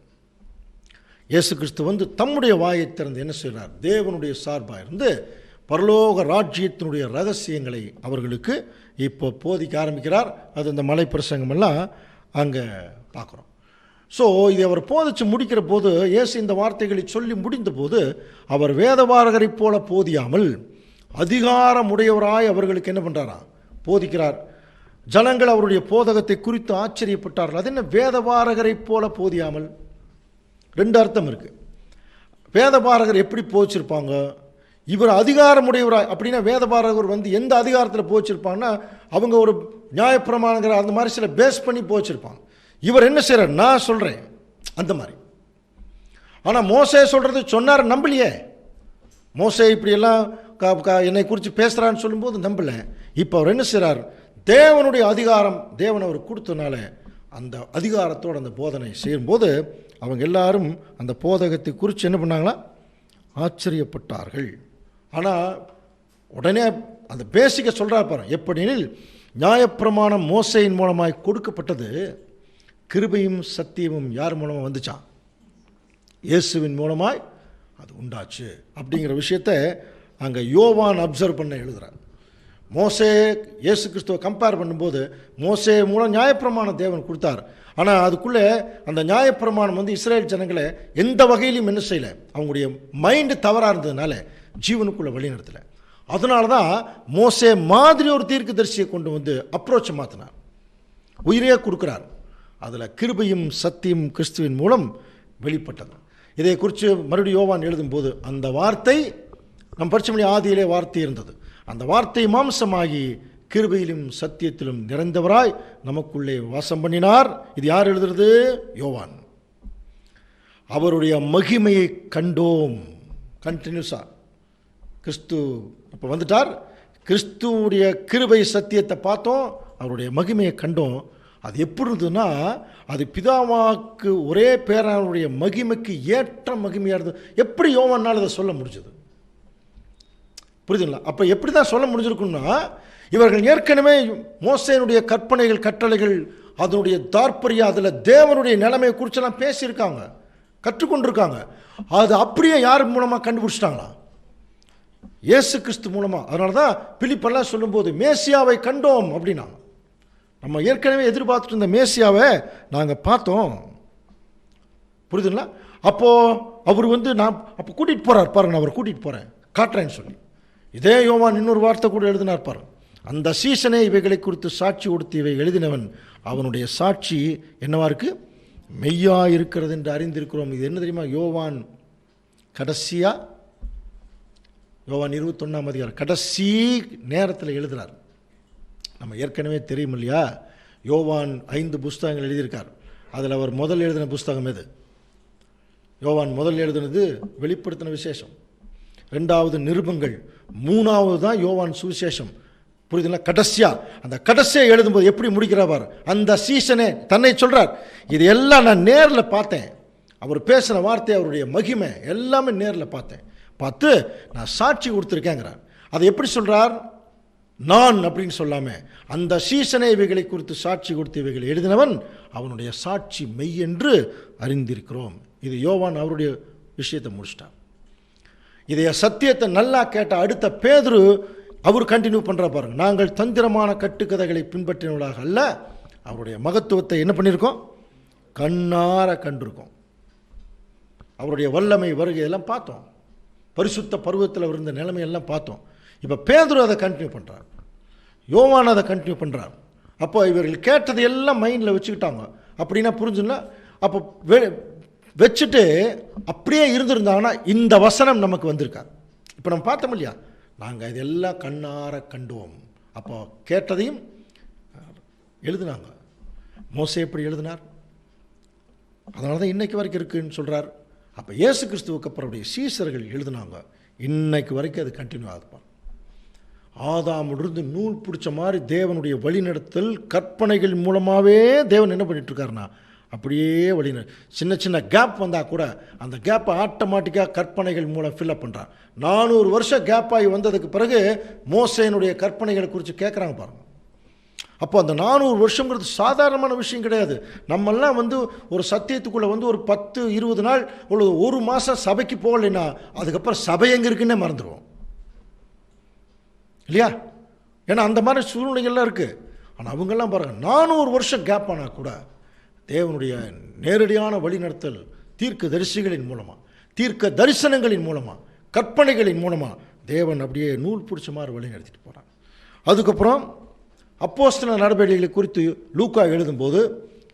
இயேசு கிறிஸ்து தம்முடைய வாயை திறந்து என்ன செய்கிறார்? தேவனுடைய சார்பாக இருந்து பரலோக ராஜ்யத்தினுடைய ரகசியங்களை அவர்களுக்கு இப்போ போதிக்க ஆரம்பிக்கிறார். அது இந்த மலை பிரசங்கம் எல்லாம் அங்கே பார்க்குறோம். ஸோ இதை அவர் போதிச்சு முடிக்கிற போது, இயேசு இந்த வார்த்தைகளை சொல்லி முடிந்த போது அவர் வேதபாரகரை போல போதியாமல் அதிகாரமுடையவராய் அவர்களுக்கு என்ன பண்ணுறாராம்? போதிக்கிறார். ஜனங்கள் அவருடைய போதகத்தை குறித்து ஆச்சரியப்பட்டார்கள். அது என்ன வேதபாரகரை போல போதியாமல்? ரெண்டு அர்த்தம் இருக்கு. வேதபாரகர் எப்படி போதிச்சிருப்பாங்க? இவர் அதிகாரமுடையவராய். அப்படின்னா வேதபாரகர் எந்த அதிகாரத்தில் போச்சிருப்பாங்கன்னா அவங்க ஒரு நியாயப்பிரமாணங்கிற அந்த மாதிரி சில பேஸ் பண்ணி போச்சிருப்பாங்க. இவர் என்ன செய்கிறார்? நான் சொல்கிறேன் அந்த மாதிரி. ஆனால் மோசே சொல்கிறது சொன்னார், நம்பலையே. மோசே இப்படியெல்லாம் என்னை குறித்து பேசுகிறான்னு சொல்லும்போது நம்பல. இப்போ அவர் என்ன செய்கிறார்? தேவனுடைய அதிகாரம் தேவன் அவர் கொடுத்தனால அந்த அதிகாரத்தோடு அந்த போதனை செய்யும்போது அவங்க எல்லாரும் அந்த போதகத்தை குறித்து என்ன பண்ணாங்களா? ஆச்சரியப்பட்டார்கள். ஆனால் உடனே அந்த பேசிக்க சொல்கிறார் பாருங்க. எப்படினில் நியாயப்பிரமாணம் மோசையின் மூலமாய் கொடுக்கப்பட்டது, கிருபையும் சத்தியமும் யார் மூலமாக வந்துச்சான்? இயேசுவின் மூலமாய் அது உண்டாச்சு அப்படிங்கிற விஷயத்தை அங்கே யோவான் அப்சர்வ் பண்ண எழுதுகிறார். மோசே இயேசு கிறிஸ்துவை கம்பேர் பண்ணும்போது மோசே மூலம் நியாயப்பிரமாணம் தேவன் கொடுத்தார். ஆனால் அதுக்குள்ளே அந்த நியாயப்பிரமாணம் இஸ்ரேல் ஜனங்களை எந்த வகையிலையும் என்ன செய்யலை, அவங்களுடைய மைண்டு தவறாக இருந்ததுனால ஜீவனுக்குள்ளே வழி நடத்தலை. அதனால தான் மோசே மாதிரி ஒரு தீர்க்கதரிசியை கொண்டு அப்ரோச்சை மாற்றினார், உயிரையே கொடுக்குறார். அதில் கிருபையும் சத்தியம் கிறிஸ்துவின் மூலம் வெளிப்பட்டது. இதை குறித்து மறுபடியும் யோவான் எழுதும்போது அந்த வார்த்தை நம் படிச்சபடி ஆதியிலே வார்த்தை இருந்தது, அந்த வார்த்தை மாம்சமாகி கிருபையிலும் சத்தியத்திலும் நிறைந்தவராய் நமக்குள்ளே வாசம் பண்ணினார். இது யார் எழுதுறது? யோவான். அவருடைய மகிமையை கண்டோம். கண்டினியூஸாக. கிறிஸ்து இப்போ வந்துட்டார், கிறிஸ்துவுடைய கிருபை சத்தியத்தை பார்த்தோம், அவருடைய மகிமையை கண்டோம். அது எப்படி இருந்ததுன்னா, அது பிதாவாக்கு ஒரே பேரானுடைய மகிமைக்கு ஏற்ற மகிமையாக இருந்தது. எப்படி யோவானால் அதை சொல்ல முடிஞ்சது? புரியுதுங்களா? அப்போ எப்படி தான் சொல்ல முடிஞ்சிருக்குன்னா, இவர்கள் ஏற்கனவே மோசேனுடைய கற்பனைகள் கட்டளைகள் அதனுடைய தாற்பயம், அதில் தேவனுடைய நிலைமையை குறிச்செல்லாம் பேசியிருக்காங்க, கற்றுக்கொண்டிருக்காங்க. அது அப்படியே யார் மூலமாக கண்டுபிடிச்சிட்டாங்களா? இயேசு கிறிஸ்து மூலமாக. அதனால தான் பிலிப்பெல்லாம் சொல்லும்போது மேசியாவை கண்டோம் அப்படின்னா, நம்ம ஏற்கனவே எதிர்பார்த்துட்டு இருந்த மேசியாவை நாங்கள் பார்த்தோம். புரியுதுங்களா? அப்போது அவர் நான் அப்போ கூட்டிகிட்டு போகிறார் பாருங்க, நான் அவர் கூட்டிகிட்டு போகிறேன் காட்டுறேன்னு சொல்லி. இதே யோவான் இன்னொரு வார்த்தை கூட எழுதினார் பாருங்க, அந்த சீசனே இவைகளை குறித்து சாட்சி கொடுத்து இவை எழுதினவன் அவனுடைய சாட்சி என்னவா இருக்கு? மெய்யா இருக்கிறது என்று அறிந்திருக்கிறோம். இது என்ன தெரியுமா? யோவான் கடைசியாக யோவான் 21ஆம் அதிகாரம் கடைசி நேரத்தில் எழுதுகிறார். நம்ம ஏற்கனவே தெரியும் இல்லையா, யோவான் 5 புஸ்தகங்கள் எழுதியிருக்கார். அதில் அவர் முதல் எழுதின புஸ்தகம் எது? யோவான் முதல் எழுதினது வெளிப்படுத்தின விசேஷம், 2வது நிருபங்கள், 3வது தான் யோவான் சுவிசேஷம். புரியுதுங்களா? கடைசியாக அந்த கடைசியாக எழுதும்போது எப்படி முடிக்கிறார்? அந்த சீசனே தன்னை சொல்கிறார், இது எல்லாம் நான் நேரில் பார்த்தேன், அவர் பேசின வார்த்தை, அவருடைய மகிமை எல்லாமே நேரில் பார்த்து நான் சாட்சி கொடுத்துருக்கேங்கிறார். அதை எப்படி சொல்கிறார்? நான் அப்படின்னு சொல்லாமல் அந்த சீசனே இவைகளை குறித்து சாட்சி கொடுத்து இவைகளை எழுதினவன் அவனுடைய சாட்சி மெய் என்று அறிந்திருக்கிறோம். இது யோவான் அவருடைய விஷயத்தை முடிச்சிட்டார். இதைய சத்தியத்தை நல்லா கேட்ட அடுத்த பேதுரு அவர் கண்டினியூ பண்ணுற பாருங்க, நாங்கள் தந்திரமான கட்டுக்கதைகளை பின்பற்றினவர்களாக அல்ல, அவருடைய மகத்துவத்தை என்ன பண்ணியிருக்கோம்? கண்ணார கண்டிருக்கோம். அவருடைய வல்லமை வருகையெல்லாம் பார்த்தோம், பரிசுத்த பருவத்தில் இருந்த நிலைமையெல்லாம் பார்த்தோம். இப்போ பேதுரு அதை கண்டினியூ பண்ணுறார், யோவான் அதை கண்டினியூ பண்ணுறார். அப்போ இவர்கள் கேட்டது எல்லாம் மைண்டில் வச்சுக்கிட்டாங்க அப்படின்னா புரிஞ்சுன்னா, அப்போ வச்சுட்டு அப்படியே இருந்திருந்தாங்கன்னா இந்த வசனம் நமக்கு வந்திருக்காது. இப்போ நம்ம பார்த்தோம் இல்லையா, நாங்கள் இதெல்லாம் கண்ணார கண்டோம். அப்போ கேட்டதையும் எழுதினாங்க. மோசே எப்படி எழுதினார்? அதனால தான் இன்னைக்கு வரைக்கும் இருக்குன்னு சொல்கிறார். அப்போ இயேசு கிறிஸ்துவுக்கு அப்புறம் சீசர்கள் எழுதினாங்க, இன்னைக்கு வரைக்கும் அது கண்டினியூ ஆகுது. ஆதாமிலிருந்து நூல் பிடிச்ச மாதிரி தேவனுடைய வழிநடத்தல் கற்பனைகள் மூலமாகவே தேவன் என்ன பண்ணிட்டுருக்காருன்னா, அப்படியே சின்ன சின்ன கேப் வந்தால் கூட அந்த கேப்பை ஆட்டோமேட்டிக்காக கற்பனைகள் மூலம் ஃபில்அப் பண்ணுறான். 400 வருஷம் கேப் ஆகி வந்ததுக்கு பிறகு மோசேனுடைய கற்பனைகளை குறித்து கேட்குறாங்க பாருங்கள். அப்போ அந்த 400 வருஷங்கிறது சாதாரணமான விஷயம் கிடையாது. நம்மெல்லாம் ஒரு சத்தியத்துக்குள்ளே ஒரு 10-20 நாள் ஒரு மாதம் சபைக்கு போகலைன்னா அதுக்கப்புறம் சபை எங்கே இருக்குன்னே மறந்துடுவோம் இல்லையா? ஏன்னா அந்த மாதிரி சூழ்நிலைகள்லாம் இருக்குது. ஆனால் அவங்கெல்லாம் பாருங்கள், 400 வருஷம் கேப் ஆனால் கூட தேவனுடைய நேரடியான வழிநடத்தல் தீர்க்க தரிசிகளின் மூலமாக, தீர்க்க தரிசனங்களின் மூலமாக, கற்பனைகளின் மூலமாக தேவன் அப்படியே நூல் பிடிச்ச மாதிரி வழி நடத்திட்டு போகிறாங்க. அதுக்கப்புறம் அப்போஸ்தலர் நடவடிக்கைகளை குறித்து லூக்கா எழுதும்போது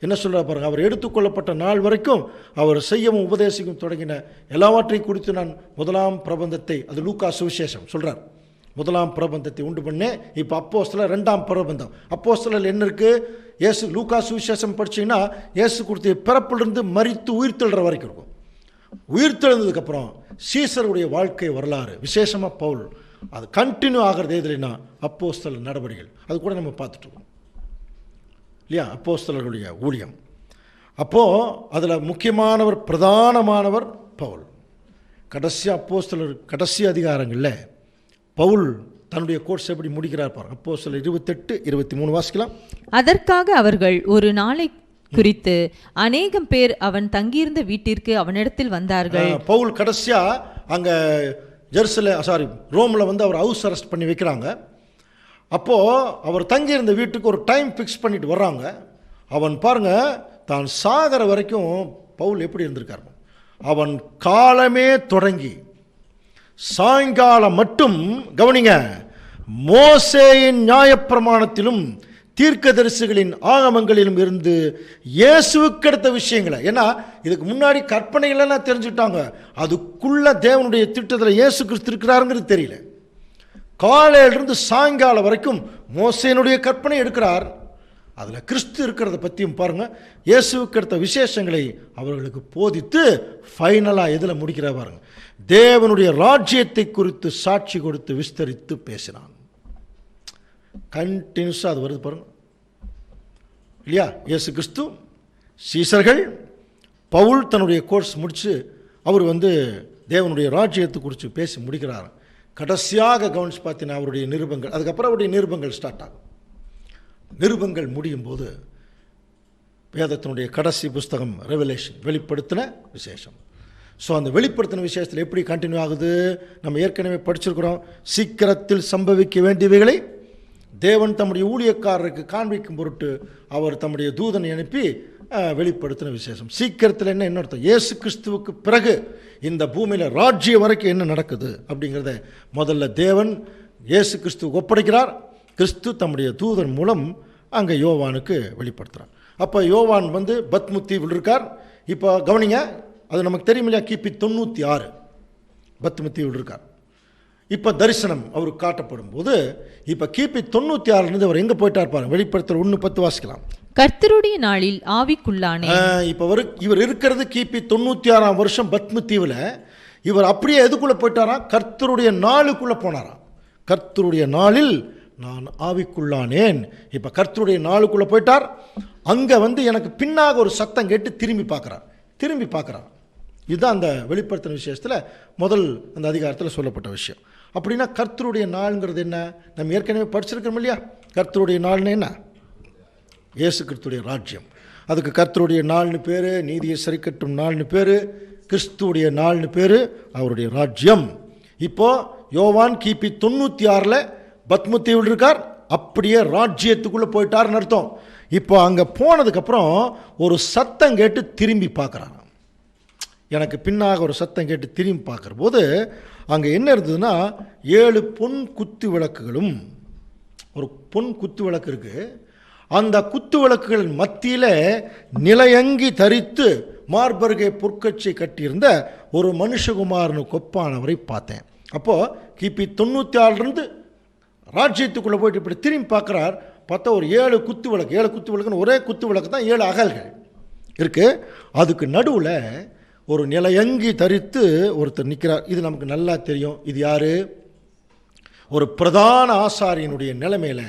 என்ன சொல்கிறார் பாருங்கள், அவர் எடுத்துக்கொள்ளப்பட்ட நாள் வரைக்கும் அவர் செய்யவும் உபதேசிக்கும் தொடங்கின எல்லாவற்றையும் குறித்து நான் 1ஆம் பிரபந்தத்தை, அது லூக்கா சுவிசேஷம் சொல்கிறார், 1ஆம் பிரபந்தத்தை உண்டு பண்ணேன். இப்போ அப்போஸ்தலர் 2ஆம் பிரபந்தம். அப்போஸ்தலர் என்ன இருக்குது? இயேசு லூக்கா சுவிசேஷம் படிச்சிங்கன்னா இயேசு கொடுத்த பிறப்பிலிருந்து மரித்து உயிர்த்தெழுற வரைக்கும் இருக்கும். உயிர்த்தெழுந்ததுக்கப்புறம் சீசருடைய வாழ்க்கை வரலாறு, விசேஷமாக பவுல், அது கண்டினியூ ஆகிறது எதுலைன்னா அப்போஸ்தலர் நடவடிக்கைகள். அது கூட நம்ம பார்த்துட்ருக்கோம் இல்லையா, அப்போஸ்தலர்களுடைய ஊழியம். அப்போது அதில் முக்கியமானவர், பிரதானமானவர் பவுல். கடைசி அப்போஸ்தலர் கடைசி அதிகாரங்களில் பவுல் தன்னுடைய கோர்ஸ் எப்படி முடிக்கிறார் பாருங்க. அப்போஸ்தலர் 28-23 வாசிக்கலாம். அதற்காக அவர்கள் ஒரு நாளை குறித்து அநேகம் பேர் அவன் தங்கியிருந்த வீட்டிற்கு அவனிடத்தில் வந்தார்கள். பவுல் கடைசியாக அங்கே ரோமில் அவர் ஹவுஸ் அரெஸ்ட் பண்ணி வைக்கிறாங்க. அப்போது அவர் தங்கியிருந்த வீட்டுக்கு ஒரு டைம் ஃபிக்ஸ் பண்ணிட்டு வர்றாங்க. அவன் பாருங்க, தான் சாகிற வரைக்கும் பவுல் எப்படி இருந்திருக்காரு. அவன் காலமே தொடங்கி சாயங்காலம் மட்டும், கவனிங்க, மோசேயின் நியாயப்பிரமாணத்திலும் தீர்க்கதரிசிகளின் ஆகமங்களிலும் இருந்து இயேசுவுக்கு அடுத்த விஷயங்களை, ஏன்னா இதுக்கு முன்னாடி கற்பனைகளெல்லாம் தெரிஞ்சுட்டாங்க, அதுக்குள்ள தேவனுடைய திட்டத்தில் இயேசு கிறிஸ்து இருக்கிறாருங்கிறது தெரியல. காலையிலிருந்து சாயங்காலம் வரைக்கும் மோசேனுடைய கற்பனை எடுக்கிறார், அதில் கிறிஸ்து இருக்கிறத பற்றியும் பாருங்கள். இயேசுவுக்கு எடுத்த விசேஷங்களை அவர்களுக்கு போதித்து ஃபைனலாக எதில் முடிக்கிற பாருங்க, தேவனுடைய ராஜ்யத்தை குறித்து சாட்சி கொடுத்து விஸ்தரித்து பேசினான். கண்டினியூஸாக அது வருது பாருங்க இல்லையா? இயேசு கிறிஸ்து, சீசர்கள், பவுல் தன்னுடைய கோர்ஸ் முடித்து அவர் தேவனுடைய ராஜ்யத்தை குறித்து பேசி முடிக்கிறார். கடைசியாக கவனிச்சு பார்த்தீங்கன்னா அவருடைய நிருபங்கள், அதுக்கப்புறம் அவருடைய நிருபங்கள் ஸ்டார்ட் ஆகும். நிருபங்கள் முடியும் போது வேதத்தினுடைய கடைசி புஸ்தகம் ரெவலேஷன், வெளிப்படுத்தின விசேஷம். ஸோ அந்த வெளிப்படுத்தின விசேஷத்தில் எப்படி கண்டினியூ ஆகுது? நம்ம ஏற்கனவே படிச்சிருக்கிறோம். சீக்கிரத்தில் சம்பவிக்க வேண்டியவைகளை தேவன் தம்முடைய ஊழியக்காரருக்கு காண்பிக்கும் பொருட்டு அவர் தம்முடைய தூதனை அனுப்பி வெளிப்படுத்தின விசேஷம். சீக்கிரத்தில் என்ன அர்த்தம்? இயேசு கிறிஸ்துவுக்கு பிறகு இந்த பூமியில் ராஜ்யம் வரைக்கும் என்ன நடக்குது அப்படிங்கிறத முதல்ல தேவன் இயேசு கிறிஸ்துவுக்கு ஒப்படைக்கிறார். கிறிஸ்து தம்முடைய தூதன் மூலம் அங்கே யோவானுக்கு வெளிப்படுத்துகிறார். அப்போ யோவான் பத்மு தீவில் இருக்கார். இப்போ கவனிங்க, அது நமக்கு தெரியும் இல்லையா? கிபி 96 பத்மு தீவில் இருக்கார். இப்போ தரிசனம் அவருக்கு காட்டப்படும் போது இப்போ கிபி 96 அவர் எங்கே போயிட்டார் பாருங்க. வெளிப்படுத்தல் 1:10 வாசிக்கலாம். கர்த்தருடைய நாளில் ஆவிக்குள்ளானே. இப்போ இவர் இருக்கிறது கிபி 96ஆம் வருஷம் பத்மு தீவில். இவர் அப்படியே எதுக்குள்ளே போயிட்டாராம்? கர்த்தருடைய நாளுக்குள்ளே போனாராம். கர்த்தருடைய நாளில் நான் ஆவிக்குள்ளானேன். இப்போ கர்த்தருடைய நாளுக்குள்ளே போயிட்டார். அங்கே எனக்கு பின்னாக ஒரு சத்தம் கேட்டு திரும்பி பார்க்குறார். இதுதான் அந்த வெளிப்படுத்தின விசேஷத்தில் முதல் அந்த அதிகாரத்தில் சொல்லப்பட்ட விஷயம். அப்படின்னா கர்த்தருடைய நாள்ங்கிறது என்ன? நம்ம ஏற்கனவே படிச்சிருக்கிறோம் இல்லையா? கர்த்தருடைய நாள்னு என்ன? இயேசு கிறிஸ்துடைய ராஜ்யம். அதுக்கு கர்த்தருடைய நாள்னு பேர், நீதியை சரிக்கட்டும் நாள்னு பேர், கிறிஸ்துடைய நாள்னு பேர், அவருடைய ராஜ்யம். இப்போது யோவான் கிபி 96 பத்மு தீவில் இருக்கார். அப்படியே ராஜ்யத்துக்குள்ளே போயிட்டார்னு அர்த்தம். இப்போ அங்கே போனதுக்கப்புறம் ஒரு சத்தம் கேட்டு திரும்பி பார்க்குறாங்க. எனக்கு பின்னாக ஒரு சத்தம் கேட்டு திரும்பி பார்க்குற போது அங்கே என்ன இருந்ததுன்னா 7 பொன் குத்து விளக்குகளும், ஒரு பொன் குத்து விளக்கு இருக்குது. அந்த குத்து விளக்குகளின் மத்தியில் நிலையங்கி தரித்து மார்பருகே பொற்கட்சி கட்டியிருந்த ஒரு மனுஷகுமாரனுக்கு ஒப்பானவரை பார்த்தேன். அப்போது கிபி 96 ராஜ்யத்துக்குள்ளே போயிட்டு இப்படி திரும்பி பார்க்குறார். பார்த்தா ஒரு 7 குத்து விளக்கு, 7 குத்து விளக்குன்னு ஒரே குத்து விளக்கு தான் 7 அகல்கள் இருக்குது. அதுக்கு நடுவில் ஒரு நிலையங்கி தரித்து ஒருத்தர் நிற்கிறார். இது நமக்கு நல்லா தெரியும். இது யார்? ஒரு பிரதான ஆசாரியனுடைய நிலைமையில்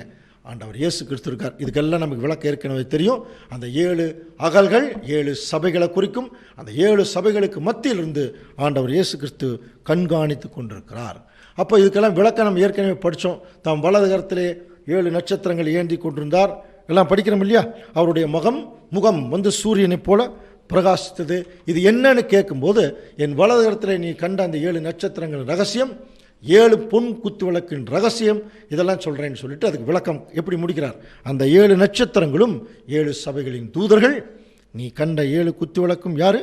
ஆண்டவர் இயேசு கிறிஸ்து இருக்கார். இதுக்கெல்லாம் நமக்கு விளக்கம் ஏற்கனவே தெரியும். அந்த 7 அகல்கள் 7 சபைகளை குறிக்கும். அந்த 7 சபைகளுக்கு மத்தியிலிருந்து ஆண்டவர் இயேசு கிறிஸ்து கண்காணித்து கொண்டிருக்கிறார். அப்போ இதுக்கெல்லாம் விளக்கம் நம்ம ஏற்கனவே படித்தோம். தாம் வலது கரத்திலே 7 நட்சத்திரங்கள் ஏந்தி கொண்டிருந்தார். எல்லாம் படிக்கிறோம் இல்லையா? அவருடைய முகம் சூரியனைப் போல பிரகாசித்தது. இது என்னன்னு கேட்கும்போது, என் வலது கரத்திலே நீ கண்ட அந்த 7 நட்சத்திரங்கள் ரகசியம், 7 பொன் குத்து விளக்கின் ரகசியம், இதெல்லாம் சொல்கிறேன்னு சொல்லிட்டு அதுக்கு விளக்கம் எப்படி முடிக்கிறார்? அந்த 7 நட்சத்திரங்களும் 7 சபைகளின் தூதர்கள். நீ கண்ட 7 குத்து விளக்கும் யார்?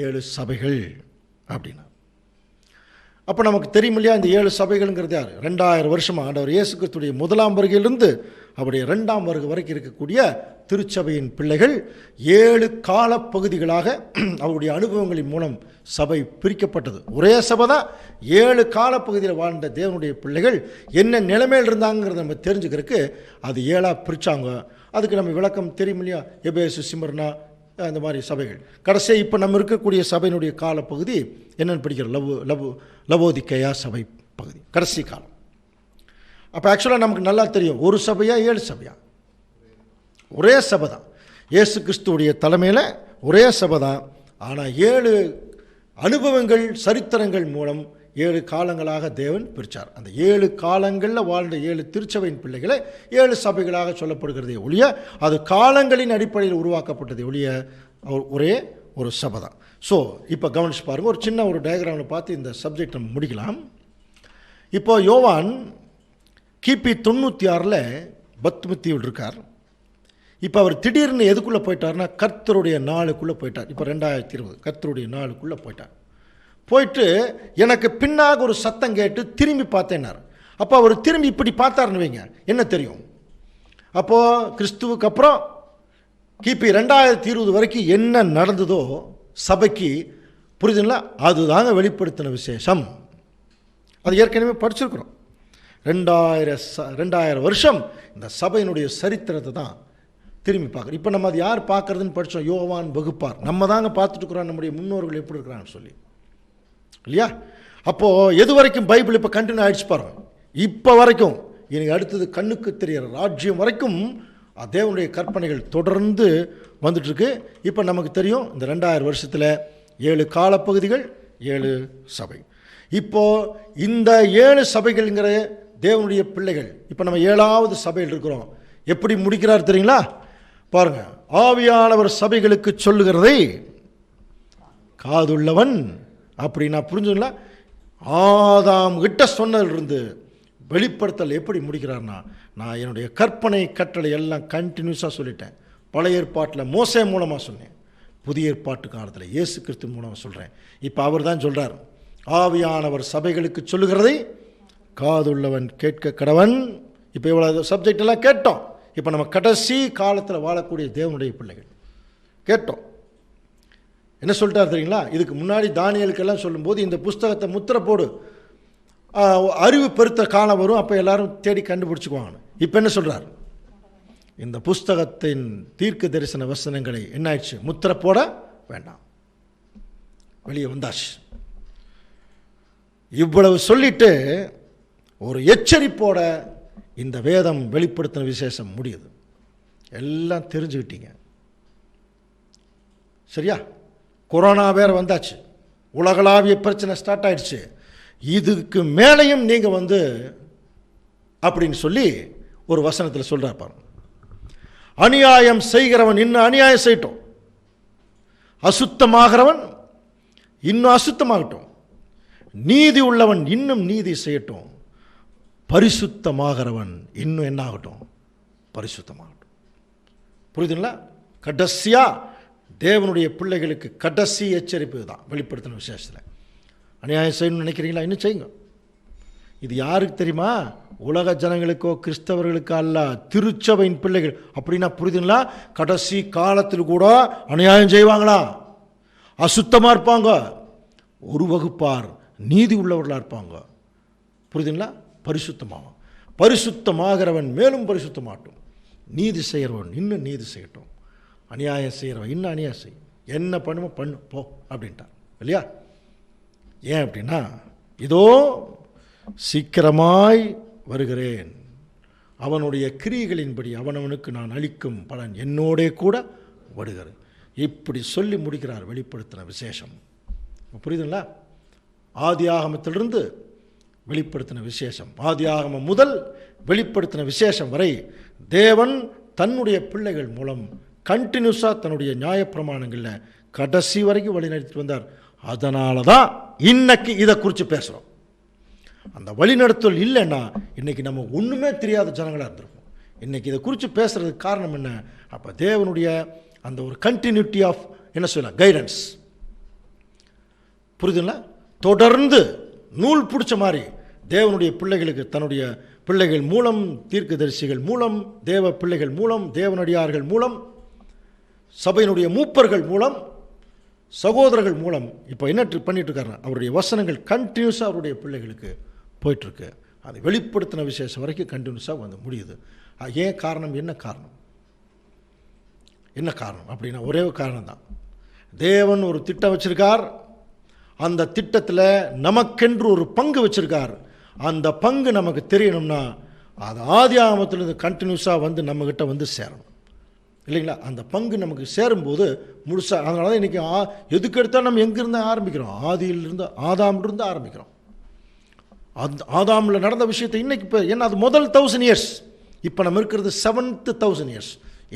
7 சபைகள் அப்படின்னா. அப்போ நமக்கு தெரியும் இல்லையா? இந்த 7 சபைகள்ங்கிறது யார்? 2000 வருஷமாக ஆண்டவர் இயேசு கிறிஸ்துடைய முதலாம் வருகையிலிருந்து அவருடைய 2ஆம் வருகை வரைக்கும் இருக்கக்கூடிய திருச்சபையின் பிள்ளைகள் 7 காலப்பகுதிகளாக அவருடைய அனுபவங்களின் மூலம் சபை பிரிக்கப்பட்டது. ஒரே சபை தான். 7 காலப்பகுதியில் வாழ்ந்த தேவனுடைய பிள்ளைகள் என்ன நிலைமையில் இருந்தாங்கிறத நம்ம தெரிஞ்சுக்கிறதுக்கு அது 7ஆக பிரித்தாங்க. அதுக்கு நம்ம விளக்கம் தெரியும் இல்லையா? எபேசு, சிமர்னா, அந்த மாதிரி சபைகள். கடைசியாக இப்போ நம்ம இருக்கக்கூடிய சபையினுடைய காலப்பகுதி என்னென்னு படிக்கிறோம்? லவோதிக்கேயா சபை பகுதி, கடைசி காலம். அப்போ ஆக்சுவலாக நமக்கு நல்லா தெரியும், ஒரு சபையா 7 சபையா? ஒரே சபை தான். இயேசு கிறிஸ்துவுடைய தலைமையில் ஒரே சபை தான். ஆனால் 7 அனுபவங்கள், சரித்திரங்கள் மூலம் 7 காலங்களாக தேவன் பிரித்தார். அந்த 7 காலங்களில் வாழ்ந்த 7 திருச்சபையின் பிள்ளைகளை 7 சபைகளாக சொல்லப்படுகிறதே ஒழிய அது காலங்களின் அடிப்படையில் உருவாக்கப்பட்டதே ஒழிய ஒரே ஒரு சபை தான். ஸோ இப்போ கவனிச்சு பாருங்கள். ஒரு சின்ன ஒரு டயக்ராமில் பார்த்து இந்த சப்ஜெக்ட் நம்ம முடிக்கலாம். இப்போ யோவான் கிபி 96 பத்மு தீவில் இருக்கார். இப்போ அவர் திடீர்னு எதுக்குள்ளே போயிட்டார்னா கர்த்தருடைய நாளுக்குள்ளே போயிட்டார். இப்போ 2020 கர்த்தருடைய நாளுக்குள்ளே போயிட்டு எனக்கு பின்னாக ஒரு சத்தம் கேட்டு திரும்பி பார்த்தேன்னார். அப்போ அவர் திரும்பி இப்படி பார்த்தாருன்னு வைங்க, என்ன தெரியும்? அப்போது கிறிஸ்துவுக்கு அப்புறம் கிபி 2020 வரைக்கும் என்ன நடந்ததோ சபைக்கு, புரியுதுங்களா? அதுதாங்க வெளிப்படுத்தின விசேஷம். அது ஏற்கனவே படிச்சிருக்கிறோம். 2000 வருஷம் இந்த சபையினுடைய சரித்திரத்தை தான் திரும்பி பார்க்குறோம். இப்போ நம்ம அது யார் பார்க்குறதுன்னு படித்தோம், யோவான் வகுப்பார். நம்ம தாங்க பார்த்துட்டு இருக்கிறோம் நம்முடைய முன்னோர்கள் எப்படி இருக்கிறான்னு சொல்லி, இல்லையா? அப்போது எது வரைக்கும் பைபிள் இப்போ கண்டினியூ ஆகிடுச்சு பாருங்க. இப்போ வரைக்கும் எனக்கு அடுத்தது கண்ணுக்கு தெரிகிற ராஜ்யம் வரைக்கும் தேவனுடைய கற்பனைகள் தொடர்ந்து வந்துட்டுருக்கு. இப்போ நமக்கு தெரியும் இந்த 2000 வருஷத்தில் 7 காலப்பகுதிகள், 7 சபை. இப்போது இந்த 7 சபைகள்ங்கிற தேவனுடைய பிள்ளைகள், இப்போ நம்ம 7வது சபையில் இருக்கிறோம். எப்படி முடிக்கிறார் தெரியுங்களா? பாருங்க, ஆவியானவர் சபைகளுக்கு சொல்லுகிறதை காதுள்ளவன் அப்படின்னா புரிஞ்சுங்களா? ஆதாம் கிட்ட சொன்னதிலிருந்து வெளிப்படுத்தல் எப்படி முடிக்கிறார்னா, நான் என்னுடைய கற்பனை கட்டளை எல்லாம் கண்டினியூஸாக சொல்லிட்டேன். பழைய ஏற்பாட்டில் மோசே மூலமாக சொன்னேன், புதிய ஏற்பாட்டு காலத்தில் இயேசு கிறிஸ்து மூலமாக சொல்கிறேன். இப்போ அவர் தான் சொல்கிறார், ஆவியானவர் சபைகளுக்கு சொல்லுகிறதை காதுள்ளவன் கேட்க கடவன். இப்போ இவ்வளோ சப்ஜெக்ட் எல்லாம் கேட்டோம். இப்போ நம்ம கடைசி காலத்தில் வாழக்கூடிய தேவனுடைய பிள்ளைகள் கேட்டோம். என்ன சொல்லிட்டார் தெரியுங்களா? இதுக்கு முன்னாடி தானியலுக்கெல்லாம் சொல்லும்போது இந்த புஸ்தகத்தை முத்திரை போடு, அறிவு பெருத்த காலம் வரும், அப்போ எல்லாரும் தேடி கண்டுபிடிச்சிக்குவாங்க. இப்போ என்ன சொல்கிறார்? இந்த புஸ்தகத்தின் தீர்க்க தரிசன வசனங்களை என்ன ஆயிடுச்சு? முத்திரை போட வேண்டாம், வெளியே வந்தாச்சு. இவ்வளவு சொல்லிட்டு ஒரு எச்சரிப்போட இந்த வேதம் வெளிப்படுத்தின விசேஷம் முடியுது. எல்லாம் தெரிஞ்சுக்கிட்டீங்க, சரியா? கொரோனா வேற வந்தாச்சு, உலகளாவிய பிரச்சனை ஸ்டார்ட் ஆயிடுச்சு. இதுக்கு மேலையும் நீங்கள் அப்படின்னு சொல்லி ஒரு வசனத்தில் சொல்கிறார் பாருங்க. அநியாயம் செய்கிறவன் இன்னும் அநியாயம் செய்யட்டும், அசுத்தமாகிறவன் இன்னும் அசுத்தமாகட்டும், நீதி உள்ளவன் இன்னும் நீதி செய்யட்டும், பரிசுத்தமாகிறவன் இன்னும் என்ன ஆகட்டும்? பரிசுத்தமாகட்டும். புரியுதுங்களா? கடைசியா தேவனுடைய பிள்ளைகளுக்கு கடைசி எச்சரிப்பு தான் வெளிப்படுத்தின விசேஷத்தில். அநியாயம் செய்யணும்னு நினைக்கிறீங்களா? இன்னும் செய்யுங்க. இது யாருக்கு தெரியுமா? உலக ஜனங்களுக்கோ கிறிஸ்தவர்களுக்கோ அல்ல, திருச்சபையின் பிள்ளைகள். அப்படின்னா புரியுதுங்களா? கடைசி காலத்தில் கூட அநியாயம் செய்வாங்களா? அசுத்தமாக இருப்பாங்க. ஒரு வகுப்பார் நீதி உள்ளவர்களாக இருப்பாங்க. புரியுதுங்களா? பரிசுத்தமாகும். பரிசுத்தமாகிறவன் மேலும் பரிசுத்தமாகட்டும், நீதி செய்கிறவன் இன்னும் நீதி செய்யட்டும், அநியாயம் செய்கிறவன் இன்னும் அநியாயம் செய்யும், என்ன பண்ணுமோ பண்ணு போ அப்படின்ட்டான், இல்லையா? ஏன் அப்படின்னா, இதோ சீக்கிரமாய் வருகிறேன், அவனுடைய கிரியைகளின்படி அவனவனுக்கு நான் அளிக்கும் பலன் என்னோடே கூட வருகிறது. இப்படி சொல்லி முடிக்கிறார் வெளிப்படுத்தின விசேஷம். புரியுதுங்களா? ஆதி ஆகமத்திலிருந்து வெளிப்படுத்தின விசேஷம், ஆதி ஆகமம் முதல் வெளிப்படுத்தின விசேஷம் வரை தேவன் தன்னுடைய பிள்ளைகள் மூலம் கண்டினியூஸாக தன்னுடைய நியாயப்பிரமாணங்களில் கடைசி வரைக்கும் வழிநடத்தி வந்தார். அதனால தான் இன்னைக்கு இதை குறித்து பேசுகிறோம். அந்த வழிநடத்தல் இல்லைன்னா இன்றைக்கி நம்ம ஒன்றுமே தெரியாத ஜனங்களாக இருந்திருப்போம். இன்றைக்கி இதை குறித்து பேசுகிறதுக்கு காரணம் என்ன? அப்போ தேவனுடைய அந்த ஒரு கண்டினியூட்டி ஆஃப் என்ன சொல்லலாம், கைடன்ஸ். புரியுதுங்களா? தொடர்ந்து நூல் பிடிச்ச மாதிரி தேவனுடைய பிள்ளைகளுக்கு தன்னுடைய பிள்ளைகள் மூலம், தீர்க்கதரிசிகள் மூலம், தேவ பிள்ளைகள் மூலம், தேவனடியார்கள் மூலம், சபையினுடைய மூப்பர்கள் மூலம், சகோதரர்கள் மூலம் இப்போ என்ன பண்ணிட்டு இருக்காரு? அவருடைய வசனங்கள் கண்டினியூஸாக அவருடைய பிள்ளைகளுக்கு போயிட்டுருக்கு. அதை வெளிப்படுத்தின விசேஷம் வரைக்கும் கண்டினியூஸாக முடியுது. ஏன் காரணம்? என்ன காரணம்? என்ன காரணம் அப்படின்னா ஒரே ஒரு காரணம் தான். தேவன் ஒரு திட்டம் வச்சிருக்கார். அந்த திட்டத்தில் நமக்கென்று ஒரு பங்கு வச்சிருக்கார். அந்த பங்கு நமக்கு தெரியணும்னா அது ஆதி ஆகமத்திலிருந்து கண்டினியூஸாக நம்மக்கிட்ட சேரணும், இல்லைங்களா? அந்த பங்கு நமக்கு சேரும்போது முழுசாக. அதனால தான் இன்றைக்கி எதுக்கு எடுத்தால் நம்ம எங்கேருந்து ஆரம்பிக்கிறோம்? ஆதியிலிருந்து, ஆதாமிலிருந்து ஆரம்பிக்கிறோம். ஆதாமில் நடந்த விஷயத்தை இன்றைக்கி இப்போ ஏன்னா அது முதல் 1000 இயர்ஸ். இப்போ நம்ம இருக்கிறது 7th 1000 இயர்ஸ்,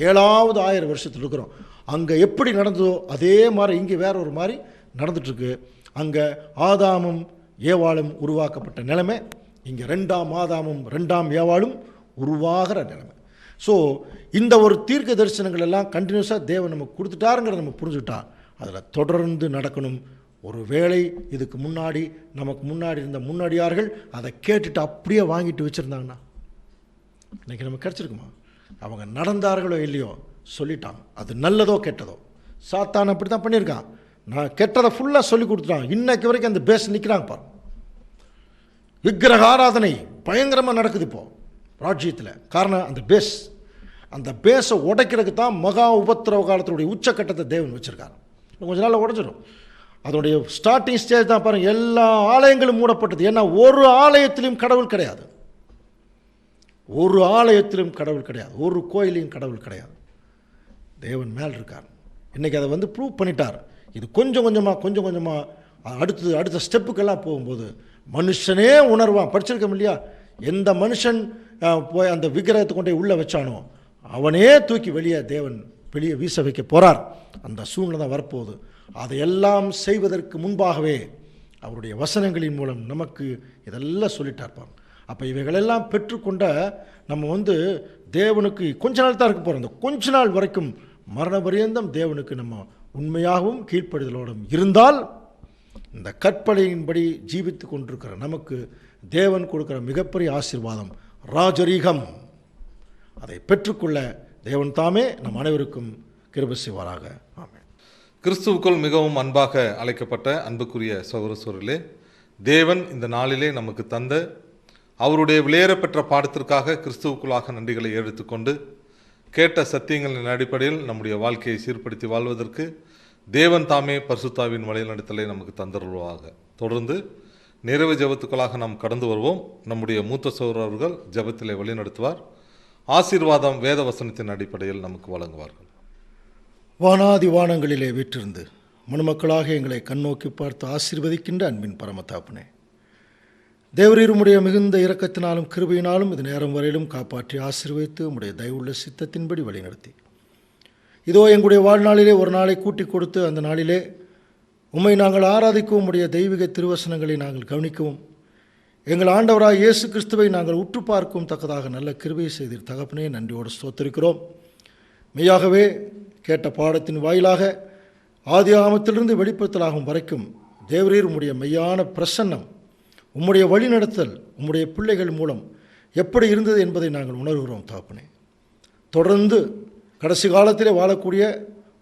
7வது 1000 வருஷத்தில் இருக்கிறோம். அங்கே எப்படி நடந்ததோ அதே மாதிரி இங்கே வேற ஒரு மாதிரி நடந்துட்டுருக்கு. அங்கே ஆதாமும் ஏவாளும் உருவாக்கப்பட்ட நிலைமை, இங்கே 2ஆம் ஆதாமும் 2ஆம் ஏவாளும் உருவாகிற நிலைமை. ஸோ இந்த ஒரு தீர்க்க தரிசனங்கள் எல்லாம் கண்டினியூஸாக தேவன் நமக்கு கொடுத்துட்டாருங்கிறத நம்ம புரிஞ்சுக்கிட்டா அதில் தொடர்ந்து நடக்கணும். ஒரு வேளை இதுக்கு முன்னாடி நமக்கு முன்னாடி இருந்த முன்னடியார்கள் அதை கேட்டுட்டு அப்படியே வாங்கிட்டு வச்சுருந்தாங்கன்னா இன்றைக்கி நமக்கு கிடச்சிருக்குமா? அவங்க நடந்தார்களோ இல்லையோ சொல்லிட்டாங்க. அது நல்லதோ கெட்டதோ, சாத்தான் அப்படி தான் பண்ணியிருக்கான். நான் கெட்டதை ஃபுல்லாக சொல்லி கொடுத்துட்டான். இன்னைக்கு வரைக்கும் அந்த பேஸ் நிற்கிறாங்க பாரு. விக்கிரக ஆராதனை பயங்கரமாக நடக்குது இப்போது ராஜ்யத்தில். காரணம் அந்த பேஸை உடைக்கிறதுக்கு தான் மகா உபத்திரவ காலத்தினுடைய உச்சக்கட்டத்தை தேவன் வச்சுருக்காரு. கொஞ்ச நாளில் உடைச்சிடும். அதனுடைய ஸ்டார்டிங் ஸ்டேஜ் தான் பாருங்கள். எல்லா ஆலயங்களும் மூடப்பட்டது. ஏன்னா ஒரு ஆலயத்திலும் கடவுள் கிடையாது, ஒரு ஆலயத்திலும் கடவுள் கிடையாது, ஒரு கோயிலையும் கடவுள் கிடையாது. தேவன் மேல் இருக்கார். இன்றைக்கி அதை ப்ரூவ் பண்ணிட்டார். இது கொஞ்சம் கொஞ்சமாக அடுத்த ஸ்டெப்புக்கெல்லாம் போகும்போது மனுஷனே உணர்வான். படிச்சிருக்கோம் இல்லையா, எந்த மனுஷன் போய் அந்த விக்கிரகத்தை கொண்டு உள்ளே வச்சானோ அவனே தூக்கி வெளியே வீச வைக்க போகிறார். அந்த சூழ்நிலை தான் வரப்போகுது. அதையெல்லாம் செய்வதற்கு முன்பாகவே அவருடைய வசனங்களின் மூலம் நமக்கு இதெல்லாம் சொல்லிட்டார். அப்போ இவைகளெல்லாம் பெற்றுக்கொண்ட நம்ம தேவனுக்கு கொஞ்ச நாள் தான் இருக்க போகிறோம். அந்த கொஞ்ச நாள் வரைக்கும் மரண பரியந்தம் தேவனுக்கு நம்ம உண்மையாகவும் கீழ்ப்படிதலோடும் இருந்தால் இந்த கற்பனையின்படி ஜீவித்து கொண்டிருக்கிற நமக்கு தேவன் கொடுக்கிற மிகப்பெரிய ஆசீர்வாதம் ராஜரீகம். அதை பெற்றுக்கொள்ள தேவன் தாமே நம் அனைவருக்கும் கிருபை செய்வாராக. ஆமென். கிறிஸ்துவுக்குள் மிகவும் அன்பாக அழைக்கப்பட்ட அன்புக்குரிய சகோதர சகோதரிகளே, தேவன் இந்த நாளிலே நமக்கு தந்த அவருடைய விலையேறப்பெற்ற பாடத்திற்காக கிறிஸ்துவுக்குள்ளாக நன்றிகளை எடுத்துக்கொண்டு கேட்ட சத்தியங்களின் அடிப்படையில் நம்முடைய வாழ்க்கையை சீர்படுத்தி வாழ்வதற்கு தேவன் தாமே பரிசுத்தாவின் வழிநடத்தலை நமக்கு தந்தருள்வாக. தொடர்ந்து நிறைவு ஜெபத்துக்களாக நாம் கடந்து வருவோம். நம்முடைய மூத்த சகோதரர் அவர்கள் ஜெபத்திலே வழிநடத்துவார். ஆசீர்வாதம் வேத வசனத்தின் அடிப்படையில் நமக்கு வழங்குவார்கள். வானாதி வானங்களிலே வீற்றிருந்து மனுமக்களாக எங்களை கண்ணோக்கி பார்த்து ஆசீர்வதிக்கின்ற அன்பின் பரமதாப்பனே, தேவரீர் உம்முடைய மிகுந்த இரக்கத்தினாலும் கிருபையினாலும் இது நேரம் வரையிலும் காப்பாற்றி ஆசீர்வதித்து உம்முடைய தயவுள்ள சித்தத்தின்படி வழிநடத்தி இதோ எங்களுடைய வாழ்நாளிலே ஒரு நாளை கூட்டி கொடுத்து அந்த நாளிலே உம்மை நாங்கள் ஆராதிக்கவும் உம்முடைய தெய்வீக திருவசனங்களை நாங்கள் கவனிக்கவும் எங்கள் ஆண்டவராக இயேசு கிறிஸ்துவை நாங்கள் உற்று பார்க்கவும் தக்கதாக நல்ல கிருபை செய்தீர் தகப்பனே. நன்றியோடு ஸ்தோத்திரிக்கிறோம். மெய்யாகவே கேட்ட பாடத்தின் வாயிலாக ஆதி ஆகமத்திலிருந்து வெளிப்படுத்தலாகும் வரைக்கும் தேவரீர் உம்முடைய மெய்யான பிரசன்னம், உம்முடைய வழிநடத்தல் உம்முடைய பிள்ளைகள் மூலம் எப்படி இருந்தது என்பதை நாங்கள் உணர்கிறோம் தகப்பனே. தொடர்ந்து கடைசி காலத்திலே வாழக்கூடிய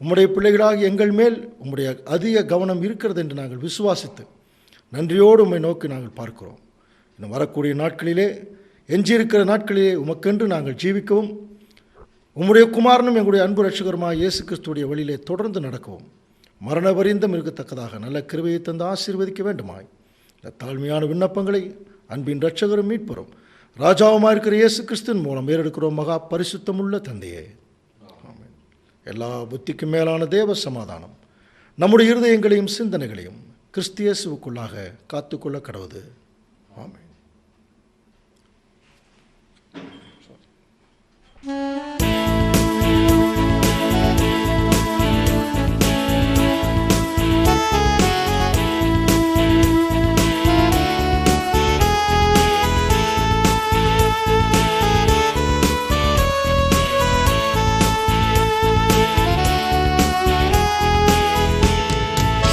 உம்முடைய பிள்ளைகளாக எங்கள் மேல் உம்முடைய அதிக கவனம் இருக்கிறது என்று நாங்கள் விசுவாசித்து நன்றியோடு உம்மை நோக்கி நாங்கள் பார்க்கிறோம். இன்னும் வரக்கூடிய நாட்களிலே, எஞ்சியிருக்கிற நாட்களிலே உமக்கென்று நாங்கள் ஜீவிக்கவும் உம்முடைய குமாரனும் எங்களுடைய அன்பு ரட்சகருமாக இயேசு கிறிஸ்துடைய வழியிலே தொடர்ந்து நடக்கவும் மரண பரியந்தம் இருக்கத்தக்கதாக நல்ல கிருபையை தந்து ஆசீர்வதிக்க வேண்டுமாய் இந்த தாழ்மையான விண்ணப்பங்களை அன்பின் ரட்சகரும் மீட்பரும் ராஜாவுமாக இருக்கிற இயேசு கிறிஸ்துவின் மூலம் ஏறெடுக்கிறோம் மகா பரிசுத்தமுள்ள தந்தையே. எல்லா புத்திக்கும் மேலான தேவ சமாதானம் நம்முடைய இருதயங்களையும் சிந்தனைகளையும் கிறிஸ்து இயேசுவுக்குள்ளாக காத்துக்கொள்ள கடவுது. ஆமென்.